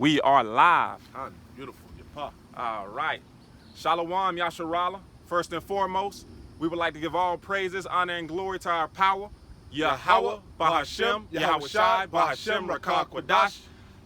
We are live. Beautiful, your pop. All right. Shalom, Yasharala. First and foremost, we would like to give all praises, honor, and glory to our power, Yahweh, Bahashem, Yahweh Shai, Bahashem, Rakah Kwadash.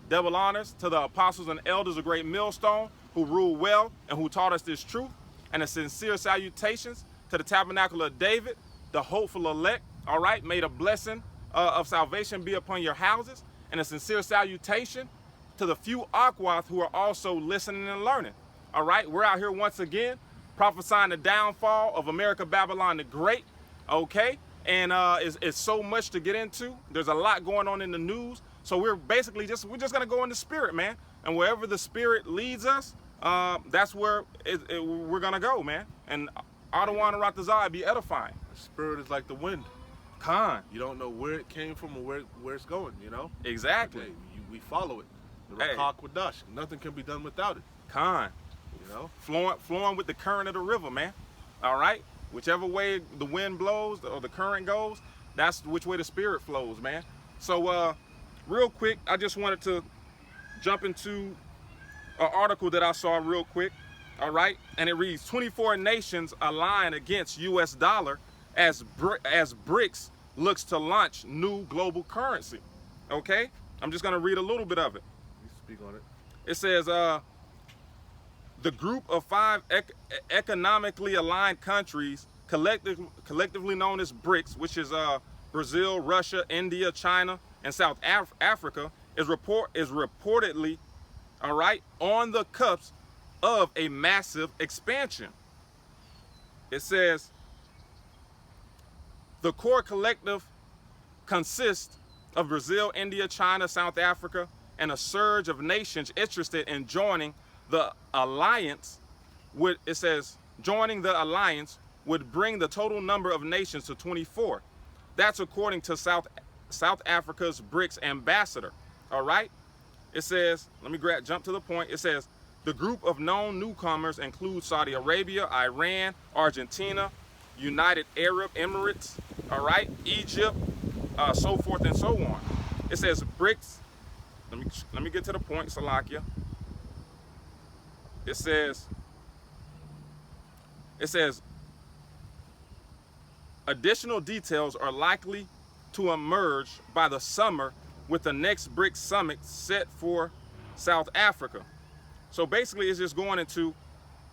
Double honors to the apostles and elders of Great Millstone who ruled well and who taught us this truth. And a sincere salutations to the tabernacle of David, the hopeful elect. All right. May the blessing of salvation be upon your houses. And a sincere salutation to the few Akwath who are also listening and learning. All right, we're out here once again prophesying the downfall of America Babylon the Great. Okay, and it's so much to get into. There's a lot going on in the news, so we're just gonna go in the spirit, man. And wherever the spirit leads us, that's where we're gonna go, man. And Adawan and Ratazai be edifying. The spirit is like the wind. Khan. You don't know where it came from or where it's going. You know. Exactly. Okay, we follow it. The Rakah Kwadash. Nothing can be done without it. Khan. You know, flowing with the current of the river, man. All right, whichever way the wind blows or the current goes, that's which way the spirit flows, man. So, real quick, I just wanted to jump into an article that I saw real quick. All right, and it reads: 24 nations align against U.S. dollar as BRICS looks to launch new global currency. Okay, I'm just gonna read a little bit of it. You speak on it. It says, the group of 5 economically aligned countries, collectively known as BRICS, which is Brazil, Russia, India, China, and South Africa, is reportedly, all right, on the cusp of a massive expansion. It says, the core collective consists of Brazil, India, China, South Africa, and a surge of nations interested in joining the alliance. Joining the alliance would bring the total number of nations to 24. That's according to South Africa's BRICS ambassador. All right. It says, let me jump to the point. It says the group of known newcomers include Saudi Arabia, Iran, Argentina, United Arab Emirates, all right, Egypt, so forth and so on. It says BRICS. Let me get to the point, Salakia. It says additional details are likely to emerge by the summer with the next BRICS summit set for South Africa. So basically it's just going into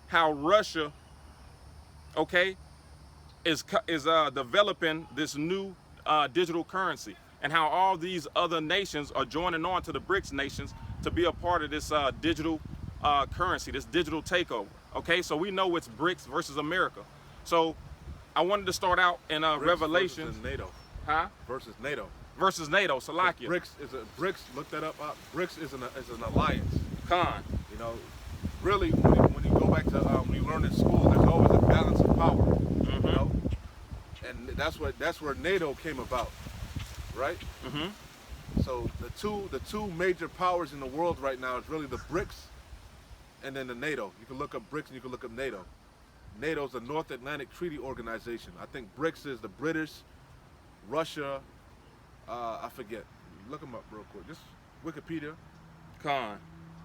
how Russia, okay, is developing this new digital currency, and how all these other nations are joining on to the BRICS nations to be a part of this digital currency, this digital takeover. Okay, so we know it's BRICS versus America. So I wanted to start out in Revelation. Versus NATO. Huh? Versus NATO. Versus NATO. Salakia. BRICS. Look that up. BRICS is an alliance. Khan. You know, really, when you go back to when you learn in school, there's always a balance of power. Mm-hmm. You know, and that's where NATO came about, right? Mm-hmm. So the two major powers in the world right now is really the BRICS and then the NATO. You can look up BRICS and you can look up NATO. NATO is the North Atlantic Treaty Organization. I think BRICS is the British, Russia, I forget. Look them up real quick. Just Wikipedia. Khan.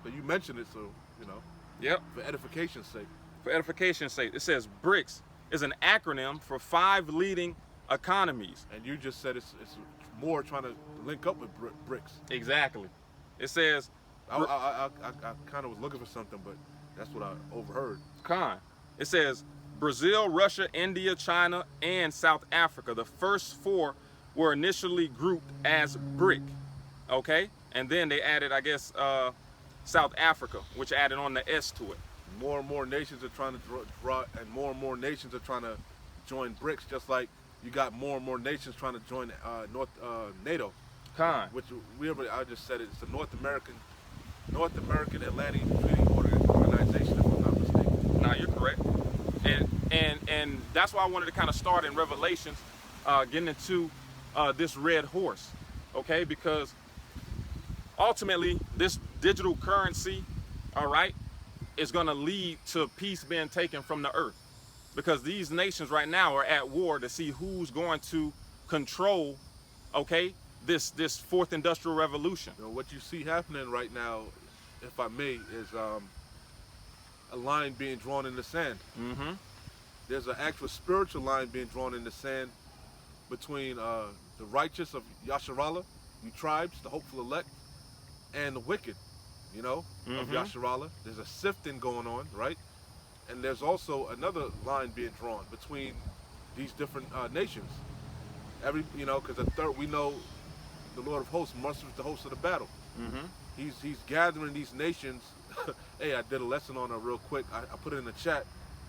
But you mentioned it, so, you know. Yep. For edification's sake. For edification's sake, it says BRICS is an acronym for 5 leading economies. And you just said it's more trying to link up with BRICS. Exactly. It says... I kind of was looking for something, but that's what I overheard. Khan. It says Brazil, Russia, India, China, and South Africa. The first 4 were initially grouped as BRIC. Okay? And then they added, I guess, South Africa, which added on the S to it. More and more nations are trying to draw, and more nations are trying to join BRICS, just like you got more and more nations trying to join NATO. Khan. Which I just said it's the North American Atlantic Treaty Organization, if I'm not mistaken. Nah, you're correct. And that's why I wanted to kind of start in Revelations, getting into this red horse, okay? Because ultimately, this digital currency, all right, is going to lead to peace being taken from the earth. Because these nations right now are at war to see who's going to control, okay, this fourth industrial revolution. You know, what you see happening right now if I may, is a line being drawn in the sand. Mm-hmm. There's an actual spiritual line being drawn in the sand between the righteous of Yasharallah, you tribes, the hopeful elect, and the wicked, you know, of Yasharallah. There's a sifting going on, right? And there's also another line being drawn between these different nations. Because we know the Lord of Hosts musters the host of the battle. Mm-hmm. He's gathering these nations. Hey, I did a lesson on it real quick. I put it in the chat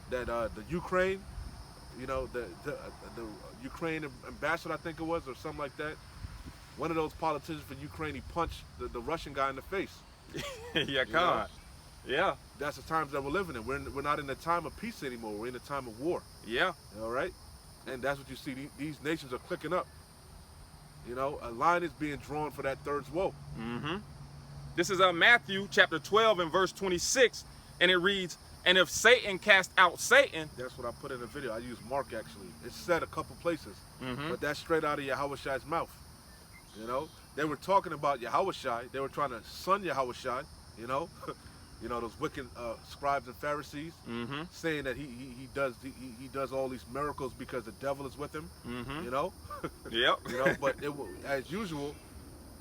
that the Ukraine, the Ukraine ambassador, I think it was, or something like that. One of those politicians for Ukraine, he punched the Russian guy in the face. Yeah, Khan. Yeah. That's the times that we're living in. We're not in the time of peace anymore. We're in the time of war. Yeah. All right? And that's what you see. These nations are clicking up. A line is being drawn for that third woe. Mm-hmm. This is Matthew chapter 12 and verse 26, and it reads, "And if Satan cast out Satan," that's what I put in the video. I used Mark actually. It's said a couple places, mm-hmm. but that's straight out of Yahushai's mouth. They were talking about Yahushai. They were trying to son Yahushai. Those wicked scribes and Pharisees, mm-hmm. saying that he does all these miracles because the devil is with him. Mm-hmm. Yep. But as usual,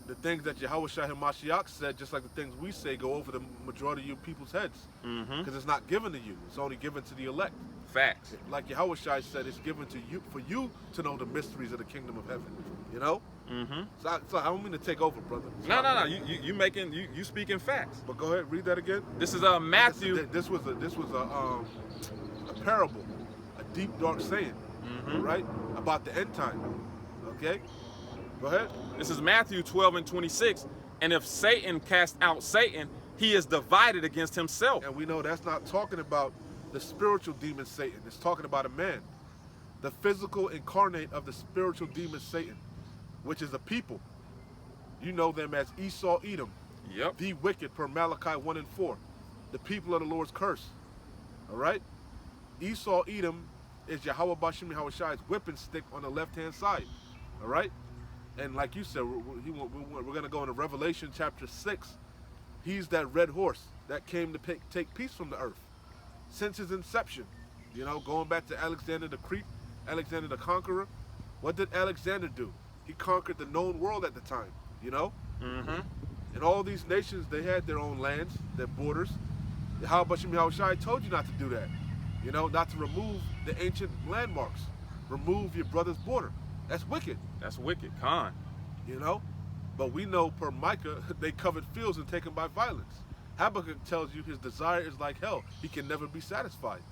the things that Yahushua Hamashiach said, just like the things we say, go over the majority of you people's heads. Because it's not given to you. It's only given to the elect. Facts. Like Yahushua said, it's given to you for you to know the mysteries of the kingdom of heaven. Mm-hmm. So I don't mean to take over, brother. No. You speaking facts. But go ahead, read that again. This is Matthew. This was a parable, a deep dark saying, right, about the end time. Okay, go ahead. This is Matthew 12 and 26. "And if Satan cast out Satan, he is divided against himself." And we know that's not talking about the spiritual demon Satan. It's talking about a man, the physical incarnate of the spiritual demon Satan, which is a people. You know them as Esau, Edom. Yep. The wicked, per Malachi 1 and 4. The people of the Lord's curse. All right? Esau, Edom is Yahweh Bashim Yahushai's whipping stick on the left-hand side. All right? And like you said, we're going to go into Revelation chapter 6. He's that red horse that came to take peace from the earth. Since his inception, going back to Alexander the Great, Alexander the Conqueror. What did Alexander do? He conquered the known world at the time, Mm-hmm. And all these nations, they had their own lands, their borders. How Bashim Yahushai told you not to do that. Not to remove the ancient landmarks. Remove your brother's border. That's wicked. That's wicked, Khan. But we know per Micah, they covered fields and taken by violence. Habakkuk tells you his desire is like hell. He can never be satisfied.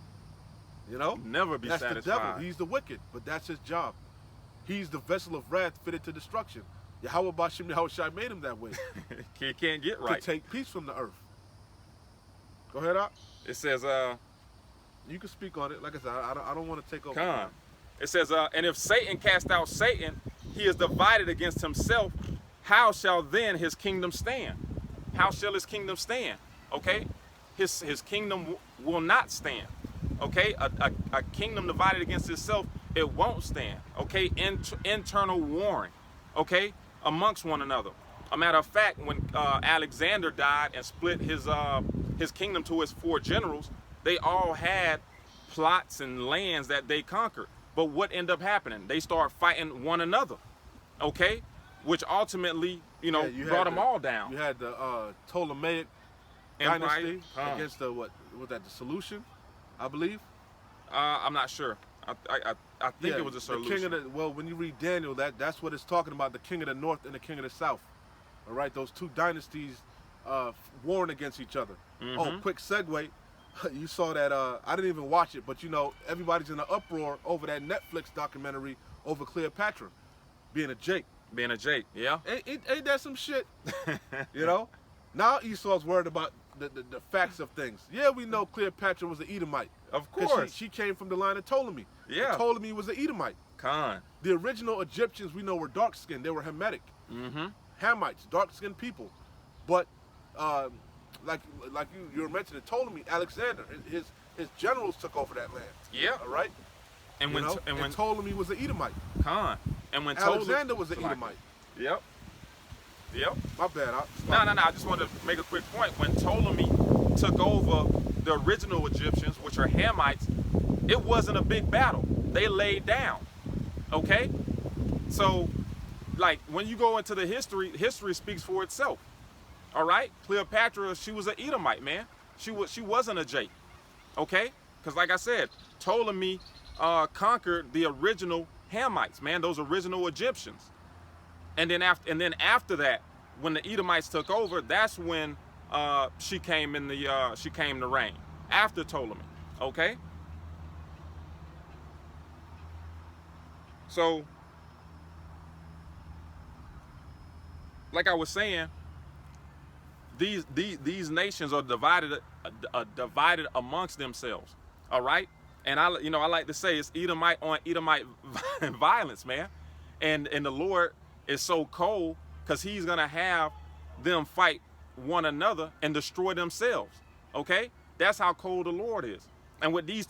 Never be that's satisfied. That's the devil. He's the wicked, but that's his job. He's the vessel of wrath fitted to destruction. Yahweh Bashim Yahushai made him that way. He can't get right. To take peace from the earth. Go ahead, Op. It says, you can speak on it. Like I said, I don't want to take over. Khan. It says, "And if Satan cast out Satan, he is divided against himself. How shall then his kingdom stand?" How shall his kingdom stand? Okay? His kingdom will not stand. Okay? A kingdom divided against itself, it won't stand. Okay? Internal warring. Okay? Amongst one another. A matter of fact, when Alexander died and split his kingdom to his 4 generals, they all had plots and lands that they conquered. But what ended up happening? They started fighting one another. Okay? Which ultimately, brought them all down. You had the Ptolemaic dynasty against the the Seleucian, I believe. I'm not sure. I think it was a Seleucian. When you read Daniel, that's what it's talking about, the king of the north and the king of the south. All right, those 2 dynasties warring against each other. Mm-hmm. Oh, quick segue. You saw that, I didn't even watch it, but everybody's in an uproar over that Netflix documentary over Cleopatra being a Jake. Being a Jake, yeah. Ain't that some shit? Now Esau's worried about the facts of things. Yeah, we know Cleopatra was an Edomite. Of course. She came from the line of Ptolemy. Yeah. And Ptolemy was an Edomite. Khan. The original Egyptians we know were dark-skinned. They were Hamitic. Mm-hmm. Hamites, dark-skinned people. But like you were mentioning, Ptolemy, Alexander, his generals took over that land. Yeah. All right? And when Ptolemy was an Edomite. Khan. And when Alexander was an Edomite. Yep. Yep. My bad. No. I just wanted to make a quick point. When Ptolemy took over the original Egyptians, which are Hamites, it wasn't a big battle. They laid down. Okay? So, like, when you go into the history speaks for itself. All right? Cleopatra, she was an Edomite, man. She wasn't a Jake. Okay? Because like I said, Ptolemy conquered the original Hamites, man, those original Egyptians. And then after that, when the Edomites took over, that's when she came to reign after Ptolemy. Okay? So, like I was saying, these nations are divided amongst themselves. All right? And I like to say it's Edomite on Edomite violence, man. And the Lord is so cold because he's gonna have them fight one another and destroy themselves. Okay? That's how cold the Lord is. And with these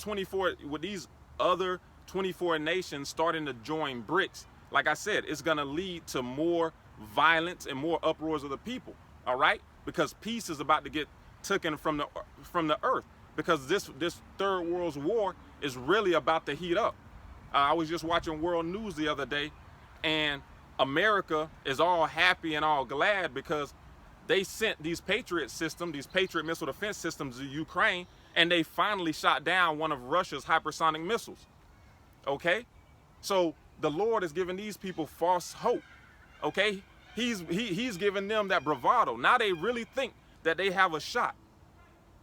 other 24 nations starting to join BRICS, like I said, it's gonna lead to more violence and more uproars of the people. All right? Because peace is about to get taken from the earth. Because this third world war is really about to heat up. I was just watching World News the other day, and America is all happy and all glad because they sent these Patriot systems, these Patriot missile defense systems to Ukraine, and they finally shot down one of Russia's hypersonic missiles. Okay? So the Lord is giving these people false hope. Okay? He's giving them that bravado. Now they really think that they have a shot.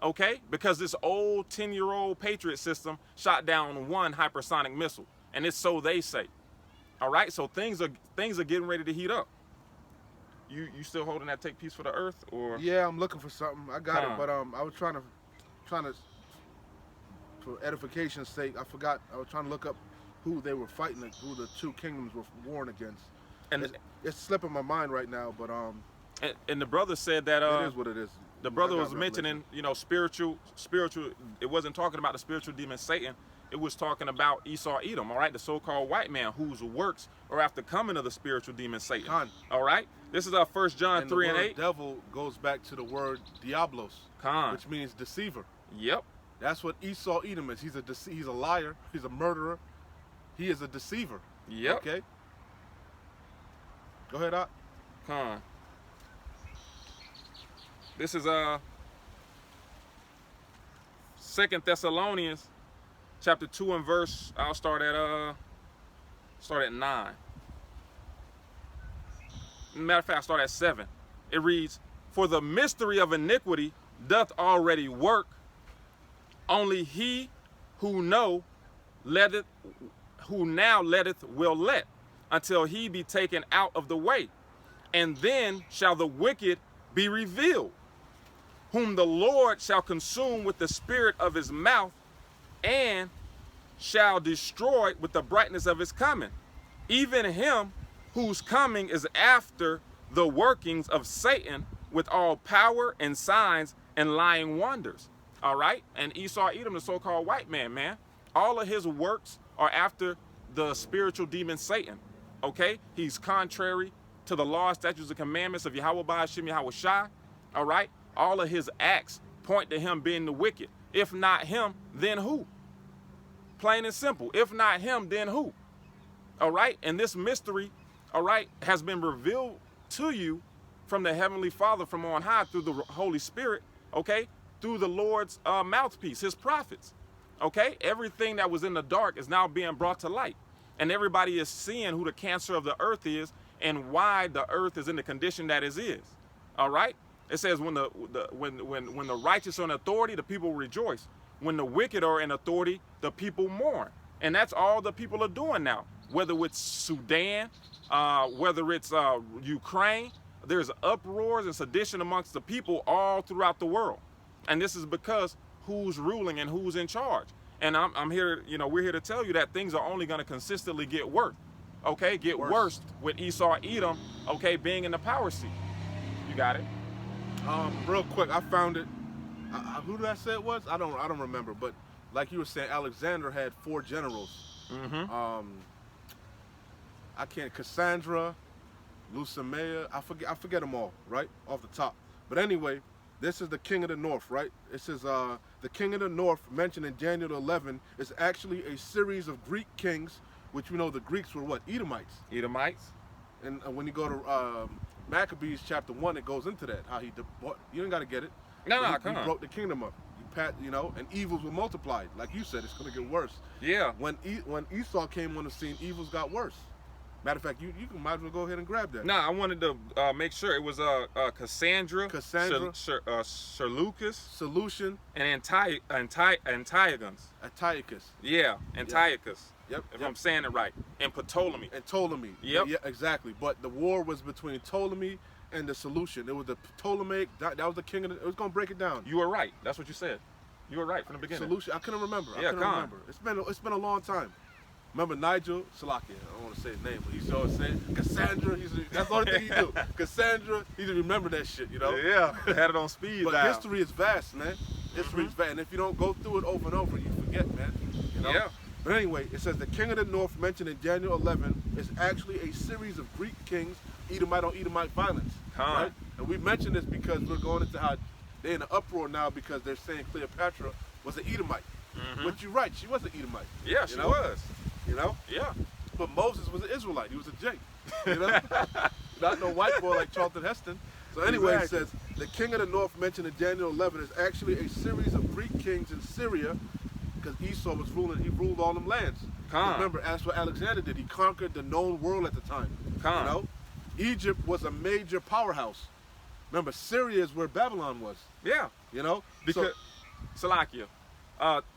Okay? Because this old 10-year-old Patriot system shot down one hypersonic missile. And it's so they say. All right? So things are getting ready to heat up. You still holding that Take Peace for the Earth? Or Yeah, I'm looking for something. I got it, but I was trying to, for edification's sake, I forgot. I was trying to look up who they were fighting, who the two kingdoms were warring against. And it's slipping my mind right now, but and the brother said that it is what it is. The brother was mentioning, spiritual. It wasn't talking about the spiritual demon Satan. It was talking about Esau Edom, all right, the so-called white man whose works are after coming of the spiritual demon Satan. Khan. All right, this is our 1 John 3 and 8. Devil goes back to the word diablos, Khan. which means deceiver. Yep. That's what Esau Edom is. He's a liar. He's a murderer. He is a deceiver. Yep. Okay. Go ahead, Doc. Khan. This is 2 Thessalonians chapter 2 and verse. I'll start at 9. Matter of fact, I'll start at 7. It reads, "For the mystery of iniquity doth already work. Only he who now letteth will let, until he be taken out of the way. And then shall the wicked be revealed, whom the Lord shall consume with the spirit of his mouth, and shall destroy with the brightness of his coming, even him whose coming is after the workings of Satan, with all power and signs and lying wonders." All right? And Esau Edom, the so-called white man, all of his works are after the spiritual demon Satan. Okay? He's contrary to the law, statutes, and commandments of Yahweh Ba'ashem Yahweh Shai. All right? All of his acts point to him being the wicked. If not him, then who? Plain and simple. If not him, then who? All right? And this mystery, all right, has been revealed to you from the Heavenly Father from on high through the Holy Spirit, okay? Through the Lord's mouthpiece, his prophets. Okay? Everything that was in the dark is now being brought to light. And everybody is seeing who the cancer of the earth is and why the earth is in the condition that it is. All right? It says when the righteous are in authority, the people rejoice. When the wicked are in authority, the people mourn. And that's all the people are doing now. Whether it's Sudan, whether it's Ukraine, there's uproars and sedition amongst the people all throughout the world. And this is because who's ruling and who's in charge. And I'm here, we're here to tell you that things are only going to consistently get worse. Okay, get worse with Esau Edom, okay, being in the power seat. You got it? Real quick, I found it. Who did I say it was? I don't remember. But like you were saying, Alexander had 4 generals. Mm-hmm. Cassandra, Lusamea, I forget them all, right? Off the top. But anyway, this is the king of the north, right? It says the king of the north mentioned in Daniel 11 is actually a series of Greek kings, which we know the Greeks were what? Edomites. Edomites. And when you go to Maccabees chapter 1, it goes into that, how you ain't got to get it. No, he come on. broke the kingdom up. And evils were multiplied. Like you said, it's going to get worse. Yeah. When Esau came on the scene, evils got worse. Matter of fact, you might as well go ahead and grab that. No, I wanted to make sure it was Cassandra, Seleucus, Solution, and Antiochus. Antiochus. Yeah, Antiochus. Yep. If I'm saying it right. And Ptolemy. And Ptolemy. Yep. Yeah, exactly. But the war was between Ptolemy and the Solution. It was the Ptolemaic. That was the king of it was going to break it down. You were right. That's what you said. You were right from the beginning. Solution. I couldn't remember. Yeah, I couldn't remember. It's been a long time. Remember Nigel Salakia? I don't want to say his name, but he used to always say Cassandra. That's the only thing he do. Cassandra. He just remember that shit, you know. Yeah. Had it on speed But dial. history is vast, man. History is vast, and if you don't go through it over and over, you forget, man. You know? Yeah. But anyway, it says the king of the north mentioned in Daniel 11 is actually a series of Greek kings, Edomite on Edomite violence. Right? And we mentioned this because we're going into how they're in an uproar now because they're saying Cleopatra was an Edomite. But you're right, she was an Edomite. Yeah, she was. You know? Yeah. But Moses was an Israelite. He was a Jake. You know? Not no white boy like Charlton Heston. So anyway, It says the king of the north mentioned in Daniel 11 is actually a series of Greek kings in Syria because Esau was ruling. He ruled all them lands. Remember, that's what Alexander did. He conquered the known world at the time. You know? Egypt was a major powerhouse. Remember, Syria is where Babylon was. Yeah. You know? Because, Salakia,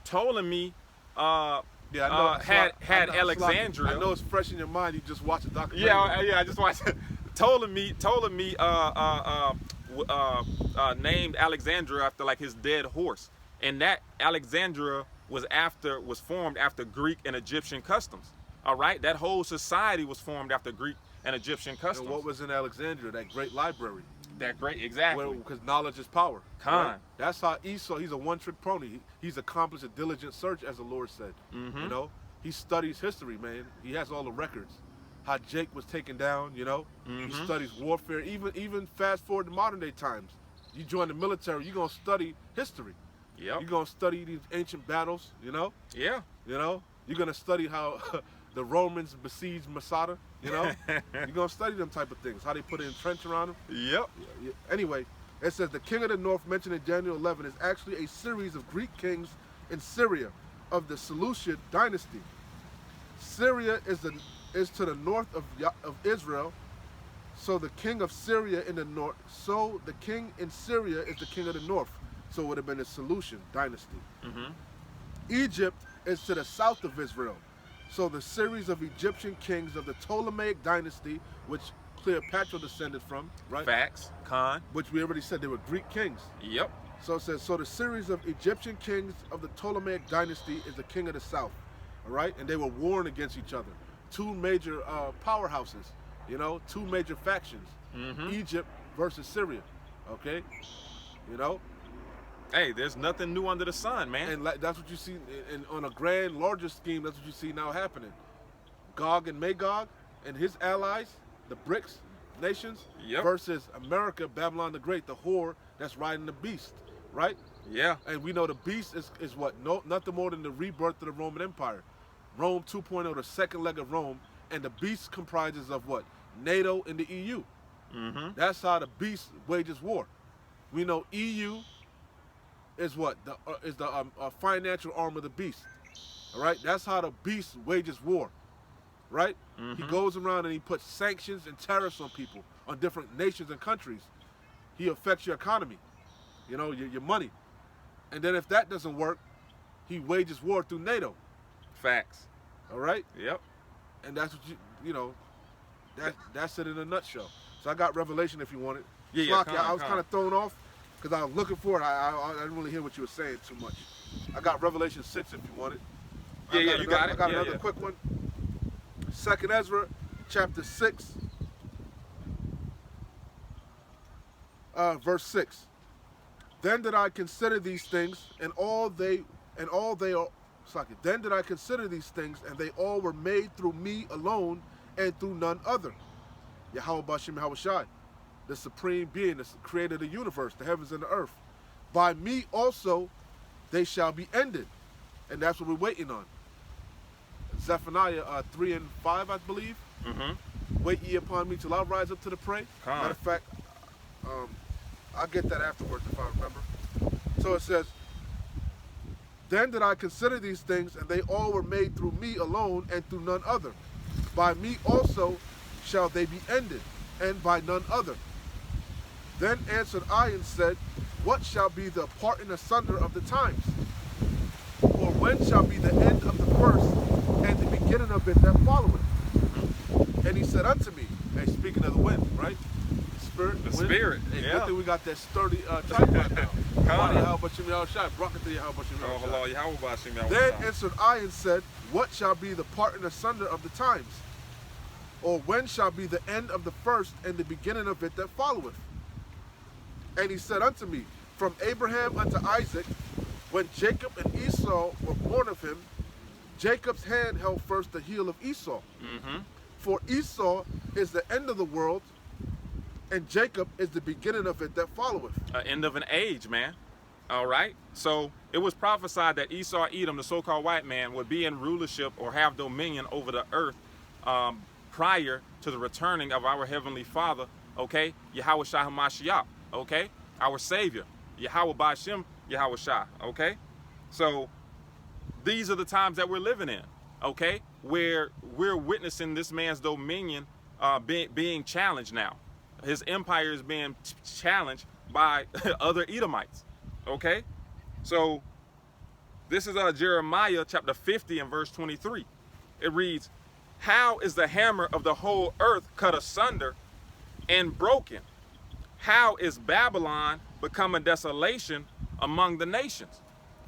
Ptolemy had Alexandria. I know it's fresh in your mind. You just watched the documentary. Yeah, I just watched it. Ptolemy named Alexandria after like his dead horse, and that Alexandria was formed after Greek and Egyptian customs. All right, that whole society was formed after Greek and Egyptian customs. And what was in Alexandria? That great library. That great, exactly. Because knowledge is power. Right? That's how Esau, he's a one-trick pony. He's accomplished a diligent search, as the Lord said. You know, he studies history, man. He has all the records. How Jake was taken down, you know. He studies warfare. Even fast forward to modern day times. You join the military, you're gonna study history. Yep. You're gonna study these ancient battles, you know. Yeah. You know, you're gonna study how the Romans besieged Masada. You know, you're gonna study them type of things. How they put an trench around them. Yep. Anyway, it says the king of the north mentioned in Daniel 11 is actually a series of Greek kings in Syria of the Seleucid dynasty. Syria is to the north of Israel. So the king of Syria in the north. So the king in Syria is the king of the north. So it would have been the Seleucid dynasty. Egypt is to the south of Israel. So the series of Egyptian kings of the Ptolemaic dynasty, which Cleopatra descended from, right? Facts. Which we already said they were Greek kings. Yep. So it says, so the series of Egyptian kings of the Ptolemaic dynasty is the king of the south, all right? And they were warring against each other. Two major powerhouses, you know, two major factions. Egypt versus Syria, okay? You know? Hey, there's nothing new under the sun, man. And that's what you see, and on a grand, larger scheme, that's what you see now happening. Gog and Magog and his allies, the BRICS nations, versus America, Babylon the Great, the whore that's riding the beast, right? Yeah. And we know the beast is what? Nothing more than the rebirth of the Roman Empire. Rome 2.0, the second leg of Rome, and the beast comprises of what? NATO and the EU. That's how the beast wages war. We know EU is what? Is the financial arm of the beast. All right? That's how the beast wages war. Right? He goes around and he puts sanctions and tariffs on people, on different nations and countries. He affects your economy, you know, your money. And then if that doesn't work, he wages war through NATO. Facts. All right? Yep. And that's what you know, that's it in a nutshell. So I got Revelation if you want it. I was kind of thrown off because I was looking for it. I didn't really hear what you were saying too much. I got Revelation 6 if you want it. You got it. I got another quick one. 2nd Ezra, chapter 6, verse 6. Then did I consider these things, and then did I consider these things, and they all were made through me alone, and through none other. Yahweh Bashim Yahweh Shai, the supreme being, the creator of the universe, the heavens and the earth. By me also they shall be ended. And that's what we're waiting on. Zephaniah 3 and 5, I believe. Wait ye upon me till I rise up to the prey. Matter of fact, I'll get that afterwards if I remember. So it says, then did I consider these things, and they all were made through me alone and through none other. By me also shall they be ended, and by none other. Then answered I and said, what shall be the parting asunder of the times? Or when shall be the end of the first and the beginning of it that followeth? And he said unto me, hey, speaking of the wind, right? Spirit, The wind. spirit, Hey, yeah. good thing we got that sturdy type right now. Yahweh Bashim Yahweh Shai, brought it to Yahweh Bashim Oh, Yahweh Shai. hello, Yahweh Bashim Yahweh Then Shai. answered I and said, what shall be the parting asunder of the times? Or when shall be the end of the first and the beginning of it that followeth? And he said unto me, from Abraham unto Isaac, when Jacob and Esau were born of him, Jacob's hand held first the heel of Esau. For Esau is the end of the world, and Jacob is the beginning of it that followeth. End of an age, man. All right. So it was prophesied that Esau, Edom, the so-called white man, would be in rulership or have dominion over the earth prior to the returning of our heavenly Father. Okay, Yahweh Shai HaMashiach. Okay, our Savior, Yahweh Bashim Yahweh Shai. Okay, so these are the times that we're living in. Okay, where we're witnessing this man's dominion being challenged now. His empire is being challenged by other Edomites. Okay, so this is Jeremiah chapter 50 and verse 23. It reads, how is the hammer of the whole earth cut asunder and broken? How is Babylon become a desolation among the nations?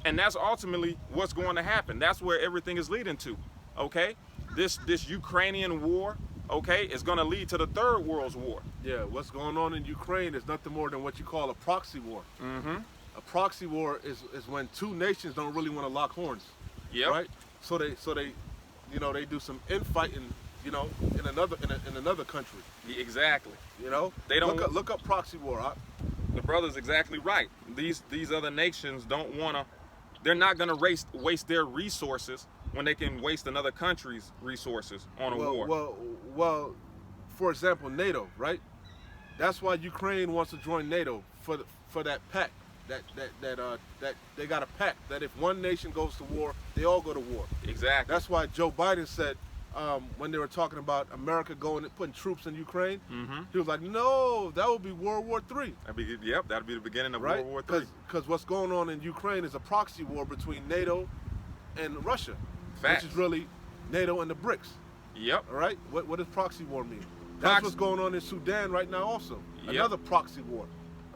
And that's ultimately what's going to happen. That's where everything is leading to. Okay, this Ukrainian war, okay, is going to lead to the Third World War. Yeah, what's going on in Ukraine is nothing more than what you call a proxy war. A proxy war is when two nations don't really want to lock horns. Yep. Right? So they you know, they do some infighting, you know, in another country. Exactly. You know? They don't look up proxy war. The brother's exactly right. These other nations don't want to, they're not going to waste their resources when they can waste another country's resources on a war. Well, for example, NATO, right? That's why Ukraine wants to join NATO for that pact. That they got a pact that if one nation goes to war, they all go to war. Exactly. That's why Joe Biden said when they were talking about America going and putting troops in Ukraine, he was like, no, that would be World War III. That'd be the beginning of Right? World War III. Because what's going on in Ukraine is a proxy war between NATO and Russia, Facts. which is really NATO and the BRICS. Yep. All right? What does proxy war mean? That's what's going on in Sudan right now also. Yep. Another proxy war,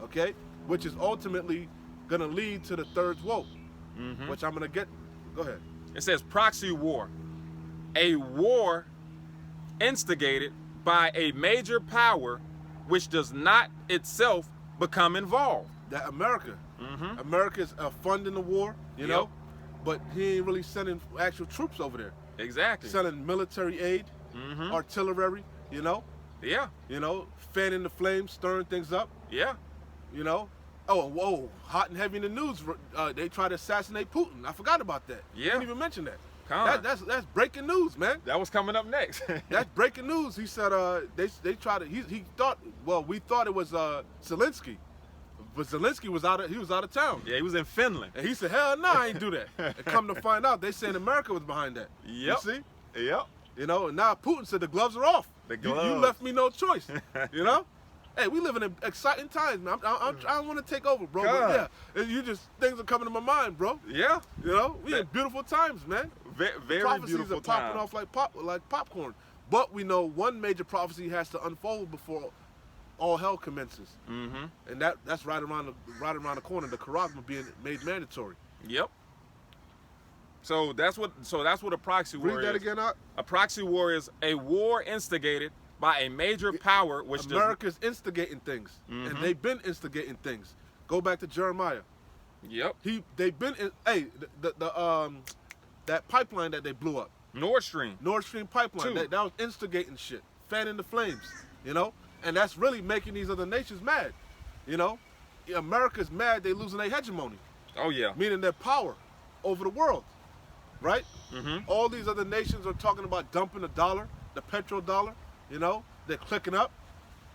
okay? Which is ultimately going to lead to the third woe, which I'm going to get. Go ahead. It says proxy war, a war instigated by a major power which does not itself become involved. That America. America's funding the war, you know, but he ain't really sending actual troops over there. Exactly. Sending military aid, artillery, you know. Yeah. You know, fanning the flames, stirring things up. Yeah. You know, whoa, hot and heavy in the news. They tried to assassinate Putin. I forgot about that. Yeah. You didn't even mention that. That's breaking news, man. That was coming up next. That's breaking news. He said they tried to. He thought. Well, we thought it was Zelensky, but Zelensky was out of town. Yeah, he was in Finland. And he said, hell no, I ain't do that. And come to find out, they saying America was behind that. Yep. You see? Yep. You know, and now Putin said the gloves are off. The You gloves. left me no choice. You know? Hey, we live in exciting times, man. I don't want to take over, bro. But yeah, things are coming to my mind, bro. Yeah. You know, we in beautiful times, man. Very Prophecies beautiful are popping time. off like popcorn. But we know one major prophecy has to unfold before all hell commences, and that's right around the corner. The Quran being made mandatory. Yep. So that's what a proxy war is. Read that again, Art. A proxy war is a war instigated by a major power which America's instigating things, and they've been instigating things. Go back to Jeremiah. Yep. They've been that pipeline that they blew up, Nord Stream. Nord Stream pipeline. Two. That was instigating shit, fanning the flames. you know, and that's really making these other nations mad, you know. America's mad they losing their hegemony, Oh yeah. meaning their power over the world, right? Mm-hmm. All these other nations are talking about dumping the dollar, the petrodollar, you know, they're clicking up.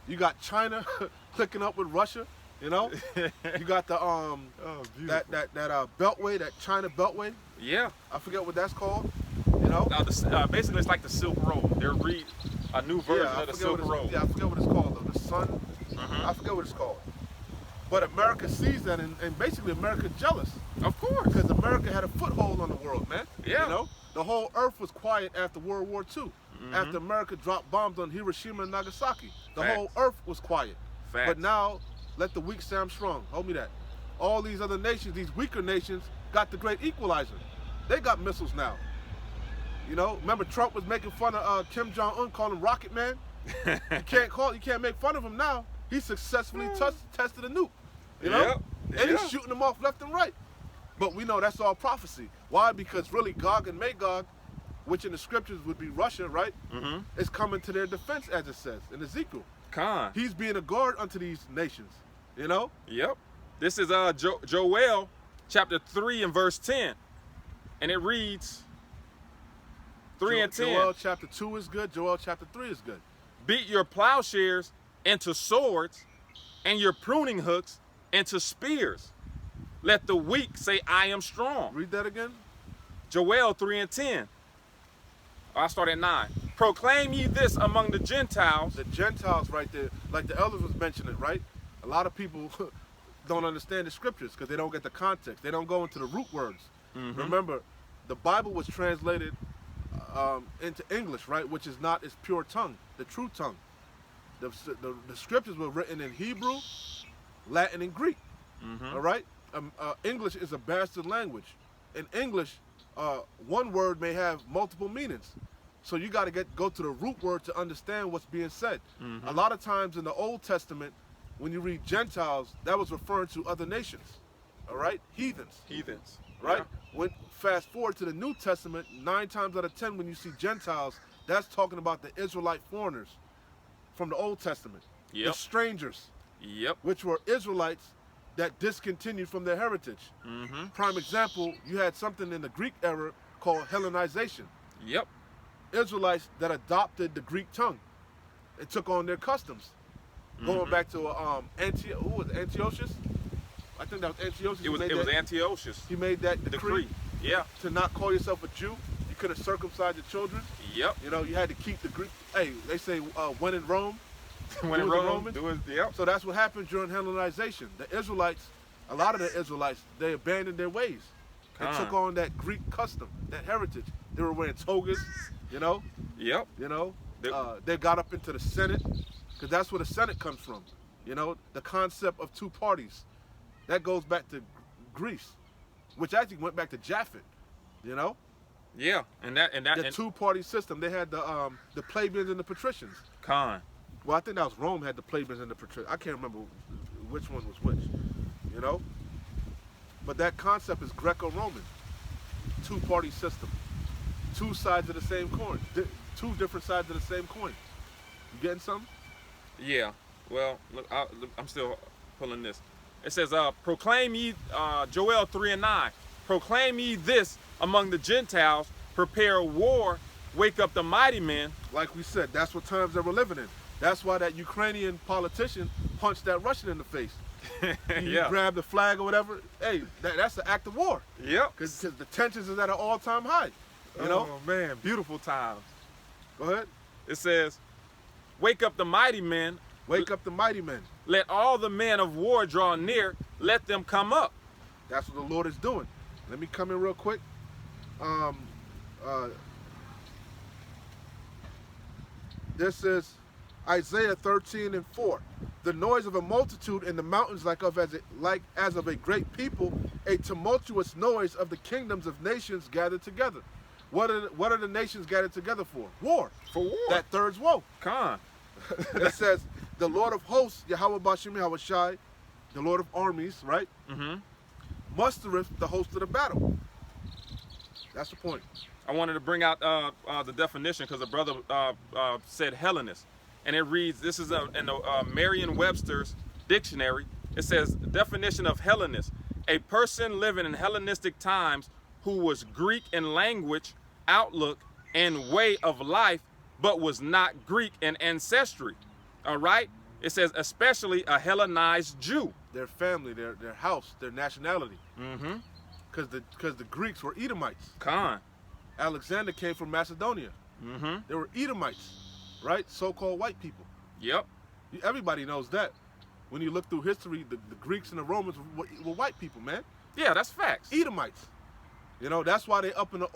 You got China clicking up with Russia, you know. You got the that beltway, that China beltway. Yeah. I forget what that's called, you know. Now, basically, it's like the Silk Road. They're a new version I of the forget Silk Road. Yeah, I forget what it's called though. The Sun. Mhm. I forget what it's called. But America sees that, and basically America's jealous Of course. because America had a foothold on the world, man. Yeah. You know, the whole earth was quiet after World War II. After America dropped bombs on Hiroshima and Nagasaki, the Facts. whole earth was quiet. Facts. But now, let the weak say I'm strong. Hold me that. All these other nations, these weaker nations, got the great equalizer. They got missiles now. You know, remember Trump was making fun of Kim Jong-un, calling him Rocket Man. You can't make fun of him now. He successfully tested a nuke. You know, Yep. and Yeah. he's shooting them off left and right. But we know that's all prophecy. Why? Because really, Gog and Magog, which in the scriptures would be Russia, right, Mm-hmm. is coming to their defense, as it says in Ezekiel. Con. He's being a guard unto these nations. You know, Yep. This is Joel chapter 3 and verse 10. And it reads 3 and 10. Joel chapter 2 is good. Joel chapter 3 is good. Beat your plowshares into swords and your pruning hooks into spears. Let the weak say, I am strong. Read that again. Joel 3 and 10. I start at 9. Proclaim ye this among the Gentiles. The Gentiles right there, like the elders was mentioning, right? A lot of people don't understand the scriptures because they don't get the context. They don't go into the root words. Mhm. Remember, the Bible was translated into English, right? Which is not its pure tongue, the true tongue. The scriptures were written in Hebrew, Latin, and Greek. Mhm. All right? English is a bastard language. In English, one word may have multiple meanings. So you got to go to the root word to understand what's being said. Mhm. A lot of times in the Old Testament, when you read Gentiles, that was referring to other nations. All right? Heathens. Heathens. Right? When fast forward to the New Testament, 9 times out of 10 when you see Gentiles, that's talking about the Israelite foreigners from the Old Testament. Yep. The strangers, Yep. which were Israelites that discontinued from their heritage. Mm-hmm. Prime example, you had something in the Greek era called Hellenization. Yep. Israelites that adopted the Greek tongue and took on their customs. Going back to Antiochus? I think that was Antiochus. It was Antiochus. He made that decree Yeah. to not call yourself a Jew. You couldn't circumcise your children. Yep. You know, you had to keep the Greek. Hey, they say when in Rome. When in Do as the Rome, Romans? do it. Yep. So that's what happened during Hellenization. The Israelites, a lot of the Israelites, they abandoned their ways and Con. took on that Greek custom, that heritage. They were wearing togas, you know. Yep. They got up into the Senate, because that's where the Senate comes from. You know, the concept of 2 parties. That goes back to Greece, which actually went back to Japhet, you know. Yeah. And that. The 2-party system. They had the plebeians and the patricians. Con. Well, I think that was Rome had the plebeians and the patricians. I can't remember which one was which, you know. But that concept is Greco-Roman. 2-party system. 2 sides of the same coin. 2 different sides of the same coin. You getting something? Yeah. Well, look, I'm still pulling this. It says, proclaim ye, Joel 3 and 9. Proclaim ye this among the Gentiles. Prepare war. Wake up the mighty men. Like we said, that's what times that we're living in. That's why that Ukrainian politician punched that Russian in the face. He Yeah. grabbed the flag or whatever. Hey, that's an act of war. Yep. Because the tensions is at an all-time high. You know? Oh, man. Beautiful times. Go ahead. It says, wake up the mighty men. Wake up the mighty men. Let all the men of war draw near. Let them come up. That's what the Lord is doing. Let me come in real quick. This is Isaiah 13 and 4. The noise of a multitude in the mountains like as of a great people, a tumultuous noise of the kingdoms of nations gathered together. What are the nations gathered together for? War. For war. That third's woe. Con. It says, the Lord of hosts, Yahweh Bashim Yahweh Shai, the Lord of armies, right? Mm-hmm. Mustereth the host of the battle. That's the point. I wanted to bring out the definition because the brother said Hellenist. and it reads, this is in the Merriam-Webster's dictionary. It says, definition of Hellenist, a person living in Hellenistic times who was Greek in language, outlook, and way of life, but was not Greek in ancestry. All right? It says, especially a Hellenized Jew. Their family, their house, their nationality. Mm-hmm. Because the Greeks were Edomites. Khan. Alexander came from Macedonia. Mm-hmm. They were Edomites, right? So-called white people. Yep. Everybody knows that. When you look through history, the Greeks and the Romans were white people, man. Yeah, that's facts. Edomites. You know, that's why they up in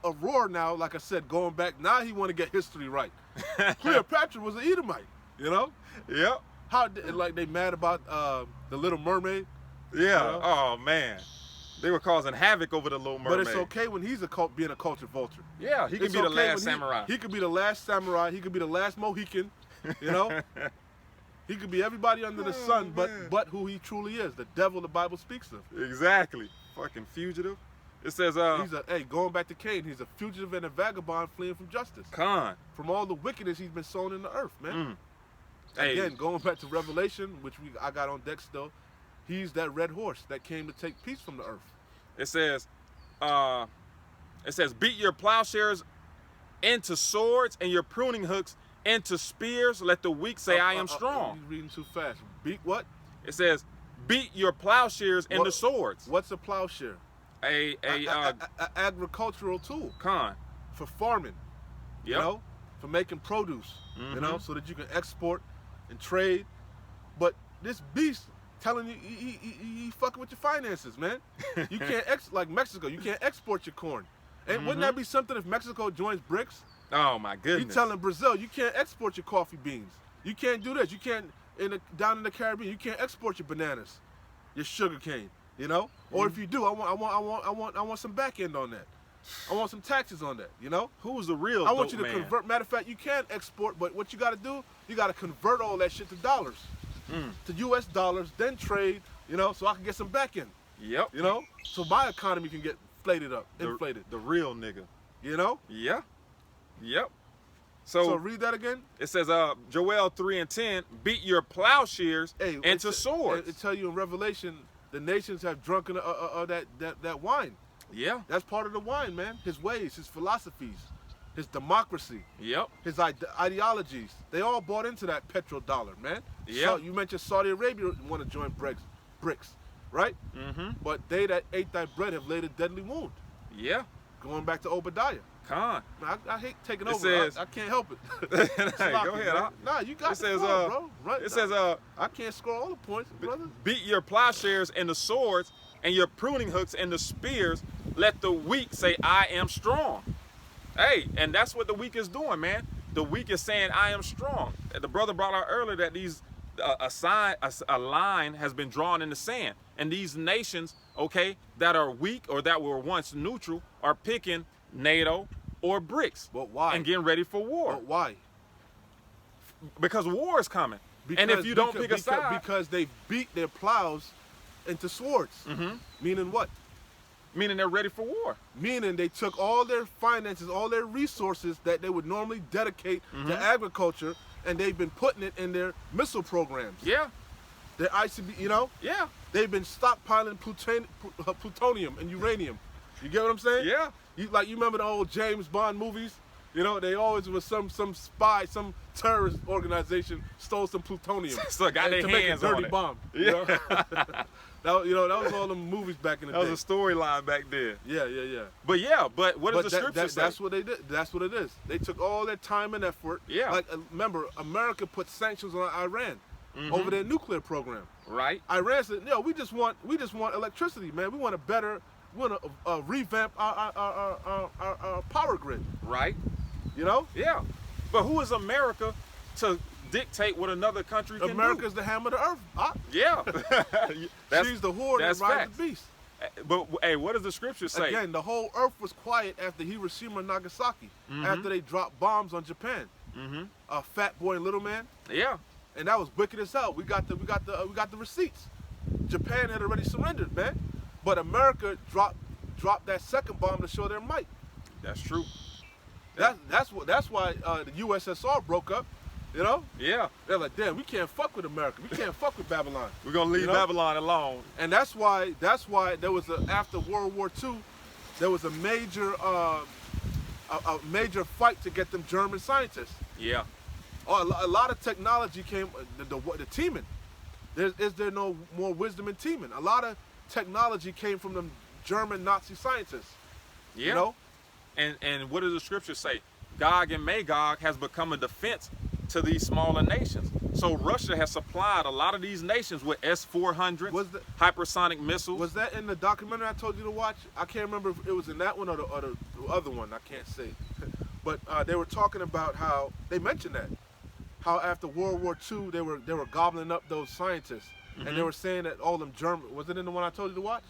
a roar now. Like I said, going back now, he want to get history right. Cleopatra was an Edomite. You know. Yep. How like they mad about the Little Mermaid? Yeah. You know? Oh man, they were causing havoc over the Little Mermaid. But it's okay when he's being a culture vulture. Yeah, he can be the last samurai. He could be the last samurai. He could be the last Mohican. You know. He could be everybody under the sun, but who he truly is, the devil the Bible speaks of. Exactly. Fucking fugitive. It says going back to Cain, he's a fugitive and a vagabond fleeing from justice. Khan. From all the wickedness he's been sown in the earth, man. Hey. Again, going back to Revelation, which I got on deck still, he's that red horse that came to take peace from the earth. It says, beat your plowshares into swords and your pruning hooks into spears. Let the weak say, I am strong. You're reading too fast. Beat what? It says, beat your plowshares into swords. What's a plowshare? A agricultural tool. Khan. For farming. Yep. You know, for making produce. You know, so that you can export and trade. But this beast telling you he fucking with your finances, man. You can't like Mexico, you can't export your corn. And wouldn't that be something if Mexico joins BRICS? Oh my goodness. You telling Brazil you can't export your coffee beans. You can't do this. You can't down in the Caribbean. You can't export your bananas, your sugar cane. You know. Or if you do, I want some back end on that. I want some taxes on that. You know. Who's the real? I want you to man? convert. Matter of fact, you can export, but what you got to do, you got to convert all that shit to dollars, to U.S. dollars, then trade. You know, so I can get some back end. Yep. You know, so my economy can get inflated. The real nigga. You know. Yeah. Yep. So read that again. It says, Joel 3:10, beat your plowshares into swords. It tell you in Revelation, the nations have drunken that wine. Yeah. That's part of the wine, man. His ways, his philosophies, his democracy. Yep. His ideologies. They all bought into that petrodollar, man. Yeah. So you mentioned Saudi Arabia want to join BRICS, right? Mm-hmm. But they that ate thy bread have laid a deadly wound. Yeah. Going back to Obadiah. Khan. I hate taking it over. Says, I can't help it. Hey, go ahead. Nah, you got it says, bro. Right, it says, I can't score all the points, brother. Beat your plowshares into swords and your pruning hooks into spears. Let the weak say, I am strong. Hey, and that's what the weak is doing, man. The weak is saying, I am strong. The brother brought out earlier that these a line has been drawn in the sand, and these nations, okay, that are weak or that were once neutral, are picking NATO or BRICS. But why? And getting ready for war. But why? Because war is coming. And if you don't pick a side, because they beat their plows into swords. Meaning what? Meaning they're ready for war. Meaning they took all their finances, all their resources that they would normally dedicate to agriculture, and they've been putting it in their missile programs. Yeah. Their ICB, you know? Yeah. They've been stockpiling plutonium and uranium. You get what I'm saying? Yeah. You remember the old James Bond movies? You know, they always was some spy, some terrorist organization stole some plutonium so got their to hands make a dirty on it. bomb. Yeah. You know? that was all the movies back in the day. That was a storyline back then. Yeah. But what does the scripture say? That's what they did. That's what it is. They took all their time and effort. Yeah. Like, remember, America put sanctions on Iran over their nuclear program. Right. Iran said, we just want electricity, man. We want to revamp our power grid. Right. You know? Yeah. But who is America to dictate what another country can do? America's the hammer of the earth. Yeah. She's the whore that rides the beast. But hey, what does the scripture say? Again, the whole earth was quiet after Hiroshima and Nagasaki, after they dropped bombs on Japan. Fat Boy and Little Man. Yeah. And that was wicked as hell. We got the receipts. Japan had already surrendered, man. But America dropped that second bomb to show their might. That's true. That's why the USSR broke up, You know? Yeah. They're like, damn, we can't fuck with America. We can't fuck with Babylon. We're gonna leave You know? Babylon alone. And that's why there was after World War II, there was a major fight to get them German scientists. Yeah. A lot of technology came, the teaming. Is there no more wisdom in teaming? A lot of technology came from them German Nazi scientists. Yeah. You know? And what does the scripture say? Gog and Magog has become a defense to these smaller nations. So Russia has supplied a lot of these nations with S-400 hypersonic missiles. Was that in the documentary I told you to watch? I can't remember if it was in that one or the other one. I can't say. But they were talking about how they mentioned that. How after World War II they were gobbling up those scientists, and they were saying that all them German. Was it in the one I told you to watch?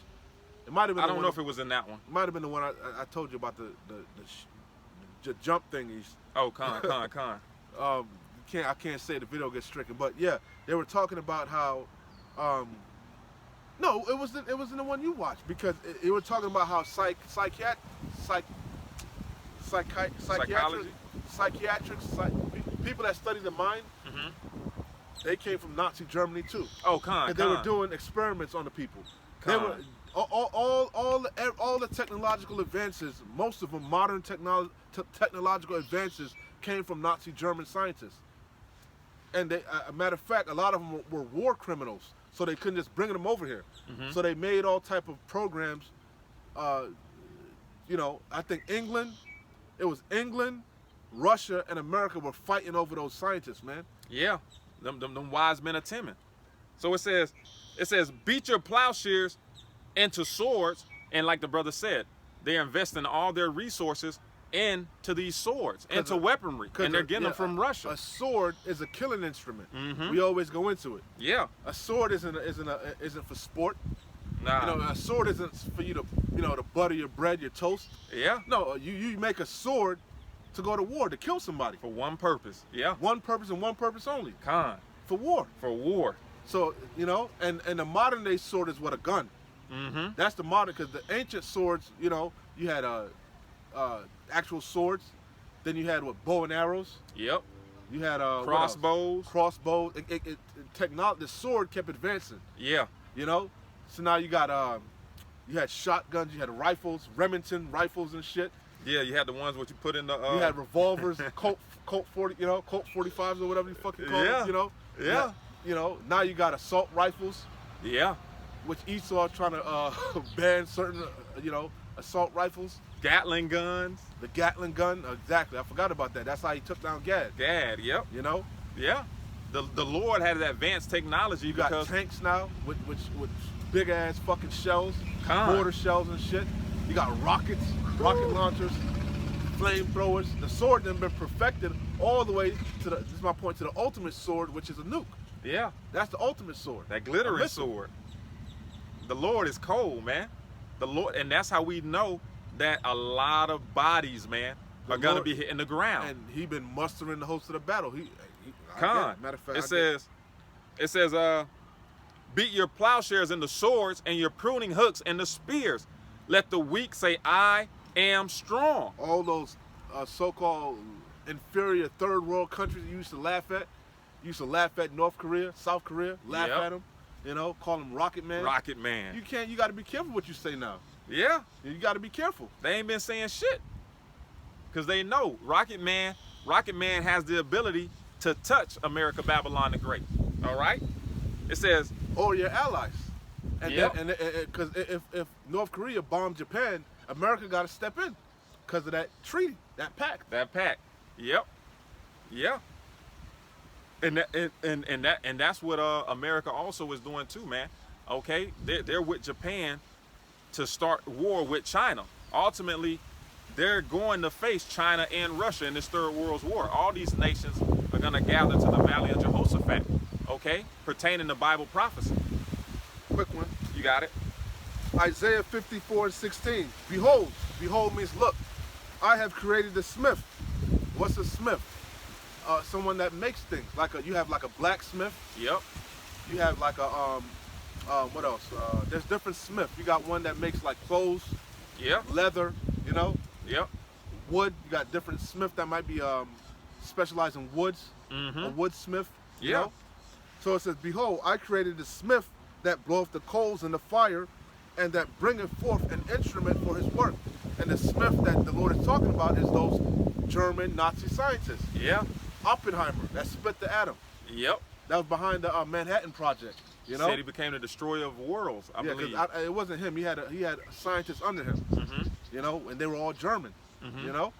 It might have been. I don't know if it was in that one. It might have been the one I told you about the jump thingies. Oh, con. I can't say, the video gets stricken, but yeah, they were talking about how. No, it was in the one you watched, because it were talking about how psychiatrics, people that study the mind, they came from Nazi Germany too. Oh, con. They were doing experiments on the people. They were all the technological advances, most of them modern technological advances, came from Nazi German scientists. And they, a matter of fact, a lot of them were war criminals, so they couldn't just bring them over here. So they made all type of programs. You know, I think England, Russia, and America were fighting over those scientists, man. Yeah, them wise men of Timon. So it says, beat your plowshares into swords, and like the brother said, they're investing all their resources into these swords, into weaponry, and they're getting them from Russia. A sword is a killing instrument. We always go into it. Yeah. A sword isn't for sport. Nah. You know, a sword isn't for you to, to butter your bread, your toast. Yeah. No, you make a sword to go to war, to kill somebody. For one purpose. Yeah. One purpose and one purpose only. Con. For war. For war. So, and the modern day sword is what, a gun. That's the modern, because the ancient swords, you had actual swords. Then you had bow and arrows. Yep. You had crossbows. Crossbows. Technology. The sword kept advancing. Yeah. So now you got you had shotguns. You had rifles, Remington rifles and shit. Yeah, you had the ones what you put in the. You had revolvers, Colt 40, Colt 45s or whatever you fucking call them. Yeah. Now you got assault rifles. Yeah. Which Esau trying to ban certain, assault rifles. Gatling guns. The Gatling gun, exactly. I forgot about that. That's how he took down Gad. Gad, yep. Yeah. The Lord had advanced technology. You got tanks now with big ass fucking shells, mortar shells and shit. You got rockets, rocket launchers, flamethrowers. The sword then been perfected all the way to this is my point, to the ultimate sword, which is a nuke. Yeah. That's the ultimate sword. That glittering sword. The Lord is cold, man. The Lord, and that's how we know that a lot of bodies, man, are gonna be hitting the ground. And he been mustering the host of the battle. Matter of fact, it says, beat your plowshares into swords and your pruning hooks into spears. Let the weak say, I am strong. All those so-called inferior third world countries you used to laugh at. You used to laugh at North Korea, South Korea, laugh at them. Call them Rocket Man. Rocket Man. You got to be careful what you say now. Yeah. You got to be careful. They ain't been saying shit. Because they know Rocket Man has the ability to touch America, Babylon the Great. All right? It says... Or your allies. And because if North Korea bombed Japan, America got to step in because of that treaty, that pact. That pact. Yep. Yeah. And that's what America also is doing too, man. Okay? They're with Japan to start war with China. Ultimately, they're going to face China and Russia in this Third World War. All these nations are going to gather to the Valley of Jehoshaphat, okay? Pertaining to Bible prophecy. Quick one. You got it? Isaiah 54:16. Behold. Behold means look. I have created the smith. What's a smith? Someone that makes things. You have like a blacksmith. Yep. You have like a what else? There's different smith. You got one that makes like clothes. Yeah. Leather. Yep. Wood. You got different smith that might be specialized in woods. a woodsmith. You Yeah. know? So it says, behold, I created the smith that bloweth the coals in the fire, and that bringeth forth an instrument for his work. And the smith that the Lord is talking about is those German Nazi scientists. Yeah. Oppenheimer, that split the atom. Yep. That was behind the Manhattan Project. You know? Said he became the destroyer of worlds, I believe. It wasn't him. He had scientists under him. You know, and they were all German. You know.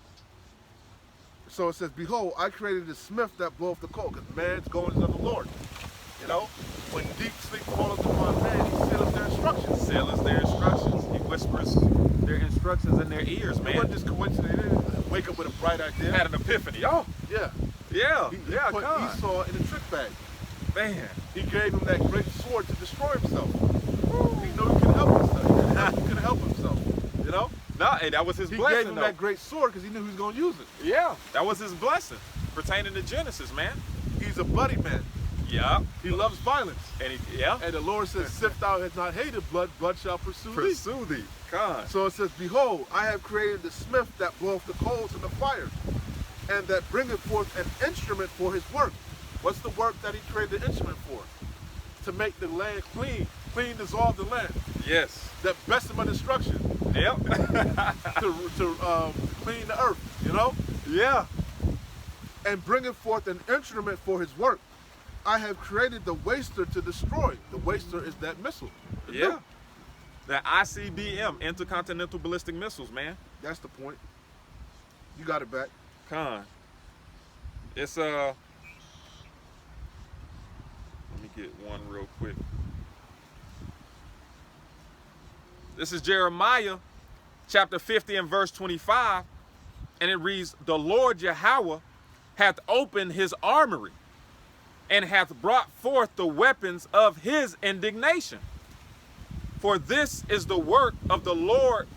So it says, behold, I created the smith that bloweth the coal, because man's going is of the Lord. You know, when deep sleep falleth upon man, he sealeth their instructions. Sailors their instructions. He whispers their instructions in their ears, It man. wasn't just coincidence. He didn't wake up with a bright idea. Had an epiphany. Oh, Yeah. yeah. He Yeah, put God. Esau in a trick bag. Man. He gave him that great sword to destroy himself. He knew he could help himself. He could help himself. You know? No, hey, that was his He blessing, gave him though. that great sword because he knew he was going to use it. Yeah, that was his blessing pertaining to Genesis, man. He's a bloody man. Yeah. He loves violence. And he, yeah. And the Lord says, sift thou hast not hated blood, blood shall pursue thee. Pursue thee. God. So it says, behold, I have created the smith that bloweth the coals in the fire, and that bringeth forth an instrument for his work. What's the work that he created the instrument for? To make the land clean, dissolve the land. Yes. That Bessemer destruction. Yep. to clean the earth, you know? Yeah. And bringeth forth an instrument for his work. I have created the waster to destroy. The waster is that missile. Yeah. The ICBM, Intercontinental Ballistic Missiles, man. That's the point. You got it back. Con. It's let me get one real quick. This is Jeremiah chapter 50 and verse 25, and it reads, the Lord Yahweh hath opened his armory and hath brought forth the weapons of his indignation. For this is the work of the Lord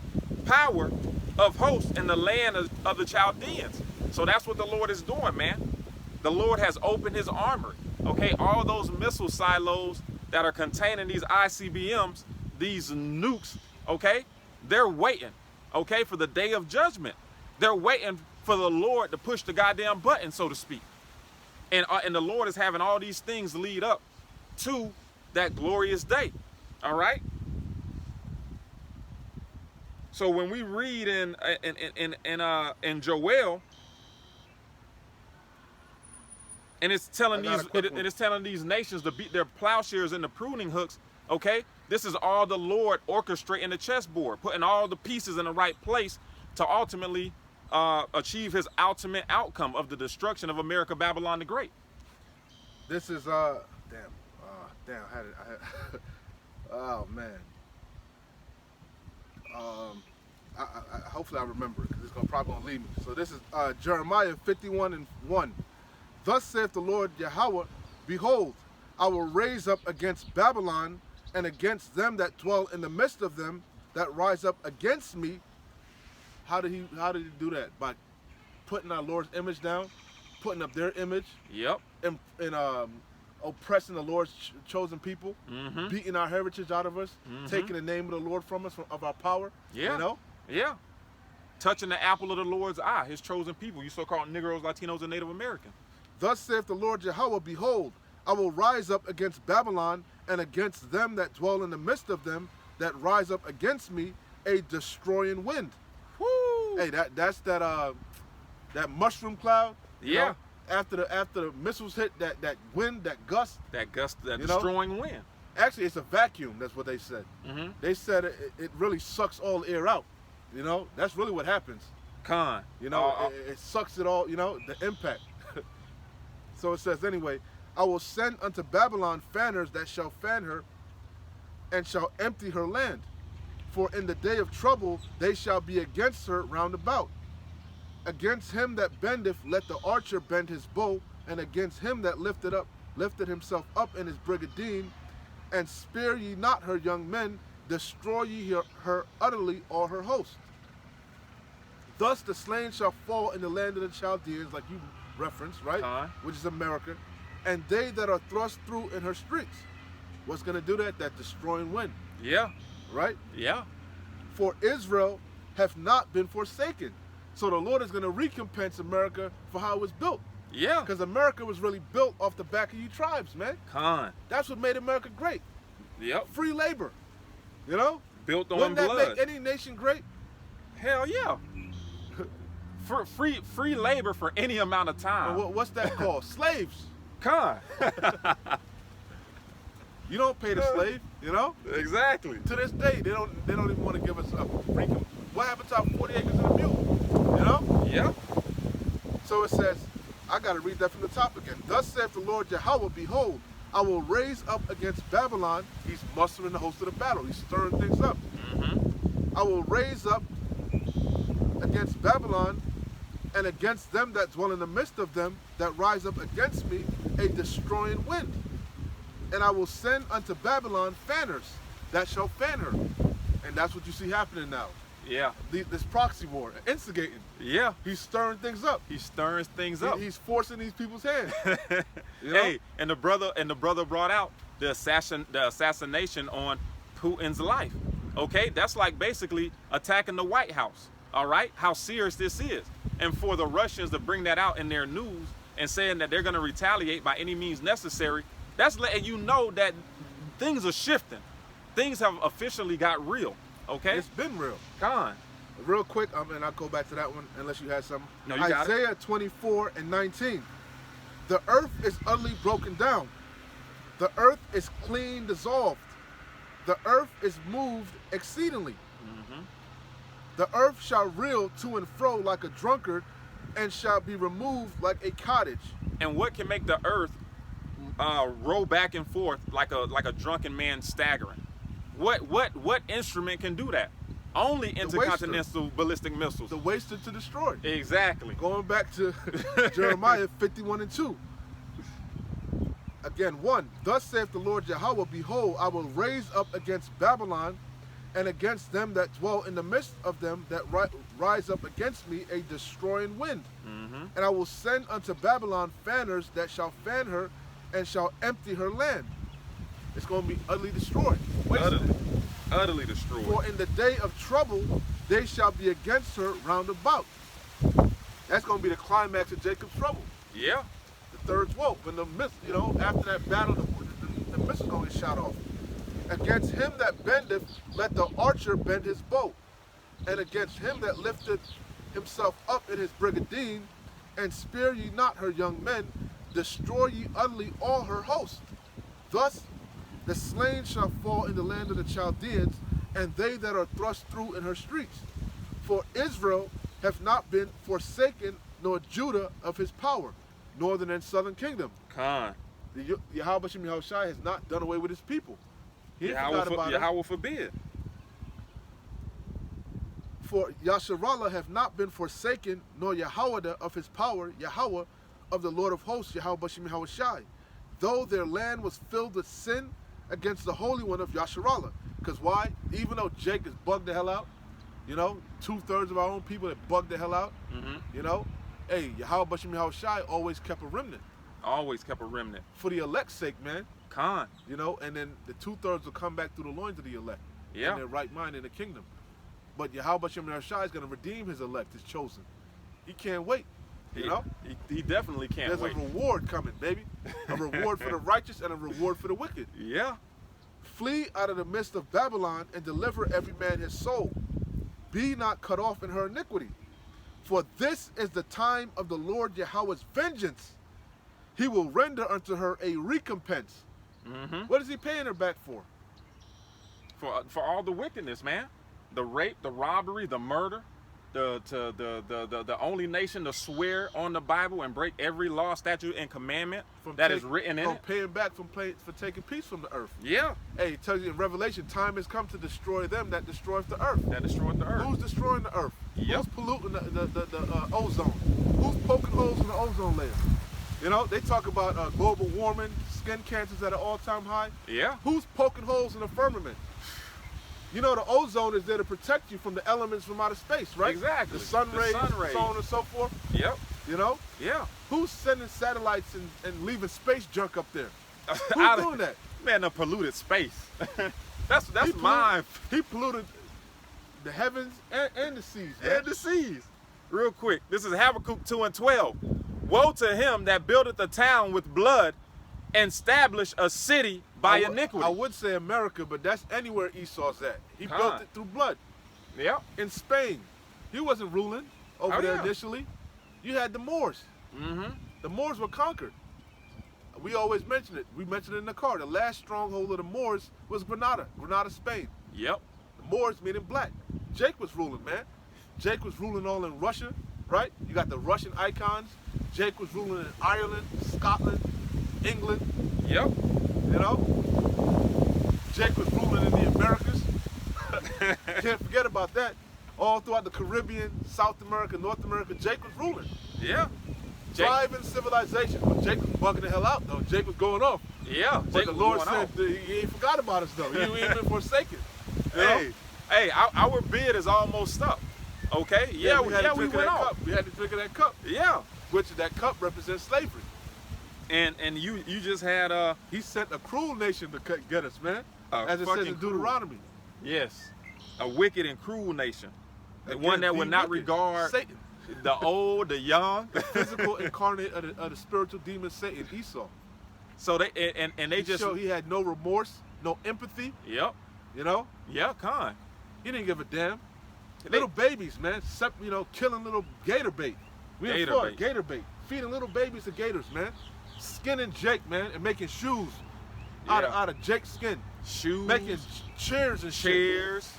power of hosts in the land of the Chaldeans. So that's what the Lord is doing, man. The Lord has opened his armory. Okay, all those missile silos that are containing these ICBMs, these nukes, okay, they're waiting, okay, for the day of judgment. They're waiting for the Lord to push the goddamn button, so to speak. And the Lord is having all these things lead up to that glorious day. All right. So when we read in Joel, and it's telling these nations to beat their plowshares and the pruning hooks. Okay, this is all the Lord orchestrating the chessboard, putting all the pieces in the right place to ultimately achieve his ultimate outcome of the destruction of America, Babylon the Great. This is oh man. Hopefully I remember it because it's probably gonna leave me. So this is Jeremiah 51 and 1. Thus saith the Lord Yahweh, behold, I will raise up against Babylon and against them that dwell in the midst of them that rise up against me. How did he do that? By putting our Lord's image down, putting up their image. Yep. And oppressing the Lord's chosen people, beating our heritage out of us, taking the name of the Lord from us, of our power. Yeah. You know? Yeah. Touching the apple of the Lord's eye, his chosen people, you so-called Negroes, Latinos, and Native Americans. Thus saith the Lord Yahweh, behold, I will rise up against Babylon and against them that dwell in the midst of them that rise up against me, a destroying wind. Woo! Hey, that's that mushroom cloud. You Yeah. know, after the missiles hit, that wind, that gust. That gust, that You know? destroying wind. Actually, it's a vacuum. That's what they said. They said it really sucks all the air out. You know, that's really what happens. Con. You know, it sucks it all. You know, the impact. So it says anyway, I will send unto Babylon fanners that shall fan her, and shall empty her land. For in the day of trouble they shall be against her round about. Against him that bendeth, let the archer bend his bow, and against him that lifted himself up in his brigadine, and spare ye not her young men, destroy ye her utterly, all her host. Thus the slain shall fall in the land of the Chaldeans, like you referenced, right? Which is America, and they that are thrust through in her streets. What's going to do that? That destroying wind. Yeah. Right? Yeah. For Israel hath not been forsaken. So the Lord is going to recompense America for how it was built. Yeah. Because America was really built off the back of you tribes, man. Con. That's what made America great. Yep. Free labor. You know? Built on Wouldn't that blood. make any nation great? Hell yeah. Free labor for any amount of time. What's that called? Slaves. Con. You don't pay the slave, you know? Exactly. To this day, they don't even want to give us a free. What happened to our 40 acres and a mule? You know? Yeah. So it says, I got to read that from the top again. Thus saith the Lord Yahweh, behold, I will raise up against Babylon. He's mustering the host of the battle. He's stirring things up. Mm-hmm. I will raise up against Babylon and against them that dwell in the midst of them that rise up against me a destroying wind. And I will send unto Babylon fanners that shall fan her. And that's what you see happening now. Yeah. This proxy war, instigating. Yeah. He's stirring things up. He stirs things up. He's forcing these people's hands. You know? Hey, and the brother brought out the assassination on Putin's life. Okay, that's like basically attacking the White House. All right, how serious this is, and for the Russians to bring that out in their news and saying that they're going to retaliate by any means necessary, that's letting you know that things are shifting. Things have officially got real. Okay, It's been real. Con. Real quick, and I'll go back to that one unless you had something. No, you got it. Isaiah 24:19. The earth is utterly broken down. The earth is clean dissolved. The earth is moved exceedingly. Mm-hmm. The earth shall reel to and fro like a drunkard, and shall be removed like a cottage. And what can make the earth roll back and forth like a drunken man staggering? What instrument can do that? Only intercontinental ballistic missiles. The waster to destroy. Exactly. Going back to Jeremiah 51:2. Again, 1. Thus saith the Lord Yahweh, behold, I will raise up against Babylon and against them that dwell in the midst of them that rise up against me a destroying wind. Mm-hmm. And I will send unto Babylon fanners that shall fan her and shall empty her land. It's going to be utterly destroyed. Utterly destroyed. For in the day of trouble, they shall be against her round about. That's going to be the climax of Jacob's trouble. Yeah. The third woe. When the mist, after that battle, the mist is going to get shot off. Against him that bendeth, let the archer bend his bow. And against him that lifteth himself up in his brigandine, and spare ye not her young men, destroy ye utterly all her host. Thus the slain shall fall in the land of the Chaldeans, and they that are thrust through in her streets. For Israel hath not been forsaken, nor Judah of his power, northern and southern kingdom. Con. The Yahweh Shem Yahushai has not done away with his people. He forgot about it. Yahweh forbid. For Yasharallah have not been forsaken, nor Yahweh of his power, Yahweh of the Lord of hosts, Yahweh Shem Yahushai. Though their land was filled with sin against the Holy One of Yasharallah. Because why? Even though Jake is bugged the hell out, 2/3 of our own people that bugged the hell out, Mm-hmm. Hey, Yahweh Shem Yahushai always kept a remnant. Always kept a remnant. For the elect's sake, man. Con. And then the 2/3 will come back through the loins of the elect. Yeah. In their right mind in the kingdom. But Yahweh Shem Yahushai is going to redeem his elect, his chosen. He can't wait. He definitely can't There's wait. a reward coming, baby. A reward for the righteous and a reward for the wicked. Yeah. Flee out of the midst of Babylon and deliver every man his soul. Be not cut off in her iniquity. For this is the time of the Lord Yahweh's vengeance. He will render unto her a recompense. Mm-hmm. What is he paying her back for? For all the wickedness, man. The rape, the robbery, the murder, the only nation to swear on the Bible and break every law, statute, and commandment that is written in it. Paying back for taking peace from the earth. Yeah. Hey, it tells you in Revelation, time has come to destroy them that destroy the earth. That destroyed the earth. Who's destroying the earth? Yep. Who's polluting the ozone? Who's poking holes in the ozone layer? They talk about global warming, skin cancers at an all-time high. Yeah. Who's poking holes in the firmament? The ozone is there to protect you from the elements from outer space, right? Exactly. The sun rays, so on and so forth. Yep. Yeah. Who's sending satellites and leaving space junk up there? Who's doing that? Man, the polluted space. that's mine. He polluted the heavens and the seas. Man. And the seas. Real quick, this is Habakkuk 2:12. Woe to him that buildeth a town with blood and establish a city by iniquity. I would say America, but that's anywhere Esau's at. He built it through blood. Yep. In Spain, he wasn't ruling over there initially. You had the Moors. Mm-hmm. The Moors were conquered. We always mention it. We mentioned it in the car. The last stronghold of the Moors was Granada, Spain. Yep. The Moors meaning black. Jake was ruling, man. Jake was ruling all in Russia, right? You got the Russian icons. Jake was ruling in Ireland, Scotland, England. Yep. You know? Jake was ruling in the Americas. Can't forget about that. All throughout the Caribbean, South America, North America, Jake was ruling. Yeah. Thriving civilization. But Jake was bugging the hell out, though. Jake was going off. Yeah. But the Lord said he ain't forgot about us, though. He ain't been forsaken. You know? Hey, our bid is almost up. Okay? Yeah, we went off. We had to drink of that cup. Yeah. Which that cup represents slavery. And you just had he sent a cruel nation to get us, man. As it says in Deuteronomy. Yes. A wicked and cruel nation. The one that would not regard Satan. The old, the young, the physical incarnate of the spiritual demon Satan, Esau. So they they just show he had no remorse, no empathy. Yep. You know. Yeah, Khan. He didn't give a damn. Little babies, man. Killing little gator bait. Gator bait. Feeding little babies to gators, man. Skinning Jake, man, and making shoes out of Jake's skin. Shoes. Making chairs and chairs. Shit.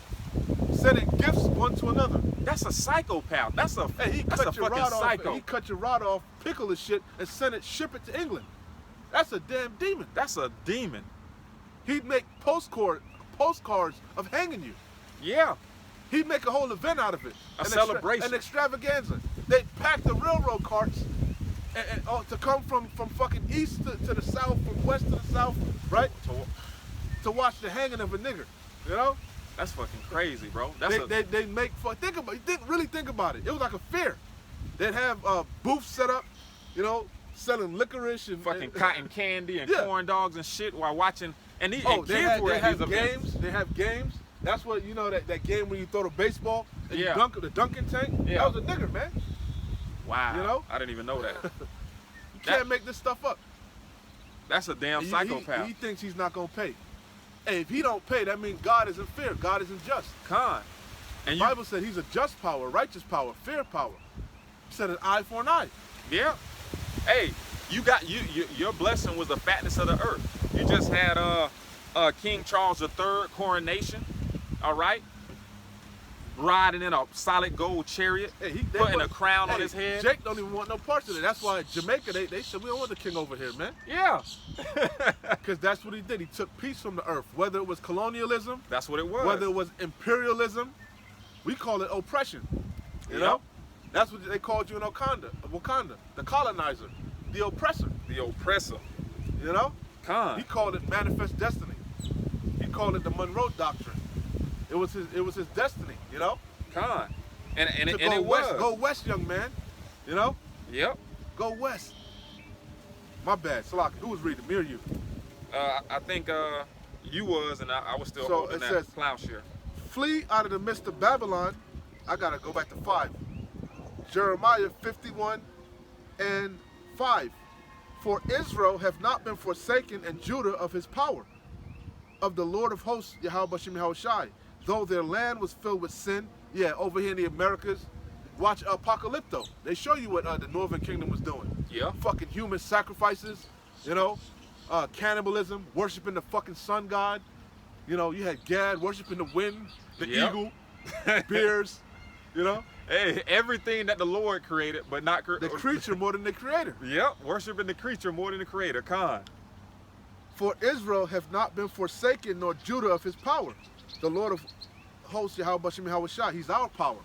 Sending gifts one to another. That's a psychopath. That's a he cut your rod off. He cut your rod off, pickle the shit, and ship it to England. That's a damn demon. That's a demon. He'd make postcards of hanging you. Yeah. He'd make a whole event out of it. A celebration. An extravaganza. They'd pack the railroad carts to come from fucking east to the south, from west to the south, right? To watch the hanging of a nigger. You know? That's fucking crazy, bro. They make fun. Really think about it. It was like a fair. They'd have booths set up, you know, selling licorice and fucking cotton candy and corn dogs and shit while watching. And kids were at these events. They have games. That's what, you know, that game when you throw the baseball and you dunk the dunking tank. Yeah. That was a nigger, man. Wow. You know? I didn't even know that. You can't make this stuff up. That's a damn psychopath. He thinks he's not gonna pay. Hey, if he don't pay, that means God isn't fair. God isn't just. Khan. And the Bible said he's a just power, righteous power, fair power. He said an eye for an eye. Yeah. Hey, your blessing was the fatness of the earth. You just had King Charles III coronation, all right? Riding in a solid gold chariot, putting a crown on his head. Jake don't even want no parts of it. That's why Jamaica, they said, we don't want the king over here, man. Yeah. Because that's what he did. He took peace from the earth. Whether it was colonialism. That's what it was. Whether it was imperialism. We call it oppression. You know? That's what they called you in Wakanda. The colonizer. The oppressor. The oppressor. You know? Khan. He called it manifest destiny. He called it the Monroe Doctrine. It was his destiny, you know? Khan. And it was. was. Go west, young man. You know? Yep. Go west. My bad. Salaki, who was reading? Me or you? I think you was, and I was still holding that plowshare. Flee out of the midst of Babylon. I gotta go back to 5. Jeremiah 51 and 5. For Israel have not been forsaken, and Judah of his power, of the Lord of hosts, Yahweh Bashem Yahushai. Though their land was filled with sin, over here in the Americas, watch Apocalypto. They show you what the Northern Kingdom was doing. Yeah. Fucking human sacrifices, you know, cannibalism, worshiping the fucking sun god. You know, you had Gad worshiping the wind, the eagle, bears, you know. Hey, everything that the Lord created, but not the creature more than the creator. Yep, worshiping the creature more than the creator. Khan. For Israel have not been forsaken, nor Judah of his power. The Lord of hosts, Yahweh Bashem Yahushai, he's our power.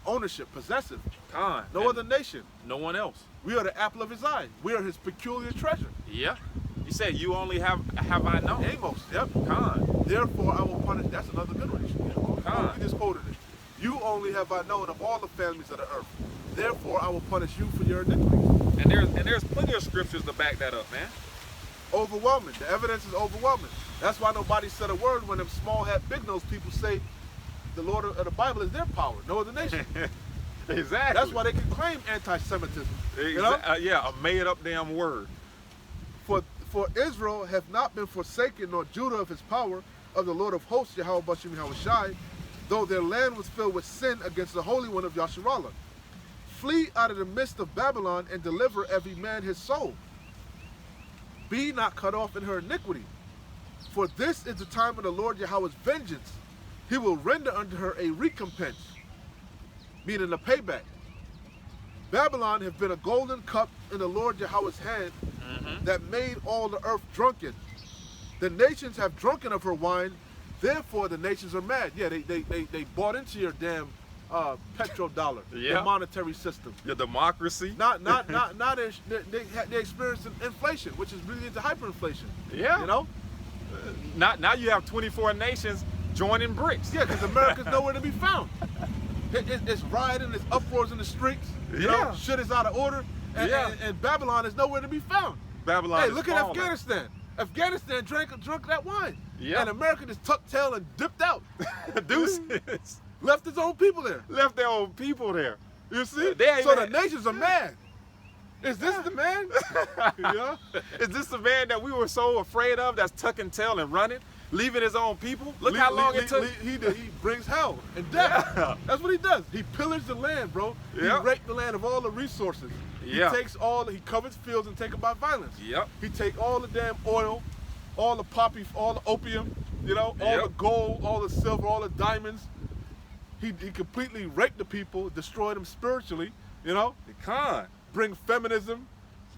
Ownership, possessive. Khan. No other nation. No one else. We are the apple of his eye. We are his peculiar treasure. Yeah. He said, you only have I known. Amos, yep. Khan. Therefore I will punish. That's another good one. Khan. We just quoted it. You only have I known of all the families of the earth. Therefore I will punish you for your iniquities. And there's plenty of scriptures to back that up, man. Overwhelming. The evidence is overwhelming. That's why nobody said a word when them small hat, big nose people say the Lord of the Bible is their power. No other nation. Exactly. That's why they can claim anti-Semitism. You know? Yeah, a made up damn word. For Israel have not been forsaken, nor Judah of his power, of the Lord of hosts, Yahweh Bashem Yahweh Shai, though their land was filled with sin against the Holy One of Yasharallah. Flee out of the midst of Babylon and deliver every man his soul. Be not cut off in her iniquity. For this is the time of the Lord Yahweh's vengeance. He will render unto her a recompense, meaning a payback. Babylon have been a golden cup in the Lord Yahweh's hand that made all the earth drunken. The nations have drunken of her wine, therefore the nations are mad. Yeah, they bought into your damn petrodollar, the monetary system. The democracy. They experienced inflation, which is really into hyperinflation. Yeah. You know? Now you have 24 nations joining BRICS. Yeah, because America's nowhere to be found. It's rioting, it's uproars in the streets. You know, shit is out of order. And Babylon is nowhere to be found. Babylon. Hey, look at Afghanistan. Afghanistan drunk that wine. Yeah. And America just tucked tail and dipped out. Deuces. Left its own people there. Left their own people there. You see? So the nations are mad. Is this the man? Yeah. Is this the man that we were so afraid of that's tucking tail and running, leaving his own people? Look how long it took. He brings hell and death. Yeah. That's what he does. He pillages the land, bro. Yeah. He raped the land of all the resources. Yeah. He covers fields and take them by violence. Yep. He take all the damn oil, all the poppy, all the opium, you know, all the gold, all the silver, all the diamonds. He completely raped the people, destroyed them spiritually, you know. Bring feminism,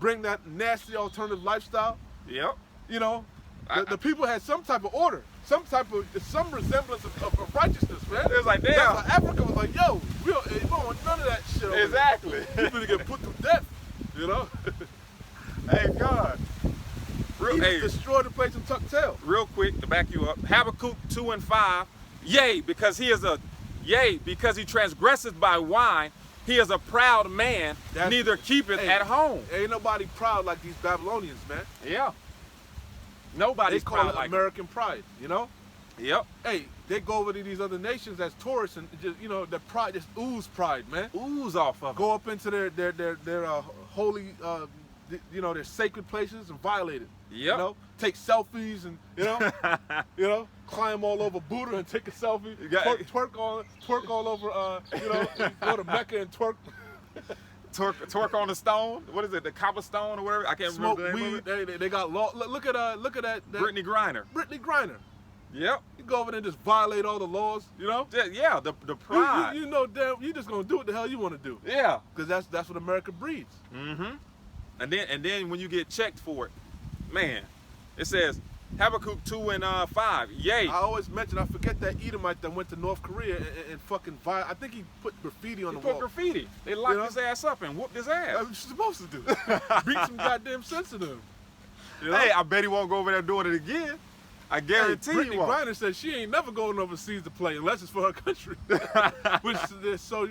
bring that nasty alternative lifestyle. Yep. You know, the people had some type of order, some resemblance of righteousness, man. It was like, damn. That's why Africa was like, yo, we don't want none of that shit over Exactly. there. People get put to death, you know. Hey, God. He destroyed the place and tucked tail. Real quick, to back you up, Habakkuk 2:5, yea, because he transgresseth by wine, he is a proud man, neither keepeth at home. Ain't nobody proud like these Babylonians, man. Yeah. Nobody's proud. They call it like American pride, you know? Yep. Hey, they go over to these other nations as tourists and just, you know, their pride, just ooze pride, man. Ooze off of Go up into their holy, you know, their sacred places and violate it. Yep. You know, take selfies and, you know, climb all over Buddha and take a selfie. Twerk all over, you know, go to Mecca and twerk. Twerk on the stone. What is it? The cobblestone or whatever? I can't remember the name of it. They got law. Look at that. Brittany Griner. Brittany Griner. Yep. You go over there and just violate all the laws, you know? Yeah, the pride. You know, damn, you just gonna do what the hell you want to do. Yeah. Because that's what America breeds. Mm-hmm. And then when you get checked for it, man, it says Habakkuk 2:5. Yay. I always mention, I forget that Edomite that went to North Korea and fucking I think he put graffiti on the wall. He put graffiti. They locked his ass up and whooped his ass. That's what you're supposed to do. Beat some goddamn sense into him. You know? Hey, I bet he won't go over there doing it again. I guarantee Brittany you won't. Griner said she ain't never going overseas to play unless it's for her country. Which is so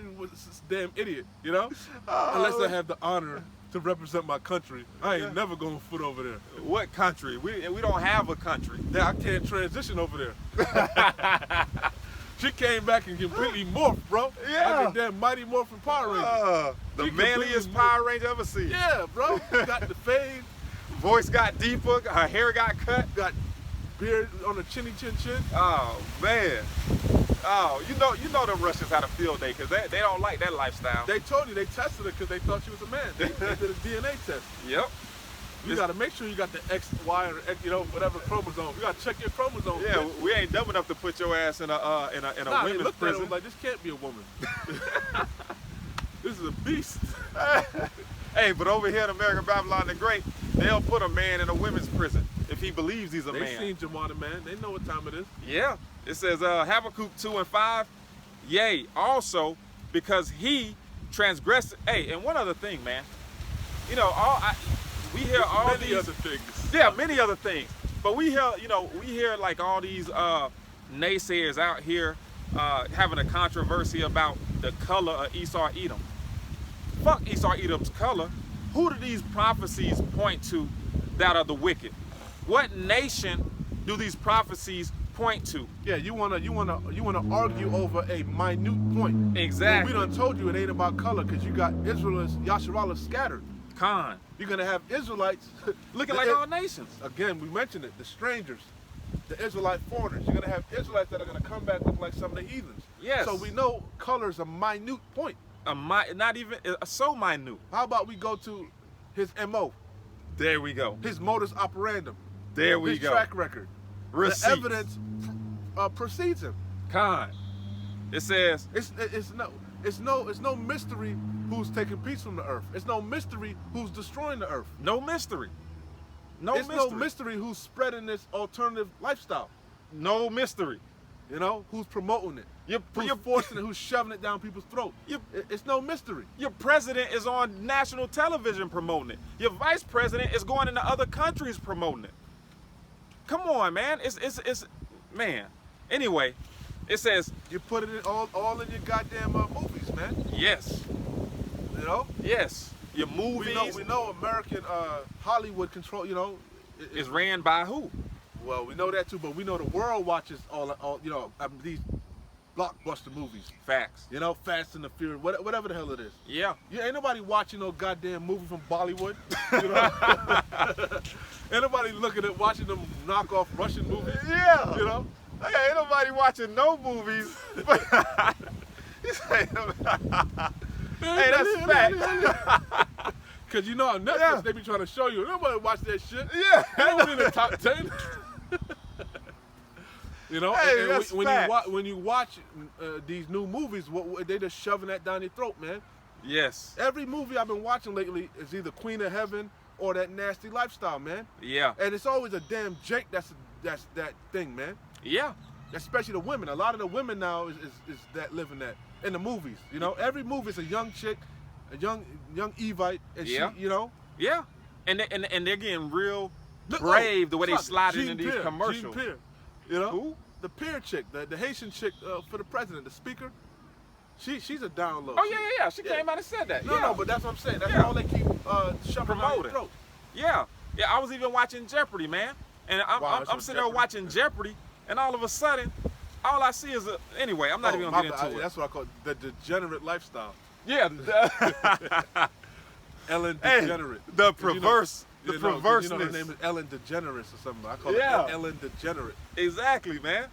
damn idiot, you know? Unless I have the honor to represent my country, I ain't never going foot over there. What country? We don't have a country. I can't transition over there. She came back and completely morphed, bro. Yeah. Like a damn Mighty Morphin Power Ranger. The manliest Power Ranger ever seen. Yeah, bro. Got the fade. Voice got deeper. Her hair got cut. Got beard on the chinny chin chin. Oh man. Oh, you know the Russians had a field day because they don't like that lifestyle. They told you, they tested her because they thought she was a man. They did a DNA test. Yep. You got to make sure you got the X, Y, or X, you know, whatever chromosome. You got to check your chromosomes. Yeah, bitch. we ain't dumb enough to put your ass in a women's looked prison. At it, like, this can't be a woman. This is a beast. Hey, but over here in America, Babylon the Great, they'll put a man in a women's prison if he believes he's a man. They seen Jamar man. They know what time it is. Yeah. It says Habakkuk 2:5. Yea, also because he transgressed. Hey, and one other thing, man. You know, we hear all many these other things. Yeah, many other things. But we hear like all these naysayers out here having a controversy about the color of Esau Edom. Fuck Esau Edom's color. Who do these prophecies point to that are the wicked? What nation do these prophecies point to. Yeah, you wanna argue over a minute point. Exactly. Well, we done told you it ain't about color because you got Israelites, Yasharallah scattered. Khan. You're gonna have Israelites Looking like all nations. Again, we mentioned it, the strangers, the Israelite foreigners. You're gonna have Israelites that are gonna come back look like some of the heathens. Yes. So we know color's a minute point. Not even so minute. How about we go to his MO, There we go. his modus operandum, There we his go. track record. Receipts. The evidence precedes him. Khan. It says, It's no mystery who's taking peace from the earth. It's no mystery who's destroying the earth. no mystery. It's no mystery who's spreading this alternative lifestyle. No mystery. You know, who's promoting it, who's Your, forcing it, who's shoving it down people's throats. your, It's no mystery. your president is on national television promoting it. Your vice president is going into other countries promoting it. Come on, man. It's man. Anyway, it says, You put it in all in your goddamn movies, man. yes, You know, yes. Your movies we know American Hollywood control. You know, is ran by who? well, we know that too, but we know the world watches all you know, these blockbuster movies. Facts. You know, Fast and the Furious, whatever the hell it is. Yeah. Yeah, ain't nobody watching no goddamn movie from Bollywood. You know? Ain't nobody watching them knockoff Russian movies. Yeah. You know? Hey, ain't nobody watching no movies. Hey, that's fact. Cause you know on Netflix Yeah. they be trying to show you. Nobody watch that shit. Yeah. They don't in the top 10. You know, Hey, and that's when you watch these new movies, they just shoving that down your throat, man. Yes. Every movie I've been watching lately is either Queen of Heaven or that nasty lifestyle, man. Yeah. And it's always a damn Jake that's that thing, man. Yeah. Especially the women. A lot of the women now is that living that in the movies. You know, every movie is a young chick, a young Evite, and Yeah. she, you know. Yeah. And they're getting real Look, brave the way they fuck, slide Jean into these Pierre, commercials. Jean Pierre, you know. Who? The Pierre chick, the Haitian chick for the president, the speaker. She's a download. Oh yeah. She came out and said that. No, yeah. no, but that's what I'm saying. That's Yeah. all they keep shoving down Promoting. your throat. Yeah. Yeah. I was even watching Jeopardy, man. And Wow, I'm sitting there watching Jeopardy, and all of a sudden, all I see is anyway. I'm not even gonna get into it. That's what I call the degenerate lifestyle. Yeah. Ellen Hey, DeGenerate. the 'Cause you know- perverse, you the know, 'cause perverseness. You know her name is Ellen DeGeneres or something. I call Yeah. it Ellen DeGenerate. Exactly, man.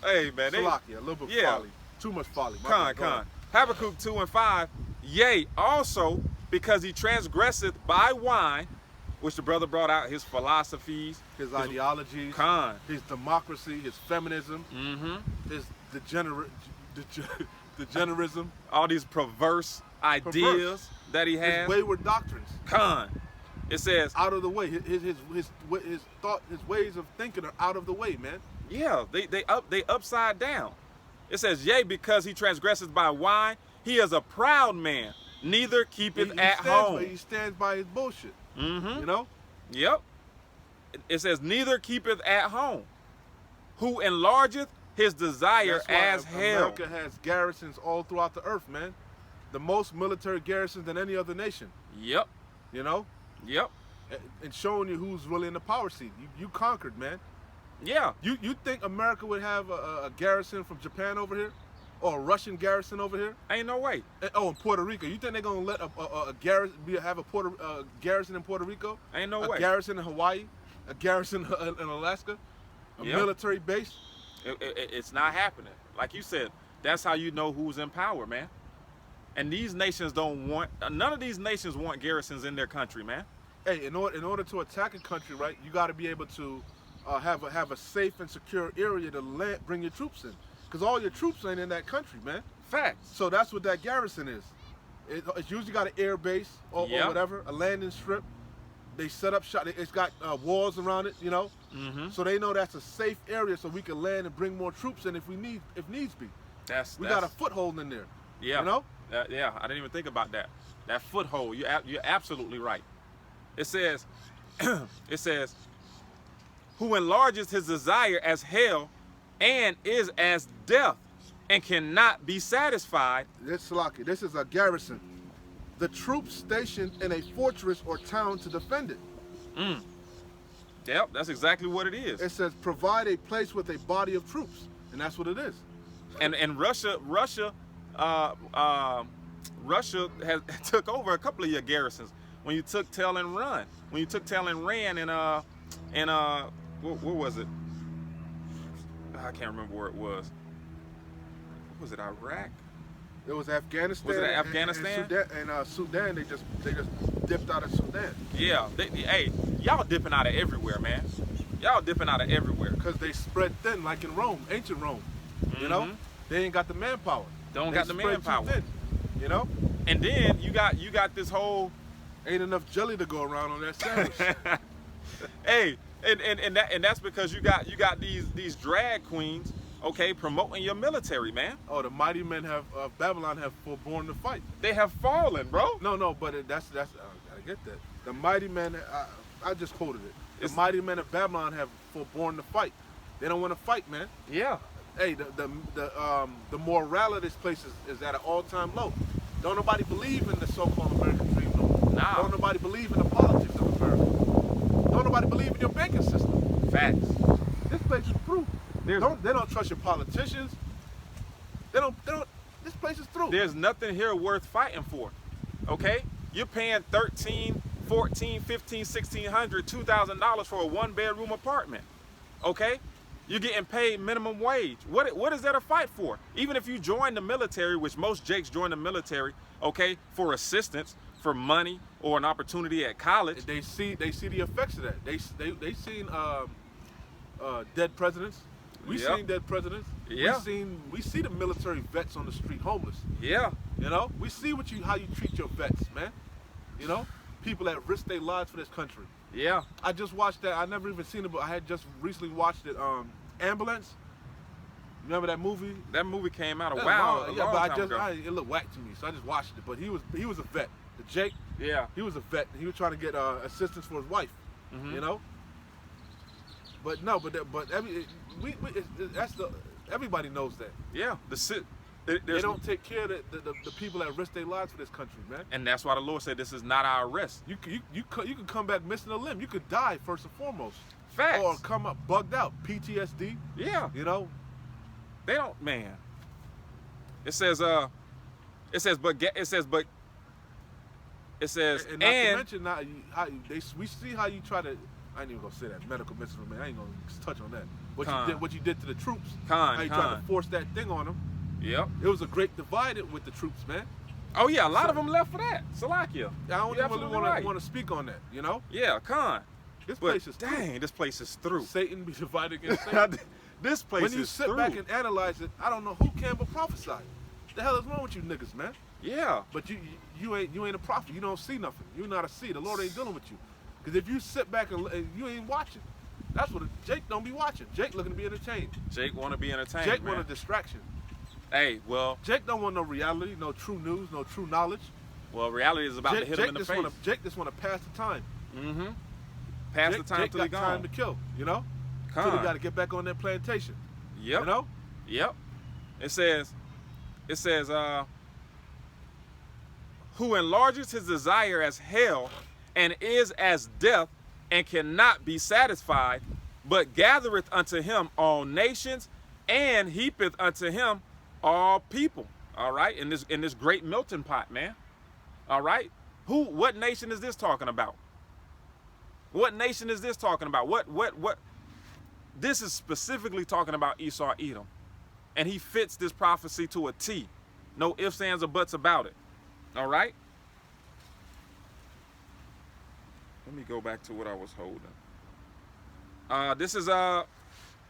Hey, man. Salakia, a little bit Yeah. folly. Too much folly. My Con, bad, go con. Habakkuk 2:5. Yea, also because he transgresseth by wine, which the brother brought out his philosophies, His ideologies, con. his democracy, his feminism, Mm-hmm. his degenerism, All these perverse ideas that he his has. wayward doctrines. Con. It says, Out of the way. His ways of thinking are out of the way, man. yeah, they upside down. It says, yea, because he transgresseth by wine, he is a proud man, neither keepeth at home. He stands by his bullshit. Mm-hmm. You know? Yep. It says, neither keepeth at home, who enlargeth his desire That's why as hell. America has garrisons all throughout the earth, man. The most military garrisons than any other nation. Yep. You know? Yep. And showing you who's really in the power seat. You conquered, man. Yeah. You think America would have a garrison from Japan over here? Or a Russian garrison over here? Ain't no way. Oh, in Puerto Rico. You think they're going to let a garrison have a garrison in Puerto Rico? Ain't no a way. Garrison in Hawaii? A garrison in Alaska? A Yep. military base? It's not happening. Like you said, that's how you know who's in power, man. And these nations don't want, none of these nations want garrisons in their country, man. Hey, in order to attack a country, right, you got to be able to have a safe and secure area to bring your troops in. Because all your troops ain't in that country, man. Facts. So that's what that garrison is. It's usually got an air base or Yeah. whatever, a landing strip. They set up shop. It's got walls around it, you know. Mm-hmm. So they know that's a safe area, so we can land and bring more troops in if needs be. We We got a foothold in there. yeah. You know. Yeah, I didn't even think about that. That foothold. You're absolutely right. It says, it says, who enlarges his desire as hell, and is as death, and cannot be satisfied. This is a garrison. The troops stationed in a fortress or town to defend it. Mm. Yep, that's exactly what it is. It says provide a place with a body of troops, and that's what it is. And Russia has took over a couple of your garrisons. When you took Tel and Run, when you took Tel and Ran, and what was it? I can't remember where it was. What was it? Iraq? It was Afghanistan. Was it Afghanistan? And Sudan. They just dipped out of Sudan. Yeah. Hey, y'all dipping out of everywhere, man. Y'all dipping out of everywhere. Because they spread thin, like in Rome, ancient Rome. You know, they ain't got the manpower. Don't They got the spread too manpower. thin, you know, And then you got this whole ain't enough jelly to go around on that sandwich. hey, and that's because you got these drag queens, okay, promoting your military, man. Oh, the mighty men of Babylon have forborne to fight. They have fallen, bro. No, but that's I get that. The mighty men, I just quoted it. The It's- mighty men of Babylon have forborne to fight. They don't want to fight, man. Yeah. Hey, the morale of this place is at an all-time low. Don't nobody believe in the so-called American dream no more. Nah. Don't nobody believe in the politics of America. Don't nobody believe in your banking system. Facts. This place is through. There's- They don't trust your politicians. They don't. This place is through. There's nothing here worth fighting for. Okay? You're paying $13, $14, $15, $1,600, $2,000 for a one-bedroom apartment. Okay? You're getting paid minimum wage. What is there to fight for? Even if you join the military, which most Jakes join the military, okay, for assistance, for money, or an opportunity at college. They see the effects of that. They seen dead presidents. We Yep. seen dead presidents. Yeah. We see the military vets on the street homeless. Yeah. You know, we see how you treat your vets, man. You know, people that risk their lives for this country. Yeah. I just watched that. I never even seen it, but I had just recently watched it. Ambulance. Remember that movie? That movie came out a That while long- a yeah, long but time ago. it looked whack to me, so I just watched it. But he was a vet. The Jake, Yeah. he was a vet. He was trying to get assistance for his wife. Mhm. You know. But no, everybody knows that. Yeah. They There's don't take care of the people that risk their lives for this country, man. And that's why the Lord said this is not our rest. You could come back missing a limb. You could die first and foremost, Facts. or come up bugged out, PTSD. Yeah. You know, They don't, man. It says, and and not to mention now we see how you try to. I ain't even gonna say that medical miserable, man. I ain't gonna touch on that. What you did to the troops. How you tried to force that thing on them. Yep. It was a great divide with the troops, man. Oh yeah, a lot of them left for that. Salakia. I don't You're even absolutely really right. want to speak on that. You know, Yeah, this But place is through. dang, this place is through. Satan be divided against Satan. This place When you is sit through. back and analyze it, I don't know who can but prophesy. The hell is wrong with you niggas, man? Yeah. But you ain't a prophet. You don't see nothing. You're not a see. The Lord ain't dealing with you. Because if you sit back and you ain't watching, that's what Jake don't be watching. Jake looking to be entertained. Jake want to be entertained, Jake man. want a distraction. Hey, well, Jake don't want no reality, no true news, no true knowledge. reality is about to hit him in the face. Jake just want to pass the time. Mm-hmm. Pass the time Jake till he got gone. time to kill, you know? Con. So he got to get back on that plantation. Yep. You know? Yep. It says, who enlarges his desire as hell and is as death and cannot be satisfied, but gathereth unto him all nations and heapeth unto him all people. All right, in this great melting pot, man. All right, what nation is this talking about? What nation is this talking about? What? This is specifically talking about Esau Edom. And he fits this prophecy to a T. No ifs, ands, or buts about it. All right? Let me go back to what I was holding. This is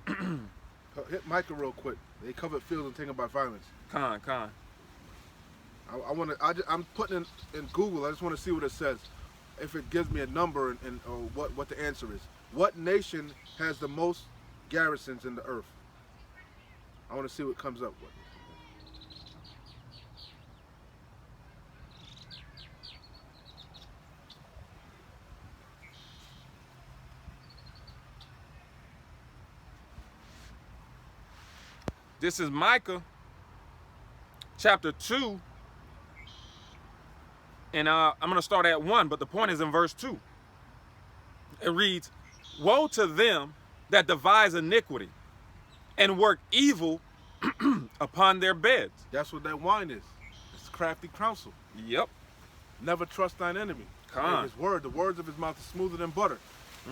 Hit Micah real quick. They covered fields and taken by violence. Con. I'm putting in Google. I just want to see what it says. If it gives me a number and what the answer is. What nation has the most garrisons in the earth? I want to see what comes up with. This is Micah chapter 2. And I'm going to start at 1, but the point is in verse 2. It reads, woe to them that devise iniquity and work evil upon their beds. That's what that wine is. It's crafty counsel. Yep. Never trust thine enemy. Come. His word, the words of his mouth is smoother than butter.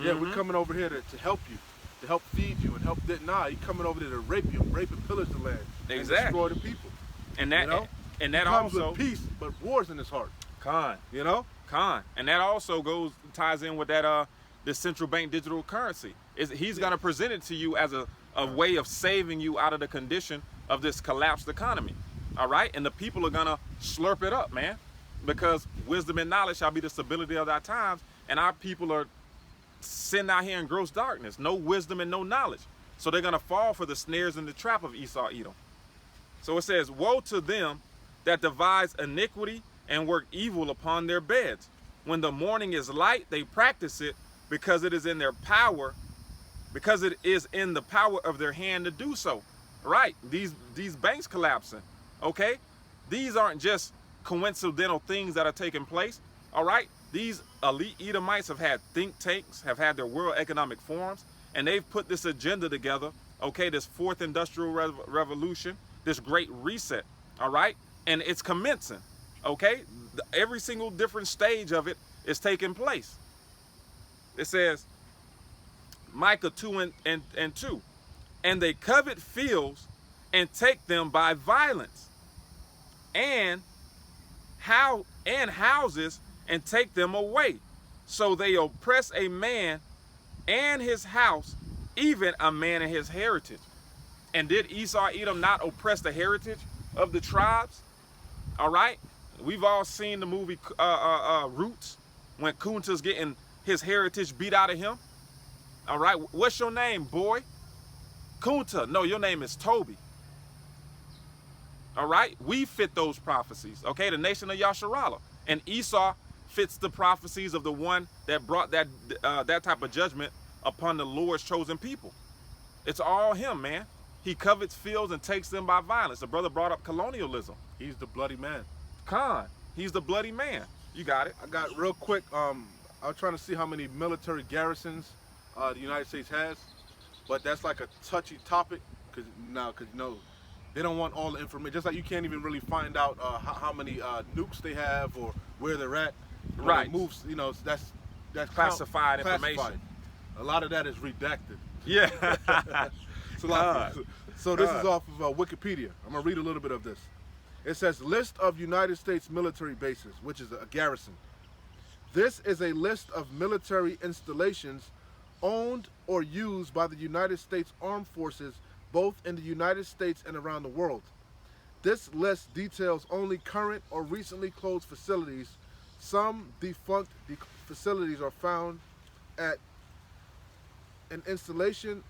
Yeah, we're coming over here to help you, to help feed you and help. Nah, he coming over there to rape you, rape and pillage the land, Exactly. and destroy the people. And that, You know? and that He comes also, with peace, but war's in his heart. Con, You know? and that also ties in with that the central bank digital currency. He's gonna present it to you as a way of saving you out of the condition of this collapsed economy. All right, and the people are gonna slurp it up, man, because wisdom and knowledge shall be the stability of our times, and our people are sitting out here in gross darkness, no wisdom and no knowledge. So they're gonna fall for the snares and the trap of Esau Edom. So it says, woe to them that devise iniquity and work evil upon their beds. When the morning is light, they practice it because it is in their power, because it is in the power of their hand to do so. Right, these banks collapsing, okay? These aren't just coincidental things that are taking place, all right? These elite Edomites have had think tanks, have had their World Economic Forums, and they've put this agenda together, okay, this fourth industrial revolution, this great reset, all right? And it's commencing, okay? Every single different stage of it is taking place. It says, Micah 2 and 2, and they covet fields and take them by violence, and houses and take them away. So they oppress a man and his house, even a man and his heritage. And did Esau Edom not oppress the heritage of the tribes? All right, we've all seen the movie Roots, when Kunta's getting his heritage beat out of him. All right, what's your name, boy? Kunta. No, your name is Toby. All right, we fit those prophecies. Okay, the nation of Yasharallah, and Esau fits the prophecies of the one that brought that type of judgment upon the Lord's chosen people. It's all him, man. He covets fields and takes them by violence. The brother brought up colonialism. He's the bloody man. Khan, he's the bloody man. You got it. I got real quick. I was trying to see how many military garrisons the United States has, but that's like a touchy topic because you know they don't want all the information. Just like you can't even really find out how many nukes they have or where they're at. When Right. it moves, you know, that's Classified information. A lot of that is redacted. Yeah. It's a lot. So this is off of Wikipedia. I'm gonna read a little bit of this. It says list of United States military bases, which is a garrison. This is a list of military installations owned or used by the United States Armed Forces, both in the United States and around the world. This list details only current or recently closed facilities. Some defunct facilities are found at an installation.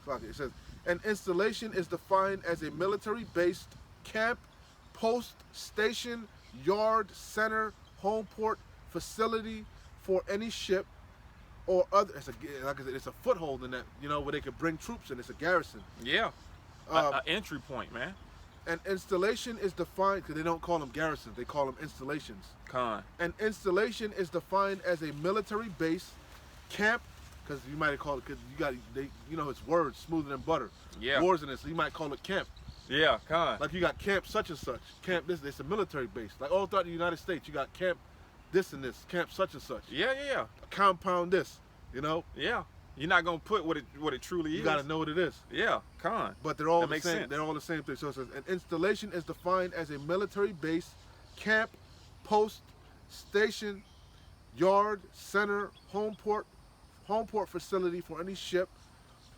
It says an installation is defined as a military-based camp, post, station, yard, center, home port, facility for any ship or other. Like I said, it's a foothold in that, you know, where they could bring troops in. It's a garrison. Yeah. An entry point, man. An installation is defined, because they don't call them garrisons, they call them installations. Khan. An installation is defined as a military base, camp, because you might call it, because you know, it's words smoother than butter. Yeah. Wars in it, so you might call it camp. Yeah, Khan. Like you got camp such and such, camp this, it's a military base. Like all throughout the United States, you got camp this and this, camp such and such. Yeah. Compound this, you know? Yeah. You're not gonna put what it truly is. You gotta know what it is. Yeah, Khan. But they're all That the makes same. sense. They're all the same thing. So it says an installation is defined as a military base, camp, post, station, yard, center, home port facility for any ship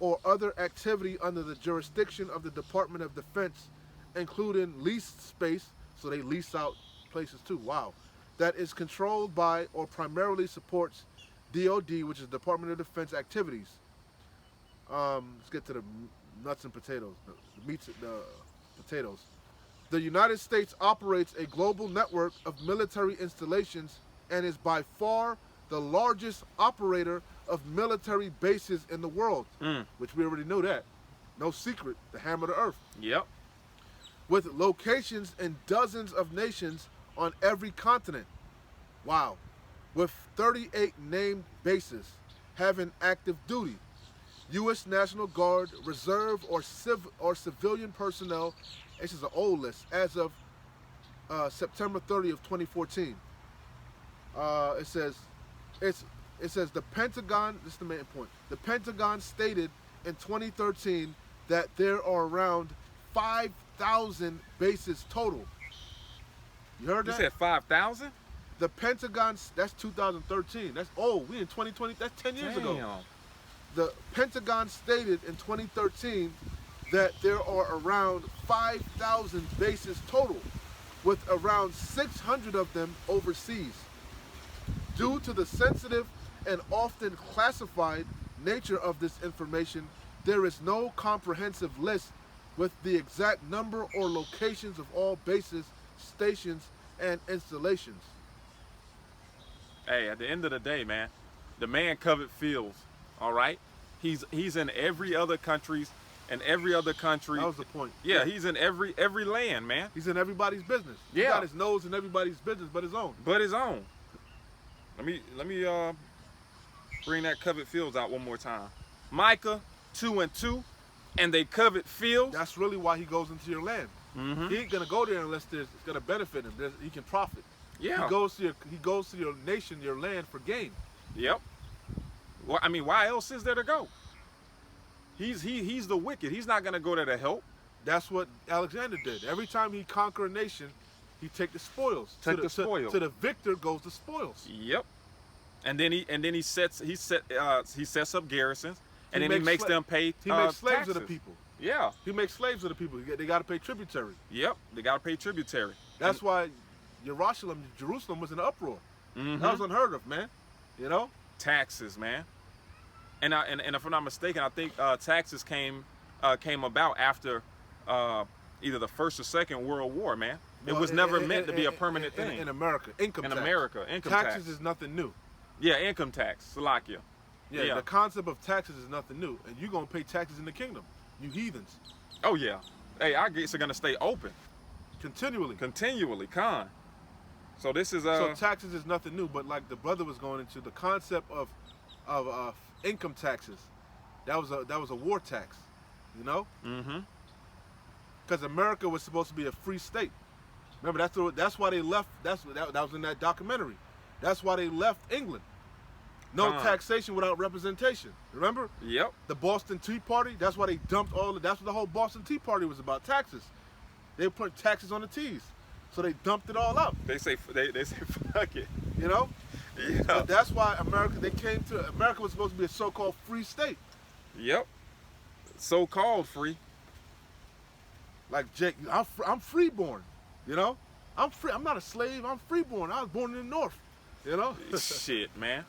or other activity under the jurisdiction of the Department of Defense, including leased space, so they lease out places too. Wow. That is controlled by or primarily supports DOD, which is Department of Defense activities. Let's get to the nuts and potatoes, the meats, the potatoes. The United States operates a global network of military installations and is by far the largest operator of military bases in the world, which we already know that. No secret, the hammer of the earth. Yep. With locations in dozens of nations on every continent. Wow. with 38 named bases having active duty. U.S. National Guard, Reserve, or civilian personnel. This is an old list as of September 30th, 2014. It says the Pentagon. This is the main point. The Pentagon stated in 2013 that there are around 5,000 bases total. You heard that? You said 5,000? The Pentagon. That's 2013. That's old. We in 2020. That's 10 years ago. The Pentagon stated in 2013 that there are around 5,000 bases total, with around 600 of them overseas. Due to the sensitive and often classified nature of this information, there is no comprehensive list with the exact number or locations of all bases, stations, and installations. Hey, at the end of the day, man, the man covered fields. All right, he's in every other country. That was the point. Yeah, he's in every land, man. He's in everybody's business. He got his nose in everybody's business but his own. Let me bring that covered fields out one more time. Micah 2:2, and they covered fields. That's really why he goes into your land. Mm-hmm. He ain't gonna go there unless it's gonna benefit him. He can profit. Yeah. He goes to your nation, your land for gain. Yep. Well, I mean, why else is there to go? He's the wicked. He's not gonna go there to help. That's what Alexander did. Every time he conquered a nation, he take the spoils. To the victor goes the spoils. Yep. And then he sets up garrisons, and then he makes them pay. He makes slaves taxes. of the people. Yeah. He makes slaves of the people. They got to pay tributary. Yep. They got to pay tributary. That's why Jerusalem was in an uproar. Mm-hmm. That was unheard of, man. You know. Taxes, man. And if I'm not mistaken, I think taxes came about after either the First or Second World War, man. It was never meant to be a permanent thing. In America, income tax. Income tax. Taxes is nothing new. Yeah, income tax, Salakia. Yeah, the concept of taxes is nothing new. And you're going to pay taxes in the kingdom, you heathens. Oh, yeah. Hey, our gates are going to stay open. Continually, Khan. So this is... So taxes is nothing new, but like the brother was going into, the concept of income taxes, that was a war tax, you know? Mm-hmm. Because America was supposed to be a free state. Remember, that's why they left. That was in that documentary. That's why they left England. No taxation without representation. Remember? Yep. The Boston Tea Party. That's why they dumped all. That's what the whole Boston Tea Party was about. Taxes. They put taxes on the teas, so they dumped it all out. They say fuck it. You know? Yeah. But that's why America was supposed to be a so-called free state. Yep. So-called free. Like Jake, I'm freeborn. You know? I'm free. I'm not a slave. I'm freeborn. I was born in the North. You know? Shit, man.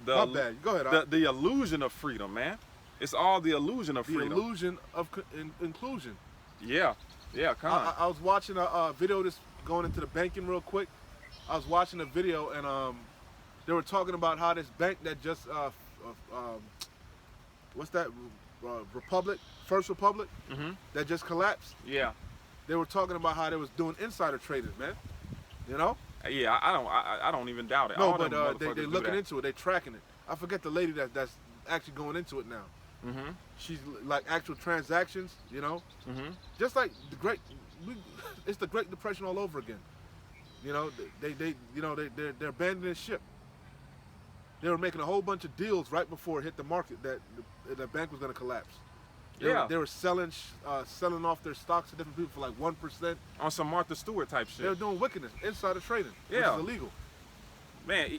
My bad. Go ahead. The illusion of freedom, man. It's all the illusion of freedom. The illusion of inclusion. Yeah. Come on. I was watching a video just going into the banking real quick. I was watching a video and they were talking about how this bank that just what's that First Republic Mm-hmm. that just collapsed. Yeah. They were talking about how they was doing insider trading, man. You know? Yeah, I don't even doubt it. No, All but them they're looking into it. They're tracking it. I forget the lady that's actually going into it now. Mm-hmm. She's like actual transactions, you know? Mm-hmm. Just like it's the Great Depression all over again. You know, they're abandoning ship. They were making a whole bunch of deals right before it hit the market that the bank was going to collapse. They were selling off their stocks to different people for like 1%. On some Martha Stewart type shit. They were doing wickedness, insider trading, which is illegal. Man,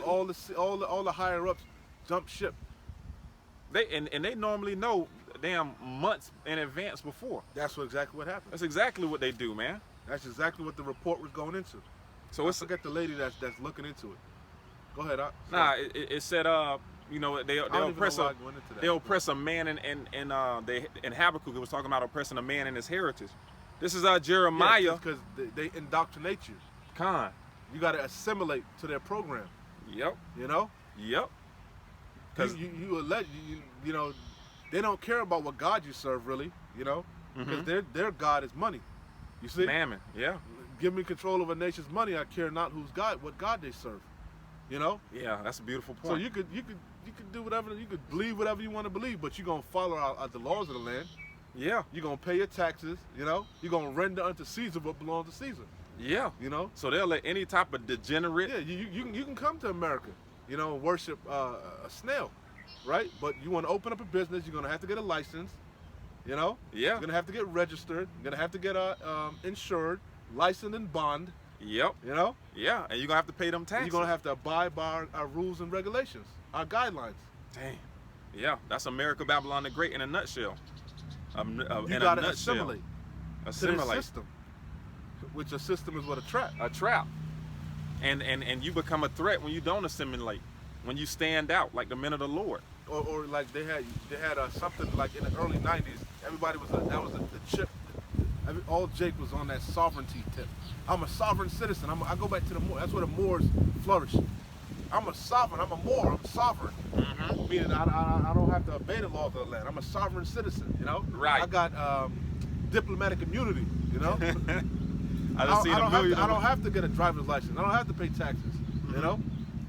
all the higher ups jumped ship. They normally know damn months in advance before. That's exactly what happened. That's exactly what they do, man. That's exactly what the report was going into. So I forget the lady that's looking into it. Go ahead. It said they'll oppress a man in Habakkuk. It was talking about oppressing a man in his heritage. This is Jeremiah. Because they indoctrinate you. Khan. You got to assimilate to their program. Yep. You know. Yep. Because you know, they don't care about what God you serve really. You know, because their God is money. You see. Mammon. Yeah. Give me control of a nation's money. I care not what God they serve. You know. Yeah, that's a beautiful So point. you could do whatever, you could believe whatever you want to believe, but you're gonna follow the laws of the land. Yeah, You're gonna pay your taxes. You know. You're gonna render unto Caesar what belongs to Caesar. yeah. You know. So they'll let any type of degenerate. Yeah, you can come to America, you know, and worship a snail, right? But you want to open up a business, you're gonna have to get a license, you know. Yeah. You're gonna have to get registered. You're gonna have to get insured, licensed, and bond. Yep. You know. Yeah, and you're gonna have to pay them taxes. You're gonna have to abide by our rules and regulations, our guidelines. Damn. Yeah, that's America Babylon the Great in a nutshell. You In gotta a nutshell. assimilate to this Assimilate. system, which a system is what a trap. A trap. And you become a threat when you don't assimilate. When you stand out like the men of the Lord. Or like they had something like in the early '90s. Everybody was that was the chip. All Jake was on that sovereignty tip. I'm a sovereign citizen. I go back to the Moor. That's where the Moors flourished. I'm a sovereign. I'm a Moor. I'm sovereign. Mm-hmm. Meaning I don't have to obey the laws of the land. I'm a sovereign citizen. You know. Right. I got diplomatic immunity. You know. I just seen a million. I don't have to get a driver's license. I don't have to pay taxes. You know.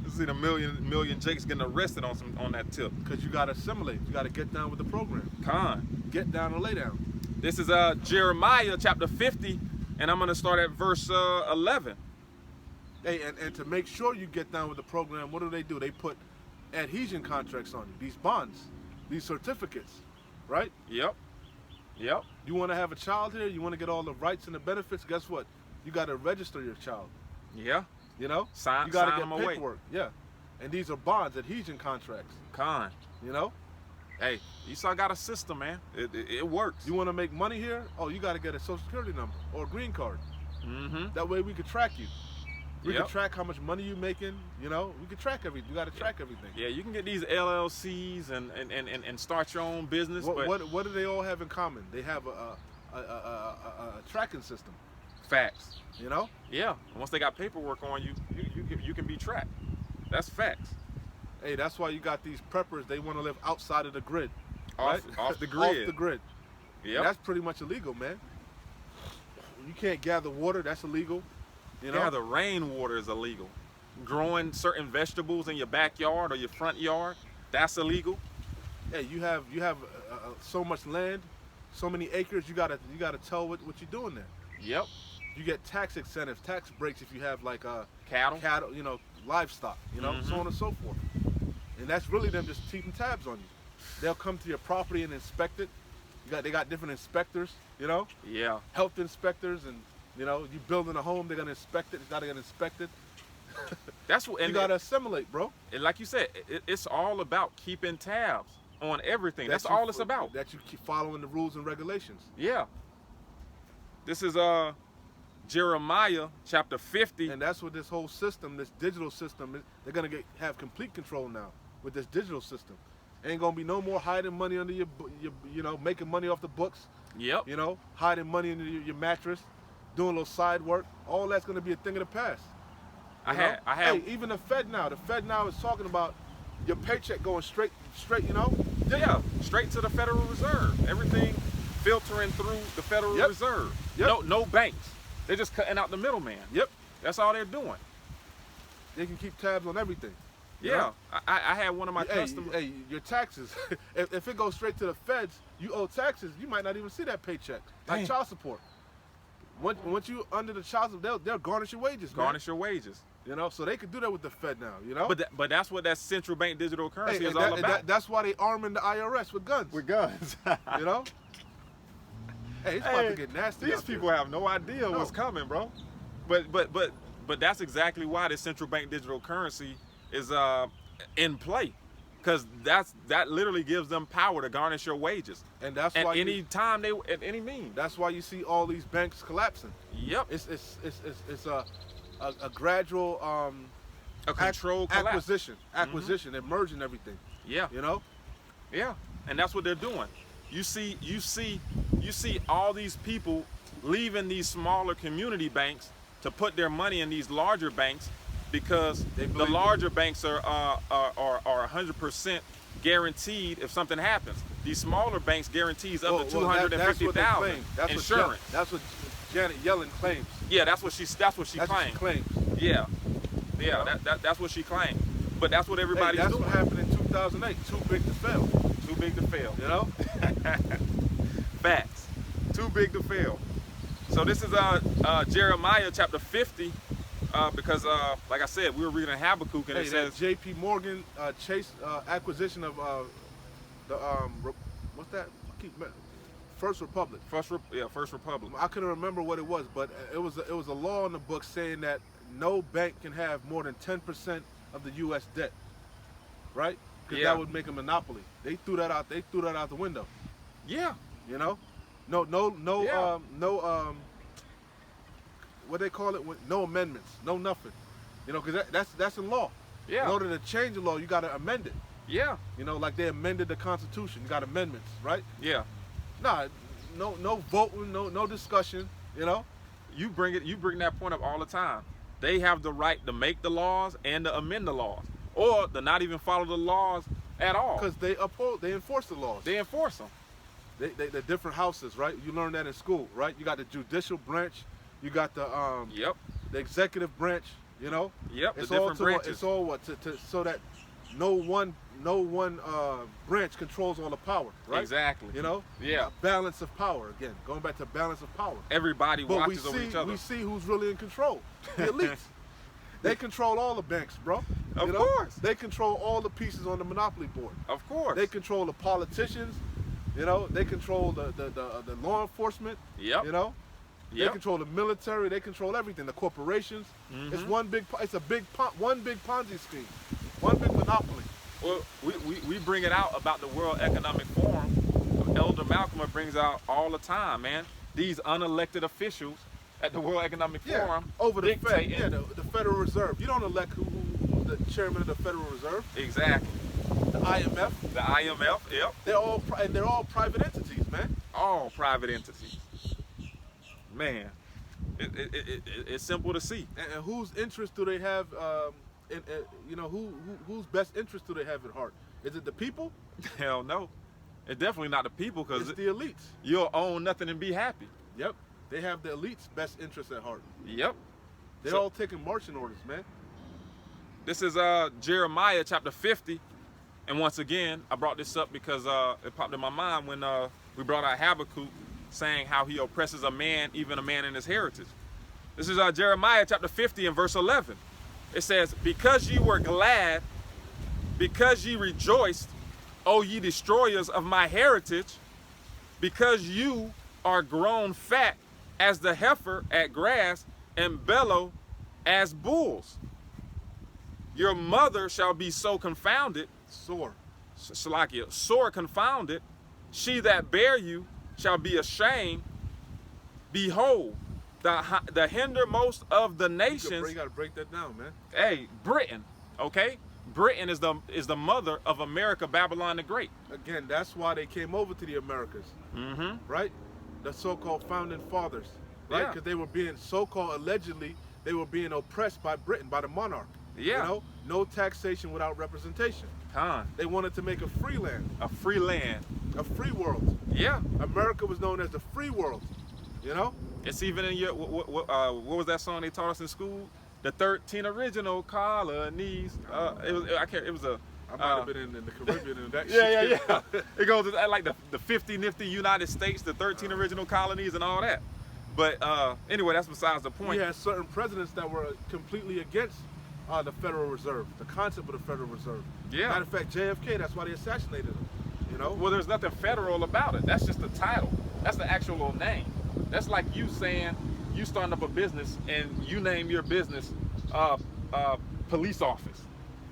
I seen a million Jakes getting arrested on that tip. Because you got to assimilate. You got to get down with the program. Con. Get down and lay down. This is Jeremiah chapter 50, and I'm going to start at verse 11. Hey, and to make sure you get down with the program, what do? They put adhesion contracts on you, these bonds, these certificates, right? Yep. Yep. You want to have a child here, you want to get all the rights and the benefits, guess what? You got to register your child, Yeah. you know? Sign You got to them get away. paperwork, yeah. And these are bonds, adhesion contracts, Con. you know? Hey, Esau got a system, man. It works. You want to make money here? Oh, you got to get a social security number or a green card. Mm-hmm. That way we could track you. We Yep. can track how much money you're making, you know? We can track everything. You got to track everything. Yeah, you can get these LLCs and start your own business. but What do they all have in common? They have a tracking system, facts. you know? Yeah. Once they got paperwork on you, you can be tracked. That's facts. Hey, that's why you got these preppers. They want to live outside of the grid, Off right? off the grid. Off the grid. Yep. That's pretty much illegal, man. You can't gather water. That's illegal. You know? Yeah, the rainwater is illegal. Growing certain vegetables in your backyard or your front yard, that's illegal. Hey, you have so much land, so many acres. You gotta tell what you're doing there. Yep. You get tax incentives, tax breaks if you have like Cattle. you know, livestock, you know, so on and so forth. And that's really them just keeping tabs on you. They'll come to your property and inspect it. They got different inspectors, you know, Yeah. health inspectors, and you know, you building a home, they're gonna inspect it. It's gotta get inspected. That's what. You gotta assimilate, bro. And like you said, it's all about keeping tabs on everything. That's all it's about. That you keep following the rules and regulations. Yeah. This is Jeremiah chapter 50. And that's what this whole system, this digital system, they're gonna have complete control now with this digital system. Ain't gonna be no more hiding money under your you know, making money off the books. Yep. You know, hiding money into your mattress, doing a little side work. All that's gonna be a thing of the past. I You know? had Hey, even the Fed now is talking about your paycheck going straight, you know. yeah, straight to the Federal Reserve. Everything filtering through the Federal Yep. Reserve. Yep. No banks. They're just cutting out the middleman. Yep. That's all they're doing. They can keep tabs on everything. you Yeah. know? I had one of my Hey, customers. hey, your taxes. if it goes straight to the feds, you owe taxes. You might not even see that paycheck. Like Damn. child support. Once you under the child support, they'll garnish your wages. Garnish your wages. Man. You know, so they could do that with the Fed now. You know. But that's what that central bank digital currency Hey, is and all about. that's why they arming the IRS with guns. guns. You know. Hey, it's about to get nasty. These out there. people have no idea No. what's coming, bro. But that's exactly why this central bank digital currency is in play, because that literally gives them power to garnish your wages And that's at why any time at any means. that's why you see all these banks collapsing. Yep. It's a gradual A controlled collapse. acquisition, and merging everything. Yeah. You know. Yeah. And that's what they're doing. You see all these people leaving these smaller community banks to put their money in these larger banks, because They the believe larger banks are 100% guaranteed if something happens. These smaller banks guarantees up to that's what they $250,000 claim. insurance. That's what Janet Yellen claims. Yeah, that's what she That's what claims. she claims. Yeah. Yeah, that's what she claimed. But that's what Hey, everybody's that's doing. what happened in 2008. Too big to fail. Too big to fail. You know? Facts. Too big to fail. So this is Jeremiah chapter 50, because like I said, we were reading Habakkuk, and Hey, it says, that J.P. Morgan Chase acquisition of what's that? First Republic. First Republic. I couldn't remember what it was, but it was a law in the book saying that no bank can have more than 10% of the U.S. debt, right? Because Yeah. that would make a monopoly. They threw that out. They threw that out the window. Yeah. You know, no, Yeah. what they call it? No amendments, no nothing. You know, because that's in law. Yeah. In order to change the law, you got to amend it. Yeah. You know, like they amended the Constitution. You got amendments, right? Yeah. Nah, no voting, no discussion. You know. You bring that point up all the time. They have the right to make the laws and to amend the laws, or to not even follow the laws at all. Because they enforce the laws. They enforce them. The different houses, right? You learn that in school, right? You got the judicial branch, you got the Yep. the executive branch. You know. Yep. It's The all different to branches. it's all what to so that no one branch controls all the power, right? Exactly. You know. Yeah. Balance of power again. Going back to balance of power. Everybody But watches over each other. we see who's really in control. The elites. They control all the banks, bro. Of You know? course. They control all the pieces on the monopoly board. Of course. They control the politicians. You know. They control the law enforcement. Yep. You know. They Yep. control the military. They control everything. The corporations. It's one big Ponzi scheme. One big monopoly. Well, we bring it out about the World Economic Forum. Elder Malcolm brings out all the time, man. These unelected officials at the World Economic Forum over the Fed. dictating. Yeah, the Federal Reserve. You don't elect who's the chairman of the Federal Reserve. Exactly. The IMF. The IMF. Yep. They're all private entities, man. All private entities. Man, it's simple to see. And whose interest do they have? You know, whose best interest do they have at heart? Is it the people? Hell no. It's definitely not the people, because It's the elites. you'll own nothing and be happy. Yep. They have the elites' best interest at heart. Yep. They're So- all taking marching orders, man. This is Jeremiah chapter 50. And once again, I brought this up because it popped in my mind when we brought out Habakkuk, saying how he oppresses a man, even a man in his heritage. This is Jeremiah chapter 50 and verse 11. It says, because ye were glad, because ye rejoiced, O ye destroyers of my heritage, because you are grown fat as the heifer at grass and bellow as bulls. Your mother shall be so confounded, Sore. Salakia, sore confounded, she that bare you shall be ashamed. Behold, the hindermost of the nations. You got to break that down, man. Hey, Britain, okay? Britain is the mother of America, Babylon the Great. Again, that's why they came over to the Americas, Mm-hmm. right? The so-called founding fathers, right? Yeah. Because they were being so-called, allegedly, they were being oppressed by Britain, by the monarch. Yeah. You know, no taxation without representation. Khan, They wanted to make a free land, a free land. a free world. Yeah. America was known as the free world. You know? It's even in your, what was that song they taught us in school? The 13 original colonies. It was a. I might have been in the Caribbean and that Yeah, shit. yeah, yeah. It goes to like the 50 nifty United States, the 13 original colonies, and all that. But anyway, that's besides the point. We had certain presidents that were completely against the Federal Reserve, the concept of the Federal Reserve. Yeah. Matter of fact, JFK, that's why they assassinated him. You know? Well, there's nothing federal about it. That's just the title. That's the actual name. That's like you saying you starting up a business and you name your business police office.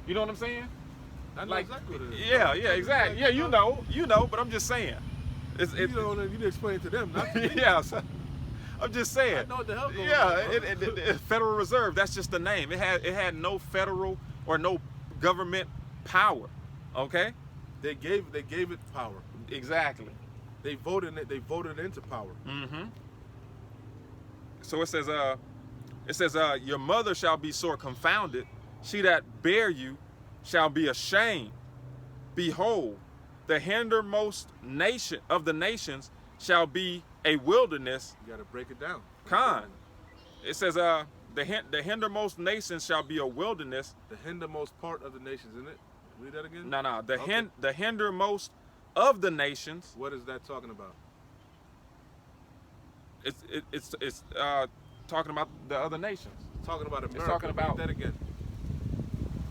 You know what I'm saying? I know Like, exactly what it is. yeah, yeah, exactly. Yeah, you know, but I'm just saying. You need to explain it to them, not to me. Yeah, so, I'm just saying. I know what the hell going Yeah, on, bro. it Federal Reserve. That's just the name. It had no federal or no government power. Okay. They gave it power. Exactly. They voted it into power. Mm-hmm. So it says, your mother shall be sore confounded. She that bare you shall be ashamed. Behold, the hindermost nation of the nations shall be a wilderness. You got to break it down. Khan. It says, the hindermost nations shall be a wilderness. The hindermost part of the nations, isn't it? Read that again. No. Okay. The hindermost of the nations. What is that talking about? It's talking about the other nations. It's talking about America. It's talking about. Read that again.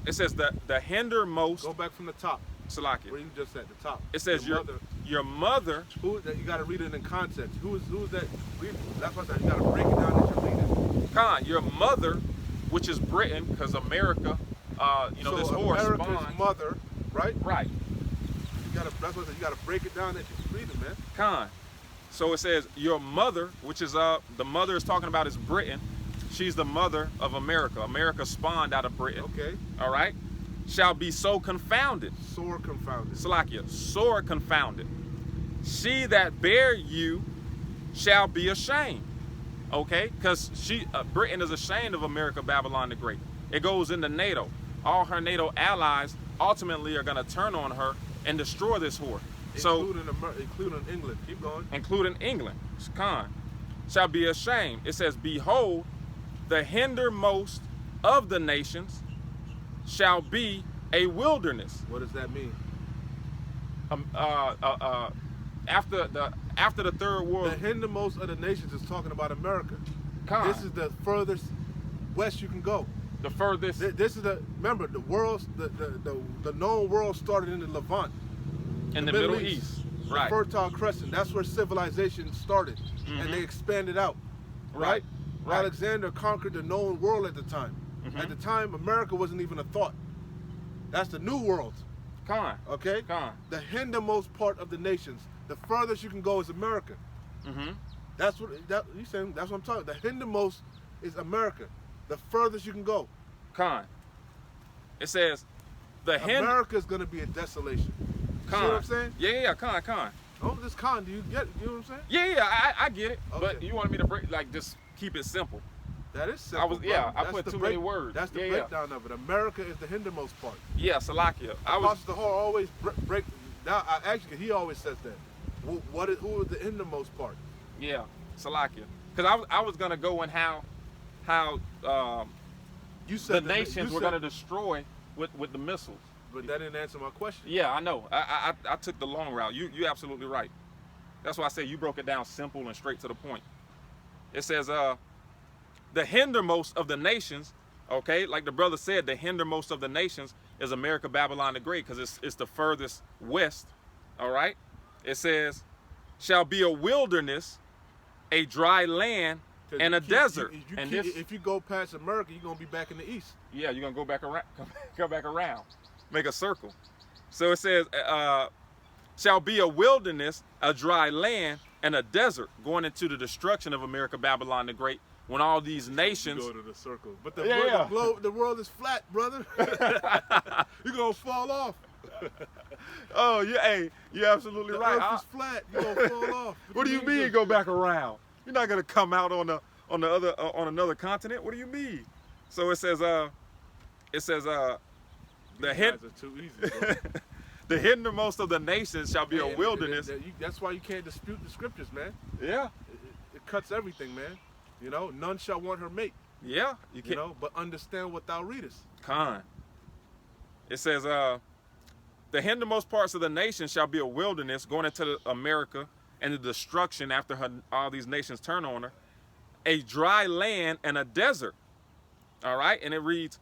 It says the hindermost. Go back from the top. Salakia. Where you just at the top. It says your mother. Who? You got to read it in context. Who is that? That's what I said. You got to break it down as you're reading. Khan, your mother, which is Britain, because America, you know, so this horse America's spawned. mother, right? Right. That's what I said. You got to break it down as you're reading, man. Khan. So it says your mother, which is the mother is talking about is Britain. She's the mother of America. America spawned out of Britain. Okay. All right. Shall be so confounded. Sore confounded. Salakia, sore confounded. She that bare you shall be ashamed. Okay, because Britain is ashamed of America, Babylon the Great. It goes into NATO. All her NATO allies ultimately are going to turn on her and destroy this whore. Including England. Keep going. Including England. Khan. Shall be ashamed. It says, behold, the hindermost of the nations shall be a wilderness. What does that mean? After the third world. The hindermost of the nations is talking about America. Khan. This is the furthest west you can go. The furthest. This is remember the world's the known world started in the Levant. In the Middle East. Right. The Fertile Crescent. That's where civilization started. And they expanded out. Right? Alexander conquered the known world at the time. At the time, America wasn't even a thought. That's the new world. Khan. Okay? Khan. The hindermost part of the nations, the furthest you can go is America. That's what you saying. That's what I'm talking. The hindermost is America. The furthest you can go. Khan. It says America is going to be a desolation. Khan. See what I'm saying? Yeah, Khan. Oh, this Khan. Do you get? You know what I'm saying? Yeah, I get it. Okay. But you wanted me to just keep it simple. That is simple. I put too many words. That's the breakdown of it. America is the hindermost part. Yeah, Salakia. Apostle Hall always break. Now, actually, he always says that. Who is the hindermost part? Yeah, Salakia. Because I was gonna go in how you said the nations were gonna destroy with the missiles. But that didn't answer my question. Yeah, I know. I took the long route. You're absolutely right. That's why I say you broke it down simple and straight to the point. It says the hindermost of the nations, okay, like the brother said, the hindermost of the nations is America, Babylon the Great, because it's the furthest west, all right? It says, shall be a wilderness, a dry land, and a desert. If you go past America, you're going to be back in the east. Yeah, you're going to go back around, go back around, make a circle. So it says, shall be a wilderness, a dry land, and a desert, going into the destruction of America, Babylon the Great, when all these nations go to the circle. But the world is flat, brother. You're gonna fall off. Oh, yeah, hey, you're absolutely right. The earth is flat. You're gonna fall off. What do you mean go back around? You're not gonna come out on another continent. What do you mean? So it says the the hindermost of the nations shall be a wilderness. That's why you can't dispute the scriptures, man. Yeah. It cuts everything, man. You know, none shall want her mate. Yeah. You can't. You know, but understand what thou readest. Khan. It says, the hindermost parts of the nation shall be a wilderness, going into America and the destruction after all these nations turn on her, a dry land and a desert. All right, and it reads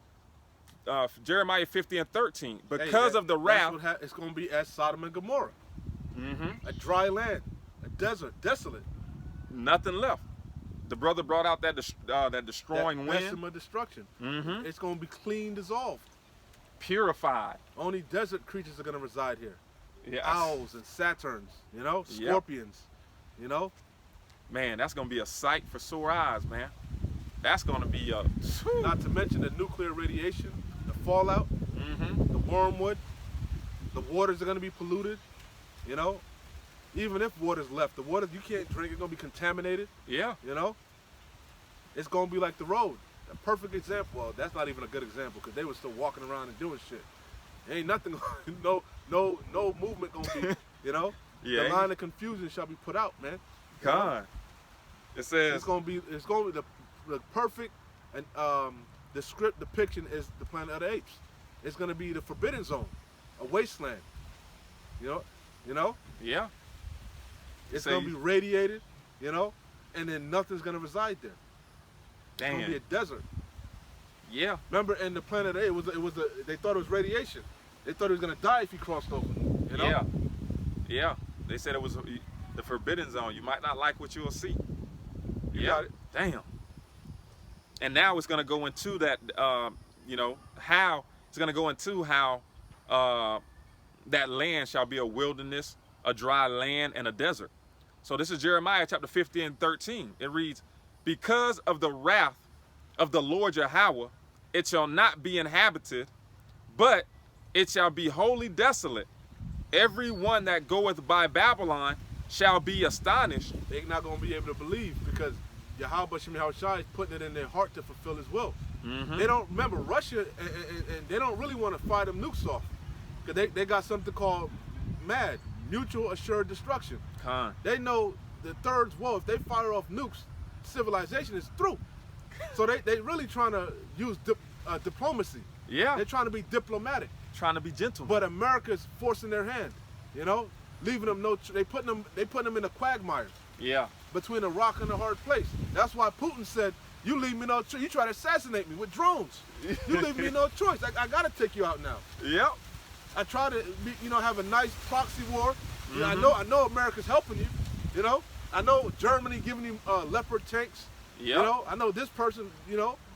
Jeremiah 50:13. Because of the wrath, it's going to be as Sodom and Gomorrah. A dry land, a desert, desolate. Nothing left. The brother brought out that destroying wind. Decima destruction. It's going to be clean, dissolved. Purified. Only desert creatures are going to reside here. Yeah. Owls and Saturns, you know, scorpions, you know. Man, that's going to be a sight for sore eyes, man. That's going to be a... Not to mention the nuclear radiation, the fallout, the wormwood, the waters are going to be polluted, you know. Even if water's left, the water you can't drink, it's going to be contaminated. Yeah. You know. It's going to be like the road. A perfect example. Well, that's not even a good example because they were still walking around and doing shit. Ain't nothing, no movement going to be, you know. Yeah. The line of confusion shall be put out, man. God. It says it's going to be the perfect and the script depiction is the Planet of the Apes. It's gonna be the Forbidden Zone, a wasteland. You know, Yeah. it's So gonna be radiated, and then nothing's gonna reside there. It's gonna be a desert. Yeah. Remember, in the Planet A, they thought it was radiation. They thought he was gonna die if he crossed over. Yeah. Yeah. They said it was the Forbidden Zone. You might not like what you'll see. You got it. Damn. And now it's gonna go into that. How it's gonna go into how that land shall be a wilderness, a dry land, and a desert. So this is Jeremiah chapter 50 and 13. It reads, "Because of the wrath of the Lord Yahweh, it shall not be inhabited, but it shall be wholly desolate. Every one that goeth by Babylon shall be astonished." They're not gonna be able to believe because Yahweh Bashem Yahushua is putting it in their heart to fulfill His will. They don't remember Russia, and they don't really want to fire them nukes off because they got something called MAD, Mutual Assured Destruction. They know the third world. If they fire off nukes, civilization is through. So they really trying to use diplomacy. Yeah. They're trying to be diplomatic. Trying to be gentle. But America's forcing their hand, leaving them they putting them in a quagmire Yeah. between a rock and a hard place. That's why Putin said, "You leave me no choice. You try to assassinate me with drones. You leave me no choice. I gotta take you out now." Yep. I try to have a nice proxy war. I know America's helping you. I know Germany giving you Leopard tanks. Yep. I know this person.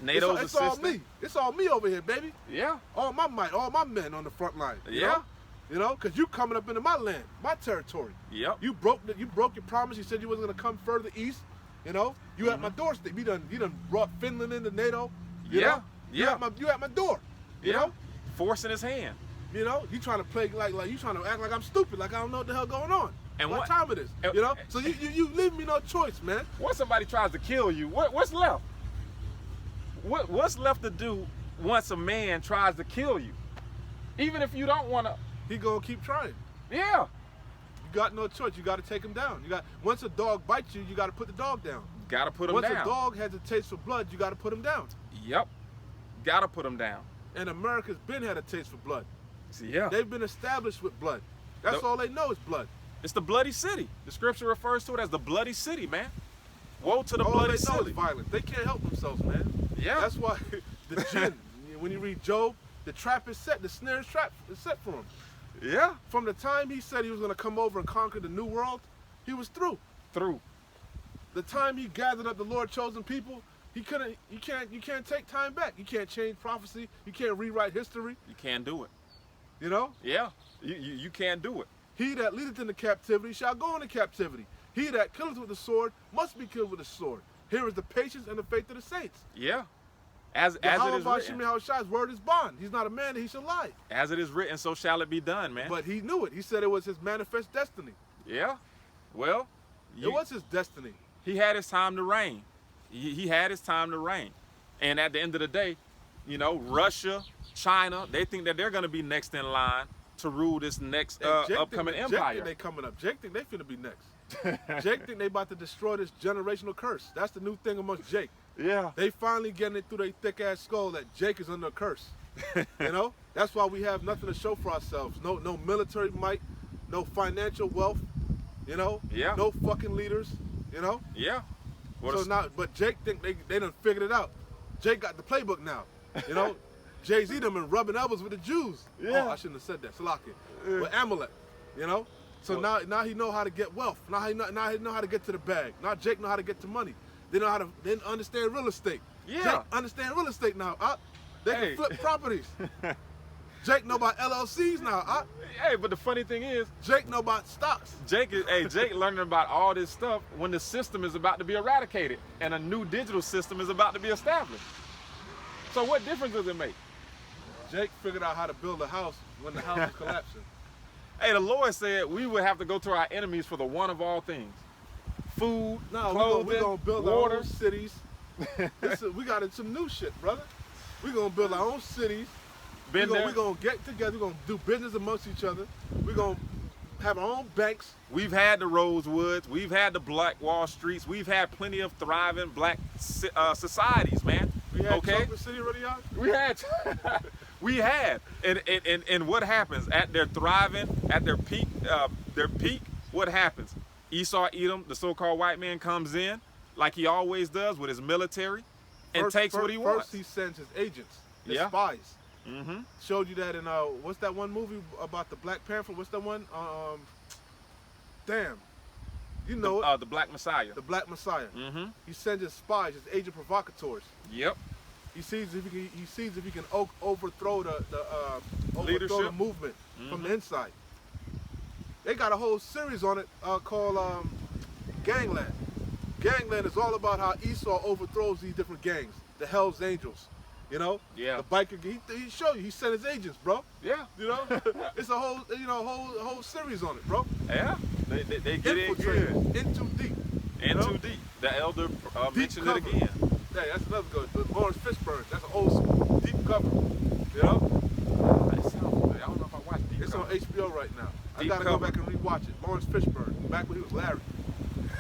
NATO's it's all assisting. me. It's all me over here, baby. Yeah. All my might, all my men on the front line. Yeah. Because you coming up into my land, my territory. Yep. You broke your promise. You said you wasn't gonna come further east. You at my doorstep. You done brought Finland into NATO. You Yeah. know? You at my door. You know. Forcing his hand. You trying to play like you trying to act like I'm stupid, like I don't know what the hell going on. And what time it is. So you leave me no choice, man. Once somebody tries to kill you, what's left? What's left to do once a man tries to kill you? Even if you don't want to. He gonna keep trying. Yeah. You got no choice. You got to take him down. Once a dog bites you, you got to put the dog down. Got to put him Once down. a dog has a taste for blood, you got to put him down. Yep. Got to put him down. And America's been had a taste for blood. See, yeah. They've been established with blood. That's all they know is blood. It's the bloody city. The scripture refers to it as the bloody city, man. Woe to the all bloody they know city. is violence. They can't help themselves, man. Yeah. That's why the jinn, when you read Job, the trap is set. The snare is set for him. Yeah. From the time he said he was going to come over and conquer the new world, he was through. The time he gathered up the Lord chosen people, you can't take time back. You can't change prophecy. You can't rewrite history. You can't do it. Yeah. You can't do it. He that leadeth into captivity shall go into captivity. He that killeth with the sword must be killed with the sword. Here is the patience and the faith of the saints. Yeah. As it is written. Yahushua's word is bond. He's not a man that he should lie. As it is written, so shall it be done, man. But he knew it. He said it was his manifest destiny. Yeah. Well, it was his destiny. He had his time to reign. He had his time to reign. And at the end of the day, Russia, China, they think that they're going to be next in line to rule this next upcoming empire. Jake think they coming up. Jake think they finna be next. Jake think they about to destroy this generational curse. That's the new thing amongst Jake. Yeah. They finally getting it through their thick ass skull that Jake is under a curse. That's why we have nothing to show for ourselves. No military might, no financial wealth, Yeah. no fucking leaders, Yeah. But Jake think they done figured it out. Jake got the playbook now. Jay-Z done been rubbing elbows with the Jews. Yeah. Oh, I shouldn't have said that. Salakia. With Amalek, So now he know how to get wealth. Now he know how to get to the bag. Now Jake know how to get to money. They understand real estate. Yeah. Jake understand real estate now. They can flip properties. Jake know about LLCs now. Hey, but the funny thing is, Jake know about stocks. Jake learning about all this stuff when the system is about to be eradicated and a new digital system is about to be established. So what difference does it make? Jake figured out how to build a house when the house was collapsing. Hey, the Lord said we would have to go to our enemies for the one of all things. Food, clothing, we're gonna build water. our own cities. We got into some new shit, brother. We're gonna build our own cities. We're gonna get together. We're gonna do business amongst each other. We're gonna have our own banks. We've had the Rosewoods. We've had the Black Wall Streets. We've had plenty of thriving black societies, man. We had Okay. Chocolate City already out? We had, we had, and what happens at their thriving, at their peak? What happens? Esau Edom, the so-called white man, comes in like he always does with his military, and takes what he wants. First, he sends his agents, his Yeah. spies. Mm-hmm. Showed you that in what's that one movie about the Black Panther? What's that one? Damn, you know it. The Black Messiah. The Black Messiah. Mm-hmm. He sends his spies, his agent provocateurs. Yep. He sees if he can overthrow the Leadership. movement from the inside. They got a whole series on it called Gangland. Gangland is all about how Esau overthrows these different gangs, the Hell's Angels. You know, Yeah. the biker. He showed you. He sent his agents, bro. Yeah. You know, it's a whole whole series on it, bro. Yeah. They get in Infiltrated, good. in too deep. In know? too deep. The elder mentioned cover. it again. Hey, that's another good. Lawrence Fishburne. That's an old school deep cover. You know, It sounds familiar. I don't know if I watched Deep it's Cover. on HBO right now. I Deep gotta Cover. go back and rewatch it. Lawrence Fishburne, back when he was Larry.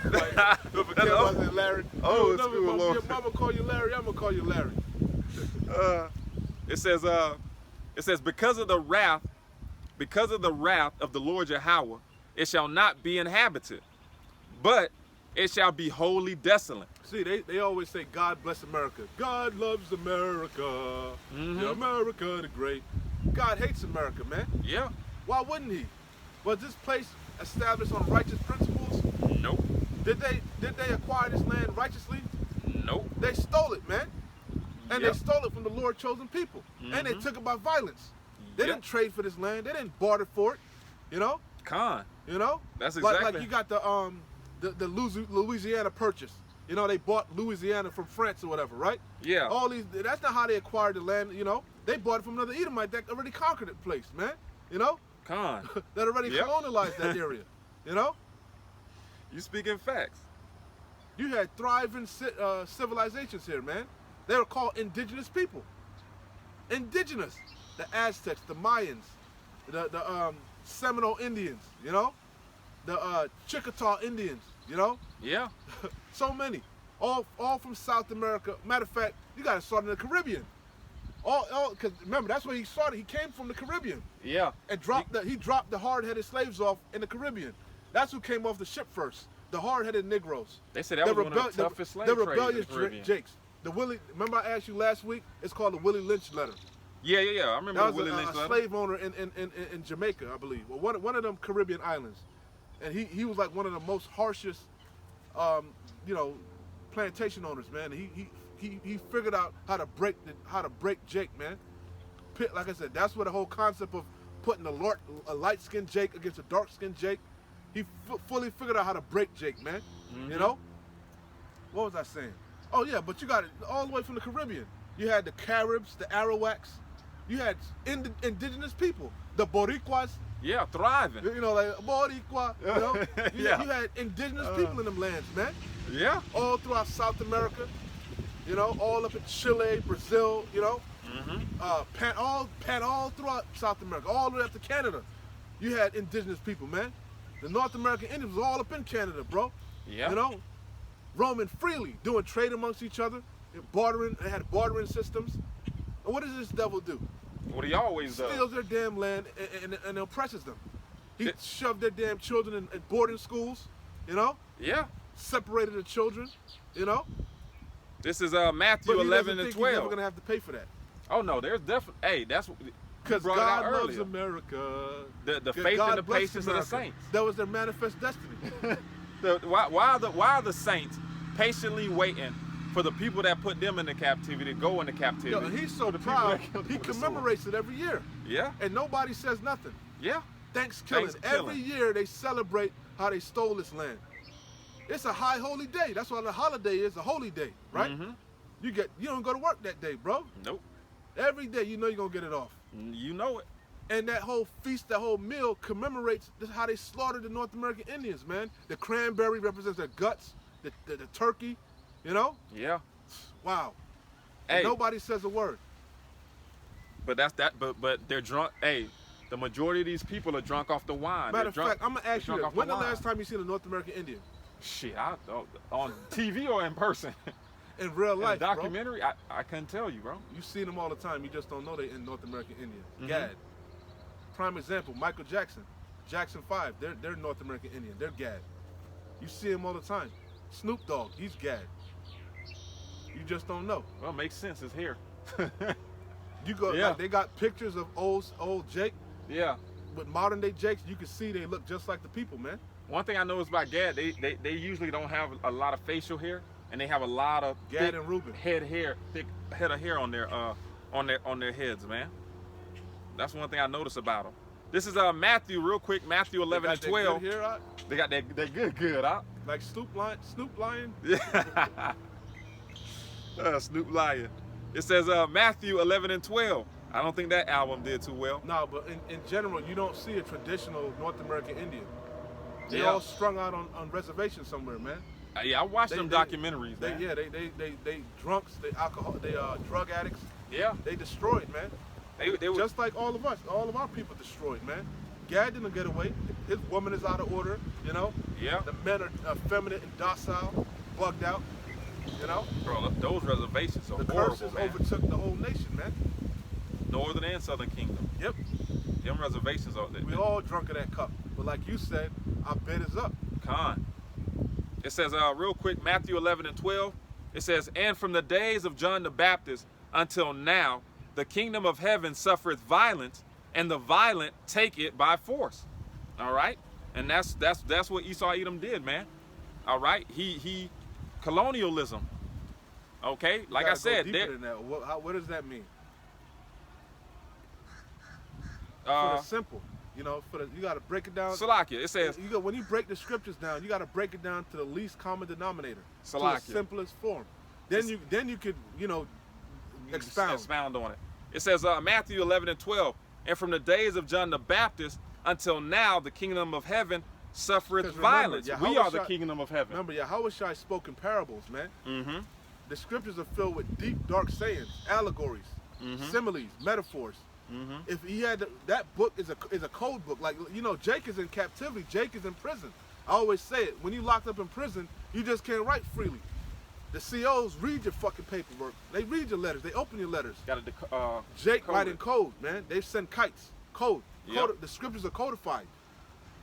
Like, if a That's kid old- wasn't Larry. old no, school your Lawrence. mama call you Larry. I'm gonna call you Larry. It says because of the wrath of the Lord Yahweh, it shall not be inhabited, but it shall be wholly desolate. See, they always say, God bless America. God loves America. Yeah, America the great. God hates America, man. Yeah. Why wouldn't he? Was this place established on righteous principles? Nope. Did they acquire this land righteously? Nope. They stole it, man. And Yep. they stole it from the Lord chosen people. And they took it by violence. They Yep. didn't trade for this land. They didn't barter for it. You know? Con. You know? That's Like exactly. you got the Louisiana Purchase. You know, they bought Louisiana from France or whatever, right? Yeah. All these, that's not how they acquired the land, you know? They bought it from another Edomite that already conquered the place, man. You know? Con. That already Yep. colonized that area. You know? You speaking facts. You had thriving civilizations here, man. They were called indigenous people. Indigenous. The Aztecs, the Mayans, the Seminole Indians, you know? The Chickasaw Indians, you know? Yeah. So many. All from South America. Matter of fact, you got to start in the Caribbean. Because remember, that's where he started. He came from the Caribbean. Yeah. And he dropped the hard-headed slaves off in the Caribbean. That's who came off the ship first. The hard-headed Negroes. They said that was one of the toughest slave the trades in the rebellious Caribbean. Jakes. Remember I asked you last week? It's called the Willie Lynch letter. Yeah. I remember That the was Willie a Lynch letter. slave owner in Jamaica, I believe. Well, one of them Caribbean islands. And he was like one of the most harshest, plantation owners, man. He figured out how to break Jake, man. Like I said, that's where the whole concept of putting a light-skinned Jake against a dark-skinned Jake. He fully figured out how to break Jake, man. You know? What was I saying? Oh yeah, but you got it all the way from the Caribbean. You had the Caribs, the Arawaks. You had indigenous people, the Boricuas. Yeah, thriving. You know, like Boricua. You know, Yeah. you had indigenous people in them lands, man. Yeah. All throughout South America. You know, all up in Chile, Brazil. You know, all throughout South America, all the way up to Canada. You had indigenous people, man. The North American Indians was all up in Canada, bro. Yeah. You know, roaming freely, doing trade amongst each other, bartering. They had bartering systems. And what does this devil do? What he always does. Steals their damn land and oppresses them. He shoved their damn children in boarding schools, you know, Yeah. separated the children, you know. This is Matthew But he 11 doesn't and think he's never 12. gonna have to pay for that. Oh no, there's definitely. Hey, that's what. Because brought it out God loves earlier. America. The God faith and the bless patience of the America. saints. That was their manifest destiny. Why are the saints patiently waiting for the people that put them into captivity to go into captivity? Yo, he's so for the people proud. that killed them He with the sword? commemorates it every year, Yeah. and nobody says nothing. Yeah. Thanksgiving. Thanksgiving. Every year they celebrate how they stole this land. It's a high holy day. That's why the holiday is a holy day, right? You don't go to work that day, bro. Nope. Every day you know you're gonna get it off. You know it. And that whole feast, that whole meal commemorates how they slaughtered the North American Indians, man. The cranberry represents their guts, the turkey, you know? Yeah. Wow. Hey, Nobody says a word. but that's that. But they're drunk. Hey, the majority of these people are drunk off the wine. Matter They're of drunk- fact, I'm gonna ask they're you drunk this. off When the wine. last time you seen a North American Indian? Shit, on TV or in person? In real In life, a documentary, I couldn't tell you, bro. You see them all the time. You just don't know they in North American Indian. Mhm. Gad. Prime example, Michael Jackson. Jackson 5, they're North American Indian. They're Gad. You see him all the time. Snoop Dogg, he's Gad. You just don't know. Well, it makes sense. It's here. You go, Yeah. like, they got pictures of old Jake Yeah. with modern day Jakes. You can see they look just like the people, man. One thing I know is about Gad, they usually don't have a lot of facial hair, and they have a lot of Gad thick and Reuben. thick head of hair on their heads, man. That's one thing I noticed about them. This is Matthew, real quick, Matthew 11 and They got 12. that good hair, They got that good, huh? like Snoop Lion. Yeah. Snoop Lion. It says Matthew 11 and 12. I don't think that album did too well. No, but in general, you don't see a traditional North American Indian. They Yeah. all strung out on reservations somewhere, man. Yeah, I watched They- them they- documentaries, They, man. yeah, they drunks, they alcohol, they drug addicts. Yeah. They destroyed, man. They were Just like all of us, all of our people destroyed, man. Gad didn't get away. His woman is out of order, you know. Yeah. The men are effeminate and docile, bugged out, you know. Bro, those reservations are The horrible, curses man. overtook the whole nation, man. Northern and Southern Kingdom. Yep. Them reservations are We all drunk of that cup. But like you said, our bid is up. con. It says real quick, Matthew 11 and 12. It says, and from the days of John the Baptist until now, the kingdom of heaven suffereth violence, and the violent take it by force. All right, and that's what Esau Edom did, man. All right, he colonialism. Okay, like I Gotta go said, deeper than that. What does that mean? For uh, the simple, you know, you got to break it down. Salakia. It says When you break the scriptures down, you got to break it down to the least common denominator, to Salakia. the simplest form. Then you could, you know, expound. on it. It says Matthew 11 and 12, and from the days of John the Baptist until now, the kingdom of heaven suffereth 'Cause remember, violence. We are the Yahushua- kingdom of heaven. Remember, Yahushua spoke in parables, man. Mm-hmm. The scriptures are filled with deep, dark sayings, allegories, Mhm. similes, metaphors. Mm-hmm. If he had that book is a code book. Like, you know, Jake is in captivity. Jake is in prison. I always say it. When you locked up in prison, you just can't write freely. The COs read your fucking paperwork. They read your letters. They open your letters. Got to Jake code writing it. code, man. They send kites. Code. Yep. The scriptures are codified.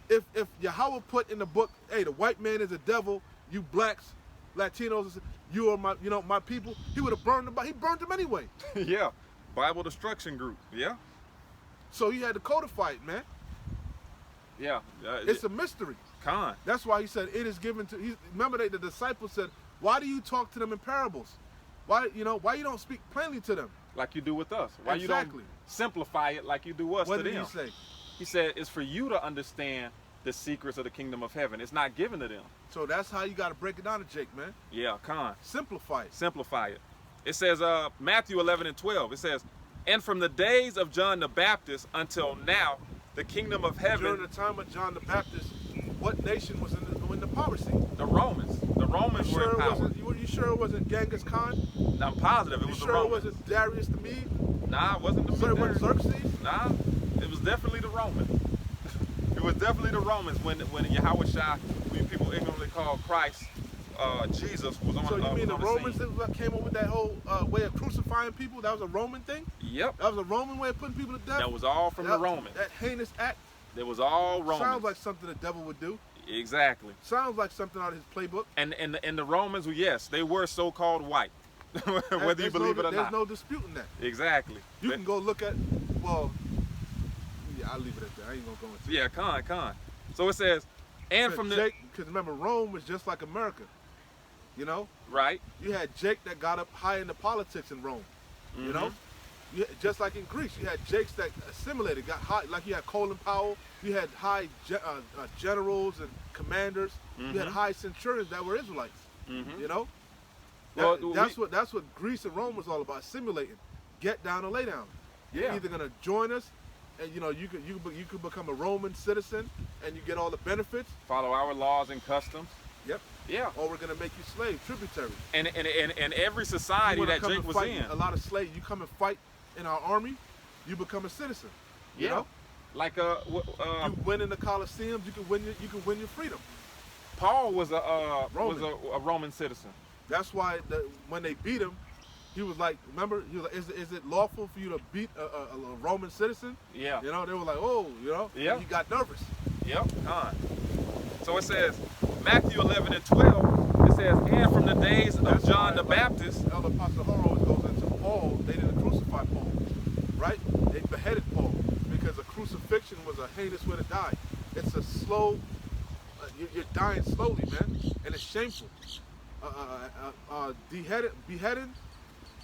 If Yahweh put in the book, hey, the white man is a devil, you blacks, Latinos, you are my people, he would have burned them. He burned them anyway. Yeah, Bible Destruction Group. Yeah, So he had to codify it, man. yeah. It's a mystery. con. That's why he said it is given to. Remember, the disciples said, "Why do you talk to them in parables? Why you don't speak plainly to them?" Like you do with us. Why you Exactly. don't simplify it like you do us What to did them? he say? He said it's for you to understand the secrets of the kingdom of heaven. It's not given to them. So that's how you got to break it down to Jake, man. Yeah, con. Simplify it. Simplify it. It says Matthew 11 and 12. It says, and from the days of John the Baptist until now, the kingdom of heaven. During the time of John the Baptist, what nation was in the power seat? The Romans. The Romans were in power. You sure it wasn't Genghis Khan? I'm positive it You was the sure it Romans. wasn't Darius the Mede? Nah, it wasn't the Sure it wasn't Xerxes? Nah, it was definitely the Romans. It was definitely the Romans when Yahweh Shai, when people ignorantly called Christ, Jesus was on. So you mean the on Romans scene. that came up with that whole way of crucifying people? That was a Roman thing? Yep, That was a Roman way of putting people to death? that was all from the Romans. That heinous act It was all Romans. sounds like something the devil would do. Exactly. Sounds like something out of his playbook. And the Romans, yes, they were so-called white, whether you believe it or There's not. no disputing that. Exactly. You can go look at, well, yeah, I'll leave it at that. I ain't gonna go into it. Yeah, con. So it says, and from the Because remember, Rome was just like America. You know, right. you had Jake that got up high into politics in Rome. You know, just like in Greece, you had Jakes that assimilated, got high. Like you had Colin Powell, you had high generals and commanders. You had high centurions that were Israelites. You know, Well, that's what Greece and Rome was all about: assimilating, get down and lay down. You're Yeah. either gonna join us, and you know you could become a Roman citizen and you get all the benefits. Follow our laws and customs. Yep. Yeah. Or we're gonna make you slave, tributary. And every society You wanna that come Jake and was fight in. a lot of slaves. You come and fight in our army, you become a citizen. You know, Like you win in the Colosseums, you can win your freedom. Paul was a Roman. Roman citizen. That's why when they beat him, he was like, remember, he was like, is it lawful for you to beat a Roman citizen? Yeah. You know, they were like, oh, you know, Yeah. he got nervous. Yep. So it says, Matthew 11 and 12, it says, and from the days of John the Baptist. Elder Pastor Horowitz goes into Paul. They didn't crucify Paul, right? They beheaded Paul because a crucifixion was a heinous way to die. It's a slow, you're dying slowly, man, and it's shameful. Beheading,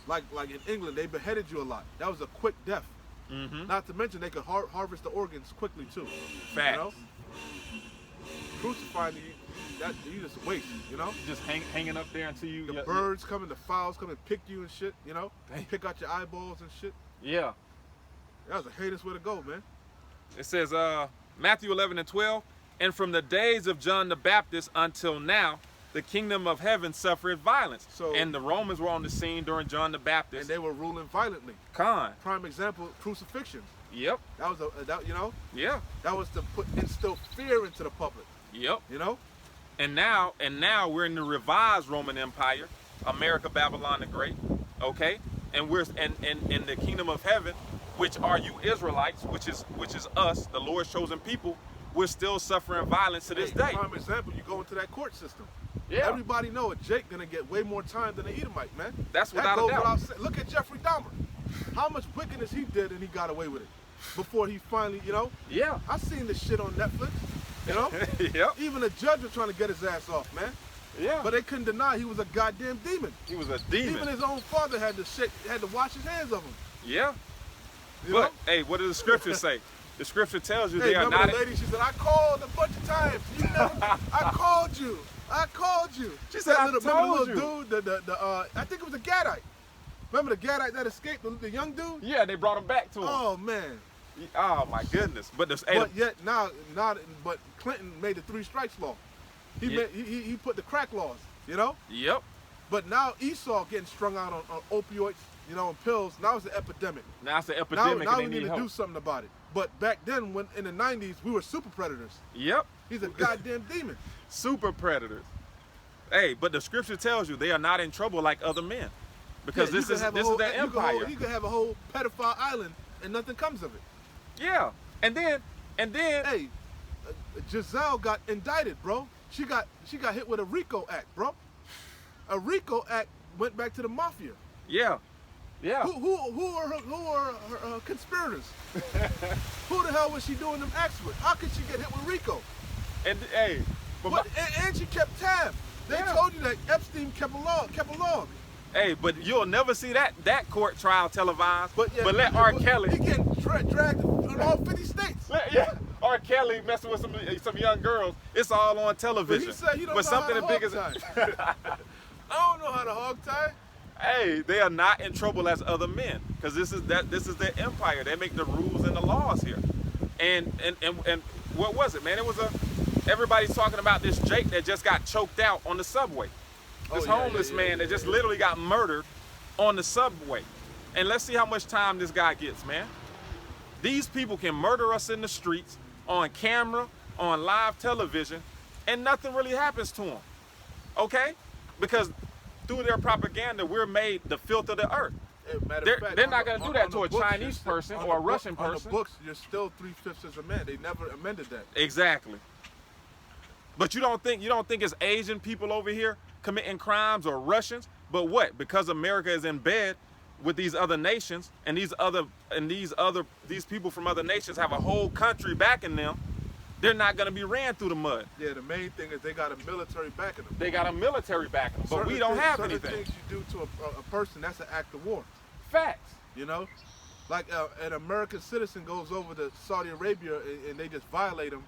like in England, they beheaded you a lot. That was a quick death. Mm-hmm. Not to mention they could harvest the organs quickly too. Facts. You know? Crucifying you just waste, you know? Just hanging up there until you... The birds come and the fowls come and pick you and shit, you know? Dang. Pick out your eyeballs and shit. Yeah. That was a heinous way to go, man. It says, Matthew 11 and 12, and from the days of John the Baptist until now, the kingdom of heaven suffered violence. And the Romans were on the scene during John the Baptist. And they were ruling violently. Prime example, crucifixion. Yep. That was you know? Yeah. That was to instill fear into the public. Yep. You know? And now we're in the revised Roman Empire, America, Babylon the Great. Okay? And we're in the kingdom of heaven, which are you Israelites, which is us, the Lord's chosen people. We're still suffering violence to this day. Prime example, you go into that court system. Yeah. Everybody know a Jake gonna get way more time than an Edomite, man. That's without a doubt. Look at Jeffrey Dahmer. How much wickedness he did and he got away with it. Before he finally, you know? Yeah. I seen this shit on Netflix, you know? Yep. Even the judge was trying to get his ass off, man. Yeah. But they couldn't deny he was a goddamn demon. He was a demon. Even his own father had to wash his hands of him. Yeah. You but know? hey, what does the scripture say? The scripture tells you Hey, they are remember not. the lady? She said, "I called a bunch of times. You never. I called you. I called you." She said, That "I told remember the little dude, I think it was a Gadite. Remember the Gadite that escaped, the young dude? Yeah, they brought him back to him. Oh man. Oh my goodness! But Yet now, but Clinton made the 3 strikes law. He put the crack laws. You know. Yep. But now Esau getting strung out on opioids, you know, and pills. Now it's an epidemic. Now it's an epidemic. Now and we they need to help. do something about it. But back then, when in the 90s, we were super predators. Yep. He's a goddamn demon. Super predators. Hey, but the scripture tells you they are not in trouble like other men, because this is their empire. You could have a whole pedophile island and nothing comes of it. Yeah. And then. Hey, Giselle got indicted, bro. She got hit with a RICO Act, bro. A RICO Act went back to the mafia. Yeah. Yeah. Who are her conspirators? Who the hell was she doing them acts with? How could she get hit with RICO? And hey, but and she kept tabs. They told you that Epstein kept a log. Hey, but you'll never see that court trial televised. But let R. Kelly. He getting dragged in all 50 states. R. Kelly messing with some young girls. It's all on television. But he said he don't know something how to as big as hog tie. I don't know how to hog tie. Hey, they are not in trouble as other men, because this is their empire. They make the rules and the laws here. And what was it, man? It was everybody's talking about this Jake that just got choked out on the subway. This homeless man that just literally got murdered on the subway. And let's see how much time this guy gets, man. These people can murder us in the streets, on camera, on live television, and nothing really happens to them. Okay? Because through their propaganda, we're made the filth of the earth. They're not going to do that to a Chinese person or a Russian person. On the books, you're still 3/5 as a man. They never amended that. Exactly. But you don't think it's Asian people over here committing crimes or Russians? But what? Because America is in bed with these other nations, and these people from other nations have a whole country backing them, they're not going to be ran through the mud. Yeah, the main thing is they got a military backing them. They got a military backing them, but we don't have anything. Certain things you do to a person, that's an act of war. Facts. You know? Like an American citizen goes over to Saudi Arabia and they just violate them.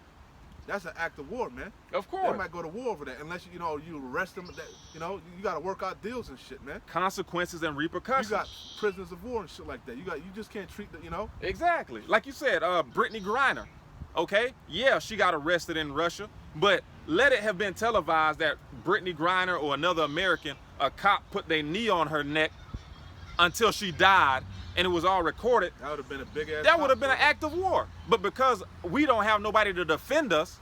That's an act of war, man. Of course. They might go to war over that unless you arrest them. You got to work out deals and shit, man. Consequences and repercussions. You got prisoners of war and shit like that. You just can't treat the. Exactly. Like you said, Brittany Griner. Okay, yeah, she got arrested in Russia, but let it have been televised that Brittany Griner or another American, a cop put their knee on her neck until she died, and it was all recorded. That would have been a big ass. That would have been an act of war. But because we don't have nobody to defend us,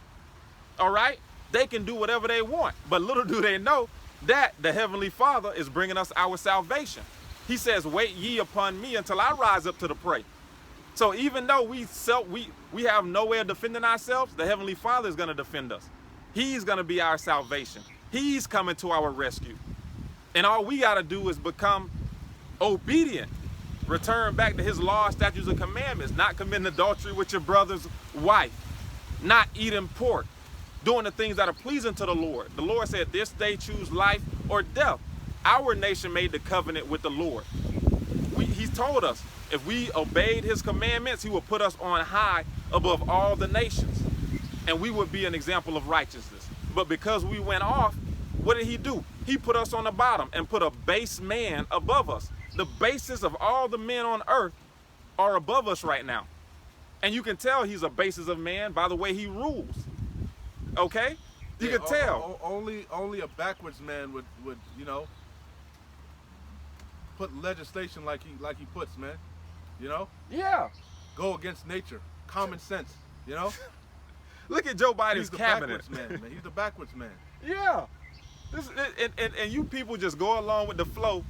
all right, they can do whatever they want. But little do they know, that the Heavenly Father is bringing us our salvation. He says, wait ye upon me until I rise up to the prey. So even though we have no way of defending ourselves, the Heavenly Father is going to defend us. He's going to be our salvation. He's coming to our rescue. And all we got to do is become obedient. Return back to his law, statutes, and commandments. Not committing adultery with your brother's wife. Not eating pork. Doing the things that are pleasing to the Lord. The Lord said, this day choose life or death. Our nation made the covenant with the Lord. He's told us, if we obeyed his commandments, he will put us on high above all the nations. And we would be an example of righteousness. But because we went off, what did he do? He put us on the bottom and put a base man above us. The basis of all the men on earth are above us right now. And you can tell he's a basis of man by the way he rules. Okay? You can tell. Only a backwards man would you know, put legislation like he puts, man. You know? Yeah. Go against nature. Common sense. You know? Look at Joe Biden's He's the cabinet. backwards man. He's the backwards man. Yeah. And you people just go along with the flow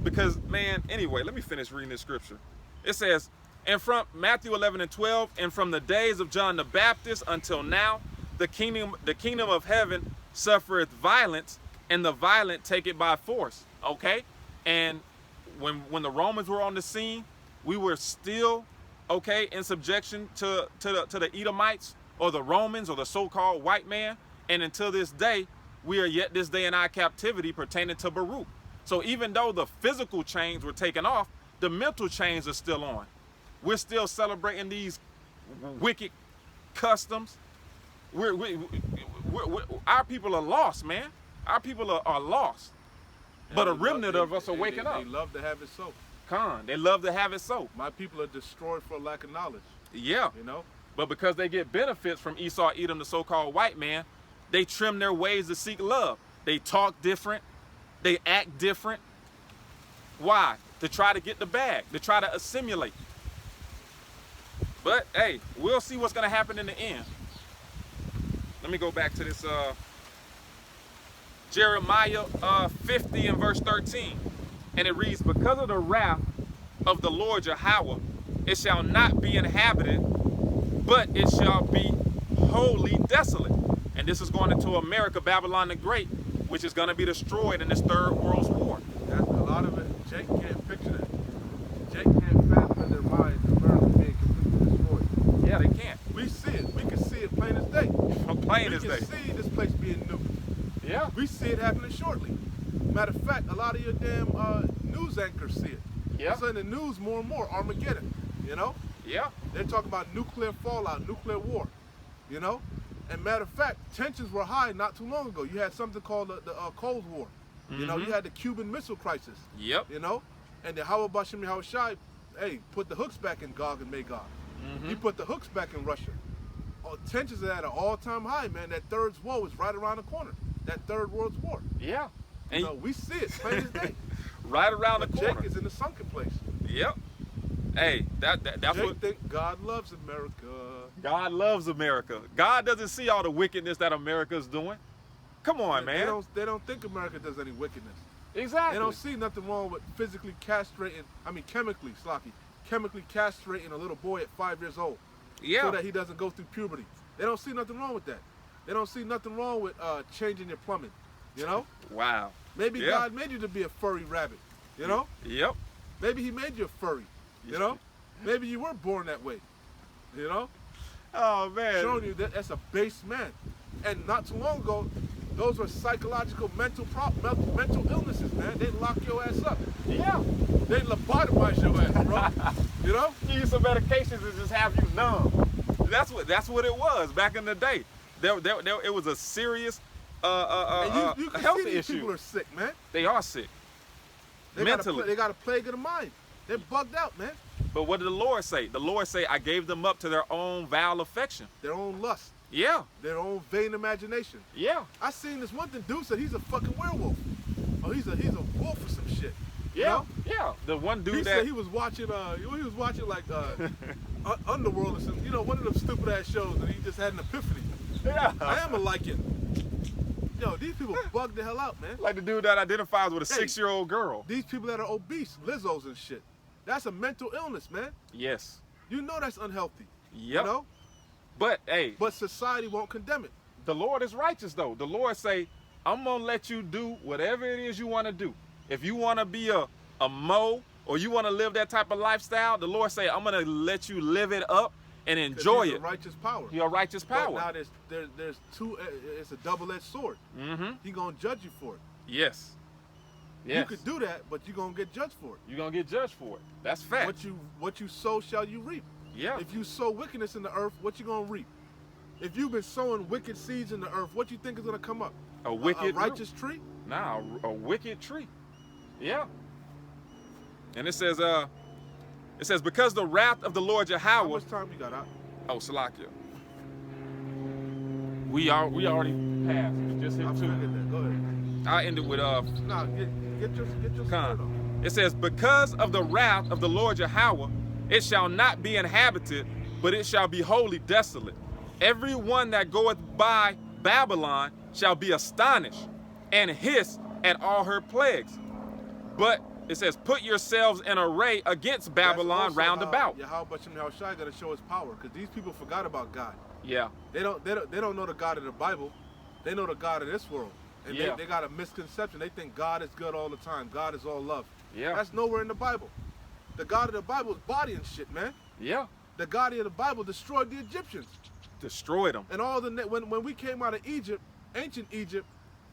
because, man, anyway, let me finish reading this scripture. It says, and from Matthew 11 and 12, and from the days of John the Baptist until now, the kingdom of heaven suffereth violence, and the violent take it by force. Okay? And when the Romans were on the scene, we were still, okay, in subjection to the Edomites or the Romans or the so-called white man. And until this day, we are yet this day in our captivity pertaining to Baruch. So even though the physical chains were taken off, the mental chains are still on. We're still celebrating these wicked customs. Our people are lost, man. Our people are lost. But a remnant of us are waking up. They love to have it so. They love to have it so. My people are destroyed for lack of knowledge. Yeah. You know? But because they get benefits from Esau, Edom, the so-called white man, they trim their ways to seek love. They talk different. They act different. Why? To try to get the bag. To try to assimilate. But, hey, we'll see what's going to happen in the end. Let me go back to this Jeremiah 50 and verse 13. And it reads, because of the wrath of the Lord Yahweh, it shall not be inhabited, but it shall be wholly desolate. And this is going into America, Babylon the Great, which is going to be destroyed in this Third World War. That's a lot of it. Jake can't picture that. Jake can't fathom in their minds America being completely destroyed. Yeah, they can't. We see it. We can see it plain as day. Plain as day. We can see this place being nuked. Yeah. We see it happening shortly. Matter of fact, a lot of your damn news anchors see it. Yeah. It's in the news more and more. Armageddon. You know? Yeah. They're talking about nuclear fallout, nuclear war. You know? And matter of fact, tensions were high not too long ago. You had something called the Cold War. You know, you had the Cuban Missile Crisis. Yep. You know? And the Yahweh Bashim Yahweh Shai, hey, put the hooks back in Gog and Magog. He put the hooks back in Russia. Tensions are at an all-time high, man. That third war is right around the corner. That Third World War. Yeah. And you know, we see it plain as day. right around but the corner. Jake is in the sunken place. Yep. Hey, that's Jake what think God loves America. God loves America. God doesn't see all the wickedness that America's doing. Come on, man. They don't think America does any wickedness. Exactly. They don't see nothing wrong with physically castrating, chemically castrating a little boy at 5 years old. Yeah. So that he doesn't go through puberty. They don't see nothing wrong with that. They don't see nothing wrong with changing your plumbing. You know? Wow. Maybe God made you to be a furry rabbit. You know? Yep. Maybe he made you a furry. You know? Maybe you were born that way. You know? Oh, man. Showing you that that's a base man. And not too long ago, those were psychological mental illnesses, man. They lock your ass up. Yeah. They lobotomize your ass, bro. You know? Use some medications to just have you numb. That's what it was back in the day. It was a serious and you can health see these issue. people are sick, man. They are sick. Mentally. They got a plague of the mind. They're bugged out, man. But what did the Lord say? The Lord say, I gave them up to their own vile affection. Their own lust. Yeah. Their own vain imagination. Yeah. I seen this one thing, dude said he's a fucking werewolf. Oh, he's a wolf or some shit. Yeah. You know? Yeah. The one dude he said he was watching like Underworld or something. You know, one of them stupid ass shows, and he just had an epiphany. Yeah. I am a lichen. Yo, these people bug the hell out, man. Like the dude that identifies with a Hey. 6-year-old girl. These people that are obese, Lizzos and shit. That's a mental illness, man. Yes. You know that's unhealthy. Yep. You know? But hey, But society won't condemn it. the Lord is righteous though. The Lord say, I'm gonna let you do whatever it is you want to do. If you want to be a Mo or you want to live that type of lifestyle, the Lord say, I'm gonna let you live it up and 'Cause enjoy he's it. a righteous power. Your righteous But power. now there's two. It's a double-edged sword. Mm-hmm. He gonna judge you for it. Yes. Yes. You could do that, but you're gonna get judged for it. You're gonna get judged for it. That's fact. What you sow shall you reap. Yeah. If you sow wickedness in the earth, what you gonna reap? If you've been sowing wicked seeds in the earth, what you think is gonna come up? A wicked a righteous tree? Nah, a wicked tree. Yeah. And it says, because the wrath of the Lord How Yahweh. much time you got out? Oh, Salakia. We already passed. We just I hit figured 2. that. Go ahead. I ended with Nah, get your sword on. Con. It says, because of the wrath of the Lord Yahweh, it shall not be inhabited, but it shall be wholly desolate. Every one that goeth by Babylon shall be astonished and hiss at all her plagues. But it says, put yourselves in array against Babylon round about. Yahweh Shem Yahushai got to show his power, because these people forgot about God. Yeah. They don't know the God of the Bible. They know the God of this world. And Yeah. they got a misconception. They think God is good all the time. God is all love. Yeah. That's nowhere in the Bible. The God of the Bible is body and shit, man. Yeah. The God of the Bible destroyed the Egyptians. Destroyed them. And all when we came out of Egypt, ancient Egypt,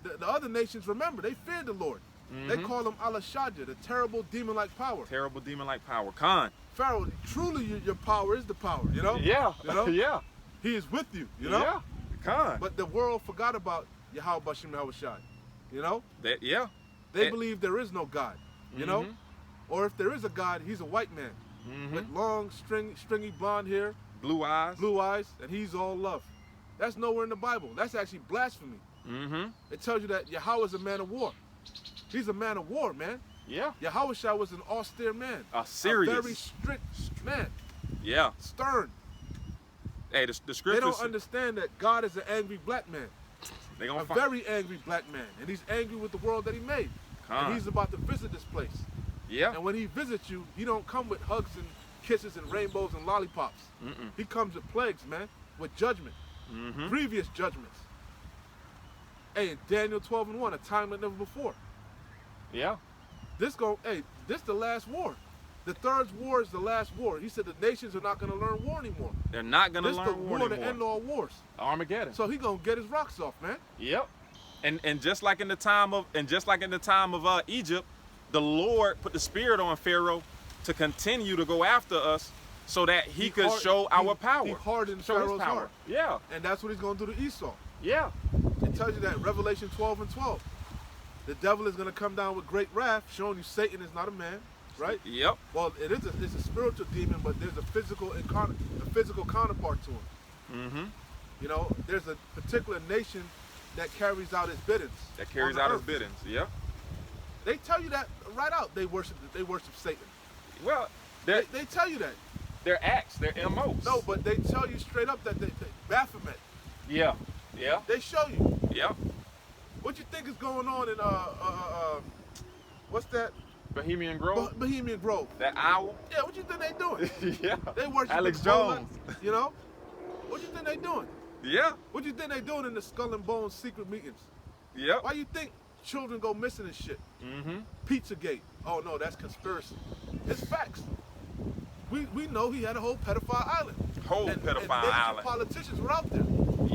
the other nations, remember, they feared the Lord. They Mhm. call him Al-Shaddai, the terrible demon-like power. Terrible demon-like power. Con. Pharaoh, truly your power is the power, you know? Yeah. You know? Yeah. He is with you, you know? Yeah. Con. But the world forgot about Yahweh Bashem Yahushai, you know? Yeah. They It- believe there is no God, you know? Mhm. Or if there is a God, he's a white man with long, stringy blonde hair, Blue eyes. blue eyes, and he's all love. That's nowhere in the Bible. That's actually blasphemy. Mm-hmm. It tells you that Yahweh is a man of war. He's a man of war, man. Yeah. Yahweh Shah was an austere man. A serious. A very strict man. Yeah. Stern. Hey, the They scriptures. don't understand that God is an angry black man. They A gonna find. very angry black man. And he's angry with the world that he made. Con. And he's about to visit this place. Yeah. And when he visits you, he don't come with hugs and kisses and rainbows and lollipops. Mm-mm. He comes with plagues, man, with judgment, Mm-hmm. grievous judgments. Hey, in Daniel 12:1, a time like never before. Yeah. This the last war. The third war is the last war. He said the nations are not going to learn war anymore. They're not gonna This learn the war war to anymore. end all wars. Armageddon. So he gonna get his rocks off, man. Yep. And just like in the time of Egypt, the Lord put the spirit on Pharaoh to continue to go after us so that he could show our power. He hardened Show his Pharaoh's power. heart. Yeah. And that's what he's gonna do to Esau. Yeah. It tells you that Revelation 12:12. The devil is gonna come down with great wrath, showing you Satan is not a man, right? Yep. Well, it's a spiritual demon, but there's a physical counterpart to him. Mm-hmm. You know, there's a particular nation that carries out his biddings. That carries on the out his earth. biddings. Yep. They tell you that right out. They worship Satan. Well, They tell you that. their acts, their MOs. No, but they tell you straight up that they Baphomet. Yeah. Yeah. They show you. Yep. What you think is going on in what's that? Bohemian Grove. Bohemian Grove. That owl. Yeah, what you think they doing? Yeah. They worship Alex Ebola, Jones. You know? What you think they doing? Yeah. What you think they doing in the Skull and Bones secret meetings? Yep. Why you think children go missing and shit? Mm-hmm. Pizzagate. Oh no, that's conspiracy. It's facts. We know he had a whole pedophile island. Whole and pedophile major island. politicians were out there.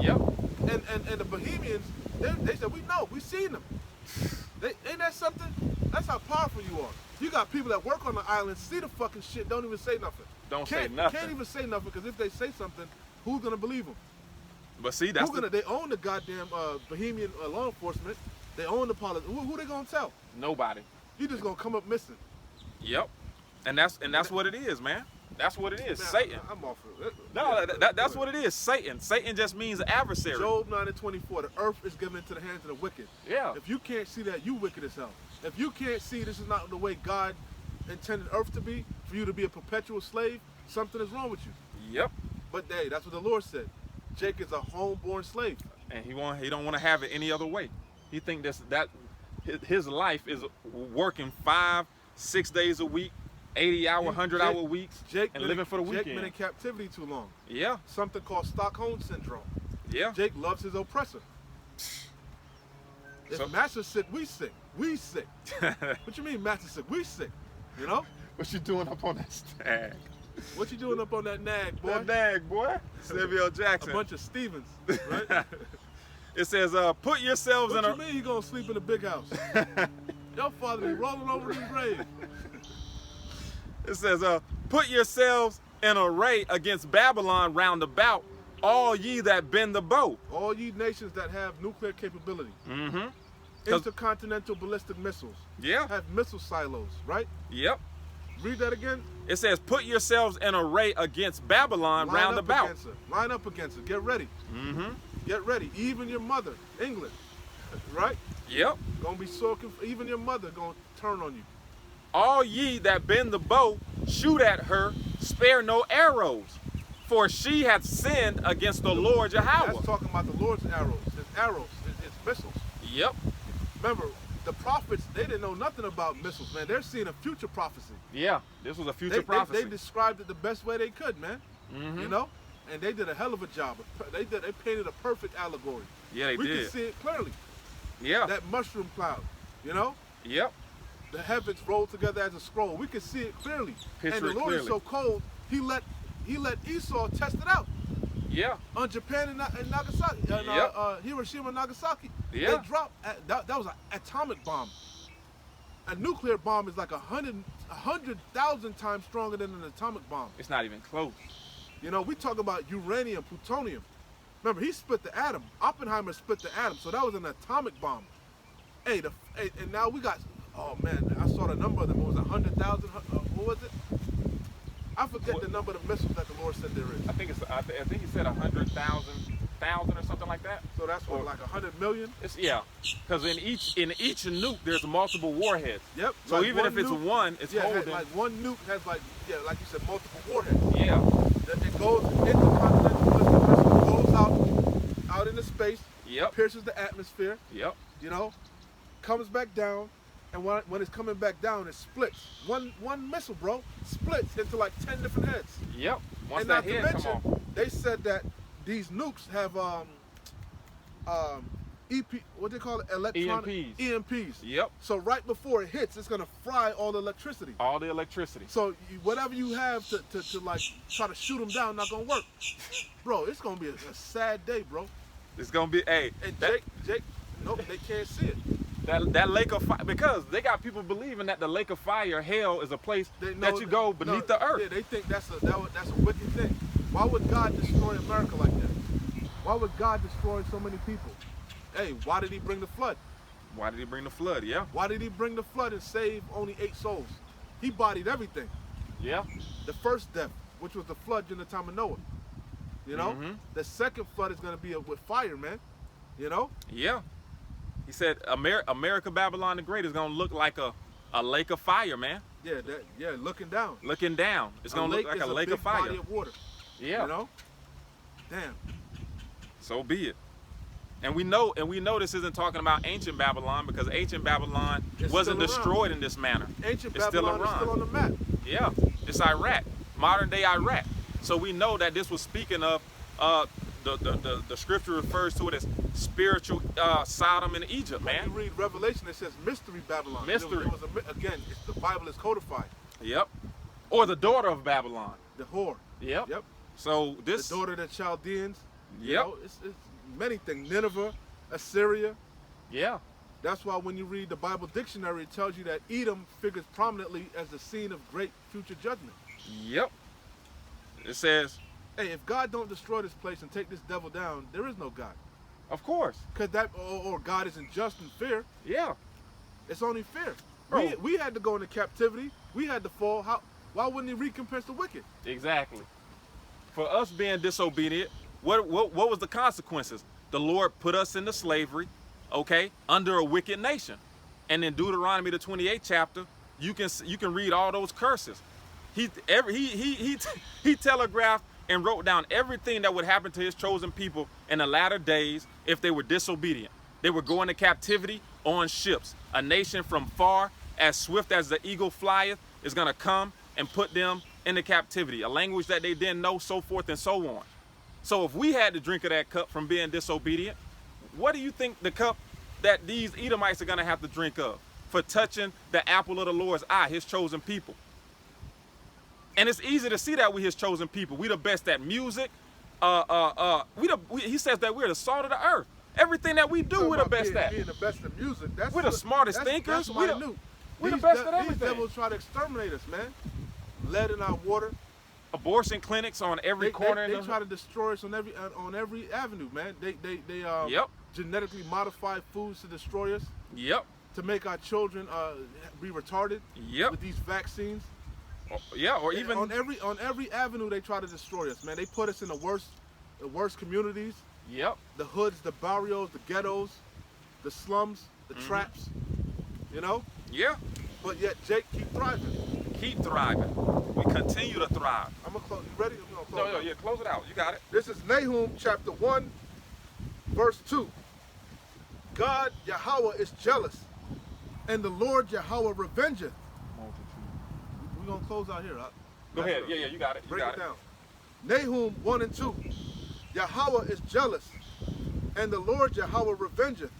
Yep. And the Bohemians, they said, we know, we seen them. Ain't that something? That's how powerful you are. You got people that work on the island, see the fucking shit, don't even say nothing. Say nothing. Can't even say nothing, because if they say something, who's gonna believe them? But see, that's They own the goddamn Bohemian law enforcement. They own the politics. Who they gonna tell? nobody. You just gonna come up missing. Yep. And that's what it is, man. That's what it is. Man, Satan. I'm off of it. No, that's what it is. Satan. Satan just means adversary. Job 9:24. The earth is given into the hands of the wicked. Yeah. If you can't see that, you wicked as hell. If you can't see this is not the way God intended earth to be, for you to be a perpetual slave, something is wrong with you. Yep. But hey, that's what the Lord said. Jake is a homeborn slave. and he don't want to have it any other way. He think that his life is working 5-6 days a week, 80-hour, 100-hour weeks, and living for the weekend. Jake been in captivity too long. Yeah. Something called Stockholm syndrome. Yeah. Jake loves his oppressor. If So- Master's sick, we sick. We sick. What you mean Master's sick? We sick. You know? What you doing up on that stag? What you doing up on that nag, boy? That nag, boy. Samuel Jackson. A bunch of Stevens, right? It says, put yourselves What in you a... mean you gonna sleep in a big house? Your father be rolling over his grave. It says, put yourselves in array against Babylon round about, all ye that bend the bow. All ye nations that have nuclear capability, Mm-hmm. 'Cause- intercontinental ballistic missiles, Yeah. have missile silos, right? Yep. Read that again. It says, put yourselves in array against Babylon Line round up about. against her. Line up against her. Get ready. Mm-hmm. Get ready. Even your mother, England, right? Yep. Gonna be so even your mother gonna turn on you. All ye that bend the bow, shoot at her, spare no arrows. For she hath sinned against the Lord Yahweh. That's talking about the Lord's arrows. His missiles. Yep. Remember, the prophets, they didn't know nothing about missiles, man. They're seeing a future prophecy. Yeah. This was a future prophecy. They described it the best way they could, man. Mhm. You know? And they did a hell of a job. They painted a perfect allegory. Yeah, they we did. can see it clearly. Yeah. That mushroom cloud, you know? Yep. The heavens rolled together as a scroll. We can see it clearly. Picture and the it Lord is clearly. so cold, he let Esau test it out Yeah. on Japan and Nagasaki, and Yep. Hiroshima and Nagasaki. Yeah. They dropped. That was an atomic bomb. A nuclear bomb is like 100,000 times stronger than an atomic bomb. It's not even close. You know, we talk about uranium, plutonium. Remember, he split the atom. Oppenheimer split the atom, so that was an atomic bomb. Hey, and now we got. Oh man, I saw the number of them. It was 100,000. What was it? I forget the number of missiles that the Lord said there is. I think he said 100,000 or something like that. So that's what, like 100 million? It's because in each nuke there's multiple warheads. Yep. So like even if it's nuke- one, it's holding. like one nuke has like you said, multiple warheads. Yeah. It goes intercontinental ballistic missile, goes out into space, Yep. pierces the atmosphere, Yep. you know, comes back down, and when it's coming back down, it splits. One missile, bro, splits into like 10 different heads. Yep. Once And that not to head come mention, off. they said that these nukes have what they call it, electronic EMPs. Yep. So right before it hits, it's gonna fry all the electricity. All the electricity. So whatever you have to like try to shoot them down, not gonna work, bro. It's gonna be a sad day, bro. It's gonna be And Jake, nope, they can't see it. that lake of fire, because they got people believing that the lake of fire, hell, is a place that you go beneath the earth. Yeah, they think that's a wicked thing. Why would God destroy America like that? Why would God destroy so many people? Hey, why did he bring the flood? Why did he bring the flood? Yeah. Why did he bring the flood and save only 8 souls? He bodied everything. Yeah. The first death, which was the flood during the time of Noah. You know? Mhm. The second flood is going to be with fire, man. You know? Yeah. He said America Babylon the Great is gonna look like a lake of fire, man. Yeah, looking down. Looking down. It's gonna look like a lake of fire. Body of water. Yeah. You know? Damn. So be it. And we know this isn't talking about ancient Babylon, because ancient Babylon It's wasn't still around. destroyed in this manner. Ancient It's still Babylon is still on around. the map. Yeah, it's Iraq, modern day Iraq. So we know that this was speaking of the scripture refers to it as spiritual Sodom and Egypt, When man. you read Revelation, it says mystery Babylon. Mystery. Again, the Bible is codified. Yep. Or the daughter of Babylon. The whore. Yep. Yep. So this. The daughter of the Chaldeans. You Yep. know, it's many things. Nineveh, Assyria. Yeah. That's why when you read the Bible dictionary, it tells you that Edom figures prominently as the scene of great future judgment. Yep. It says, Hey, if God don't destroy this place and take this devil down, there is no God. of course. Cause or God isn't just and fair. Yeah. It's only fair. Bro. We had to go into captivity. We had to fall. Why wouldn't he recompense the wicked? Exactly. For us being disobedient, what was the consequences? The Lord put us into slavery, okay, under a wicked nation. And in Deuteronomy the 28th chapter, you can read all those curses. He telegraphed and wrote down everything that would happen to his chosen people in the latter days if they were disobedient. They would go into captivity on ships. A nation from far, as swift as the eagle flieth, is going to come and put them into captivity. A language that they didn't know, so forth and so on. So if we had to drink of that cup from being disobedient, what do you think the cup that these Edomites are going to have to drink of for touching the apple of the Lord's eye, his chosen people? And it's easy to see that we his chosen people. We the best at music. He says that we're the salt of the earth. Everything that we do, we're the best at. Being the best at music. We're the smartest thinkers. We're the best at everything. These devils try to exterminate us, man. Lead in our water. Abortion clinics on every corner. They try to destroy us on every avenue, man. They Yep. genetically modify foods to destroy us. Yep. To make our children be retarded. Yep. With these vaccines. Yeah, or even on every avenue they try to destroy us, man. They put us in the worst communities. Yep. The hoods, the barrios, the ghettos, the slums, the traps. You know? Yeah. But yet Jake keep thriving. Keep thriving. We continue to thrive. I'm gonna close. You ready? I'm gonna close. No, close it out. You got it. This is Nahum chapter 1, verse 2. God Yahweh is jealous, and the Lord Yahweh revengeth. We're gonna close out here. Go ahead. Yeah, you got it. Break it down. Nahum 1 and 2. Yahweh is jealous, and the Lord Yahweh revengeth.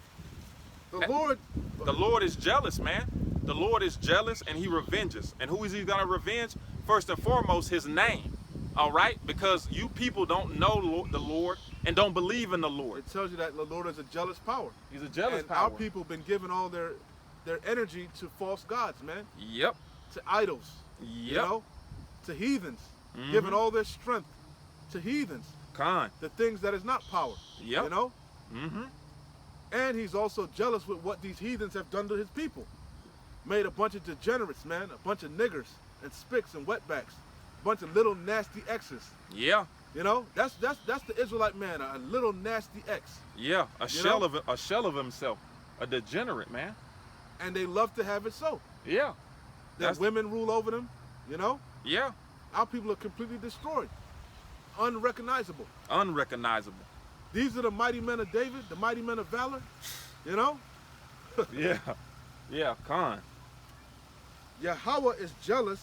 The Lord is jealous, man. The Lord is jealous and he revenges. And who is he going to revenge? First and foremost, his name. All right? Because you people don't know the Lord and don't believe in the Lord. It tells you that the Lord is a jealous power. He's a jealous and power. Our people been giving all their energy to false gods, man. Yep. To idols. Yep. You know? To heathens. Giving all their strength to heathens. The things that is not power. Yep. You know? And he's also jealous with what these heathens have done to his people. Made a bunch of degenerates, man. A bunch of niggers and spicks and wetbacks. A bunch of little nasty exes. Yeah. You know? That's the Israelite man, a little nasty ex. Yeah, a shell of himself. A degenerate, man. And they love to have it so. Yeah. That women rule over them, you know? Yeah. Our people are completely destroyed. Unrecognizable. Unrecognizable. These are the mighty men of David, the mighty men of valor, you know? Yeah. Yeah, Khan. Yahweh is jealous,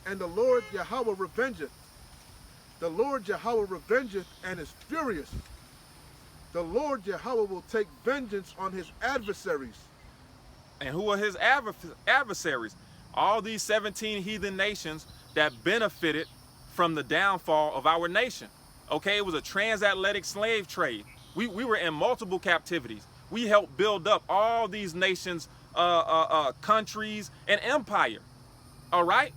and the Lord Yahweh revengeth. The Lord Yahweh revengeth and is furious. The Lord Yahweh will take vengeance on his adversaries. And who are his adversaries? All these 17 heathen nations that benefited from the downfall of our nation. Okay, it was a transatlantic slave trade. We were in multiple captivities. We helped build up all these nations, countries, and empire. All right?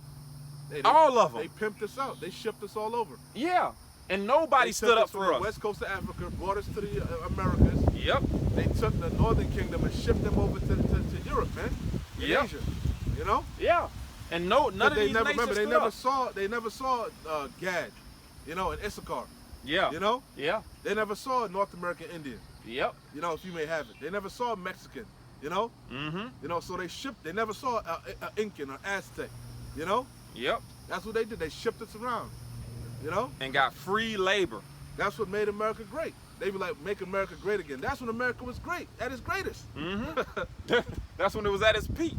All of them. They pimped us out. They shipped us all over. Yeah. And nobody stood up for us. The west coast of Africa, brought us to the Americas. Yep. They took the northern kingdom and shipped them over to Europe, man. Yep. Asia. You know? Yeah. And none of these nations they never saw Gad, you know, and Issachar. Yeah. You know? Yeah. They never saw North American Indian. Yep. You know, if you may have it. They never saw Mexican, you know? You know, so they never saw Incan or Aztec, you know? Yep. That's what they did. They shipped us around, you know? And got free labor. That's what made America great. They be like, make America great again. That's when America was great, at its greatest. That's when it was at its peak.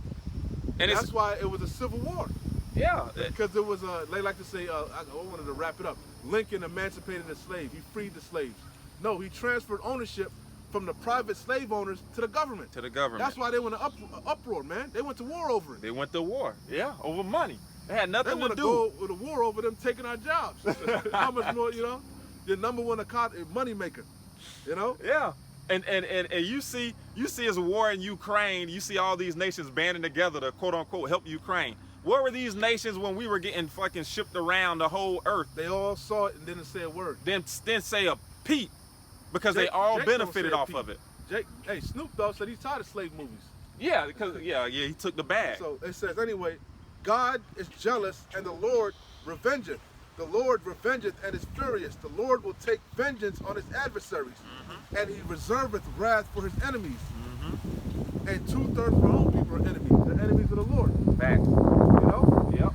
And that's why it was a civil war. Yeah. Because it was, they like to say, I wanted to wrap it up. Lincoln emancipated the slave. He freed the slaves. No, he transferred ownership from the private slave owners to the government. To the government. That's why they went to uproar, man. They went to war over it. They went to war. Yeah, over money. It had nothing to do. They want to go with a war over them taking our jobs. How much more, you know? Your number one money maker, you know? Yeah. And you see as a war in Ukraine, you see all these nations banding together to quote unquote help Ukraine. Where were these nations when we were getting fucking shipped around the whole earth? They all saw it and didn't say a word. Then say a peep, because they all benefited off of it. Hey, Snoop Dogg said he's tired of slave movies. Yeah, because he took the bag. So it says anyway, God is jealous and the Lord revengeth. The Lord revengeth and is furious. The Lord will take vengeance on his adversaries, and he reserveth wrath for his enemies. And 2/3 of our own people are enemies. They're enemies of the Lord. Fact. You know? Yep.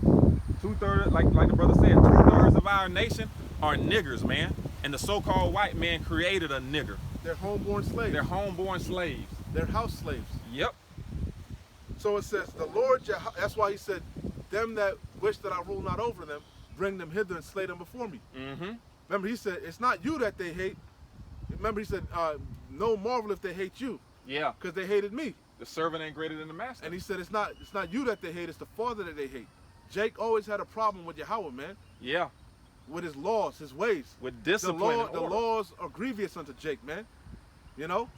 2/3, like the brother said, 2/3 of our nation are niggers, man. And the so-called white man created a nigger. They're homeborn slaves. They're homeborn slaves. They're house slaves. Yep. So it says, the Lord, that's why he said, them that wish that I rule not over them, bring them hither and slay them before me. Mm-hmm. Remember, he said, it's not you that they hate. Remember, he said, no marvel if they hate you, Yeah. because they hated me. The servant ain't greater than the master. And he said, it's not you that they hate, it's the Father that they hate. Jake always had a problem with Yahweh, man, Yeah. with his laws, his ways. With discipline and The order. laws are grievous unto Jake, man. You know?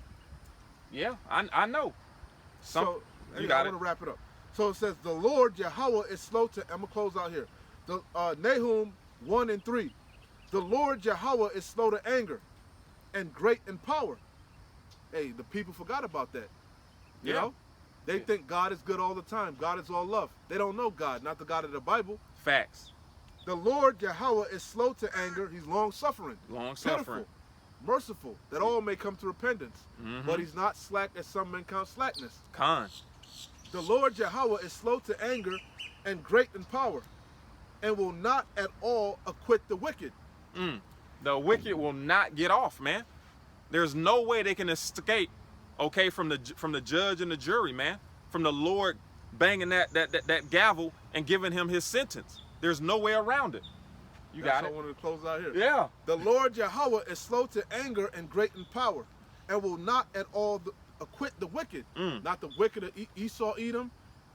Yeah, I know. So, you I got want it. to wrap it up. So it says, the Lord Yahweh is slow to, I'm going to close out here. The Nahum 1 and 3. The Lord Yahweh is slow to anger and great in power. Hey, the people forgot about that. You Yeah. know? They think God is good all the time. God is all love. They don't know God, not the God of the Bible. Facts. The Lord Yahweh is slow to anger. He's long-suffering. Long-suffering. Pitiful, merciful, that all may come to repentance. Mhm. But he's not slack as some men count slackness. Con. The Lord Yahweh is slow to anger and great in power, and will not at all acquit the wicked. The wicked will not get off, man. There's no way they can escape, okay, from the judge and the jury, man. From the Lord banging that gavel and giving him his sentence. There's no way around it. You That's got how it? I wanted to close out here. Yeah. The Lord Yahweh is slow to anger and great in power, and will not at all acquit the wicked. Not the wicked of Esau, Edom,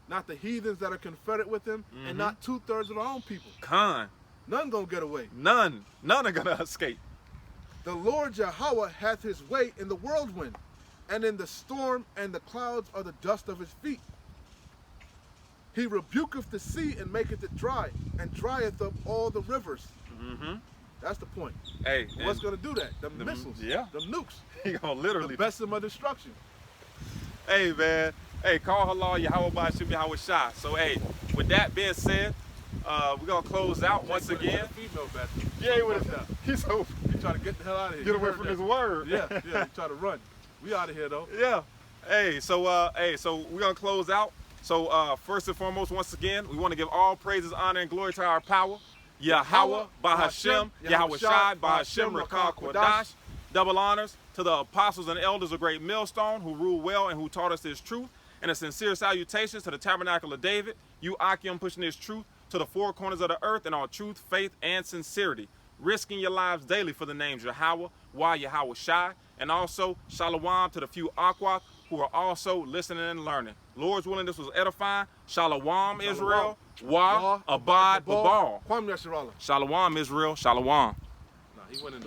not the heathens that are confederate with him, and not 2/3 of our own people. Con. None gonna get away. None are gonna escape. The Lord Yahweh hath his way in the whirlwind, and in the storm, and the clouds are the dust of his feet. He rebuketh the sea and maketh it dry, and drieth up all the rivers. That's the point. Hey, What's gonna do that? The missiles. yeah. The nukes. he gonna literally. The best of my destruction. Hey, man. Hey, call halal Yahweh Ba'ashim Yahweh Shai. So, hey, with that being said, we're gonna close out once again. Female bastard. Yeah, he's so He try to get the hell out of here. get You away heard from that. his word. Yeah, he try to run. We out of here though. Yeah. Hey, so we're gonna close out. So first and foremost, once again, we want to give all praises, honor, and glory to our power, Yahweh, Bahashem, Yahweh Shai, Bahashem, Rakah, Kodash. Double honors to the apostles and elders of Great Millstone who ruled well and who taught us this truth. And a sincere salutations to the Tabernacle of David, you Akim pushing this truth to the four corners of the earth in all truth, faith, and sincerity. Risking your lives daily for the names Yahweh, Yahweh Shai, and also Shalom to the few Aqua who are also listening and learning. Lord's willing, this was edifying. Shalom, Israel. Wa, Abad, Babal. Kwam Yasharallah. Shalom, Israel. Shalom. Nah, he went in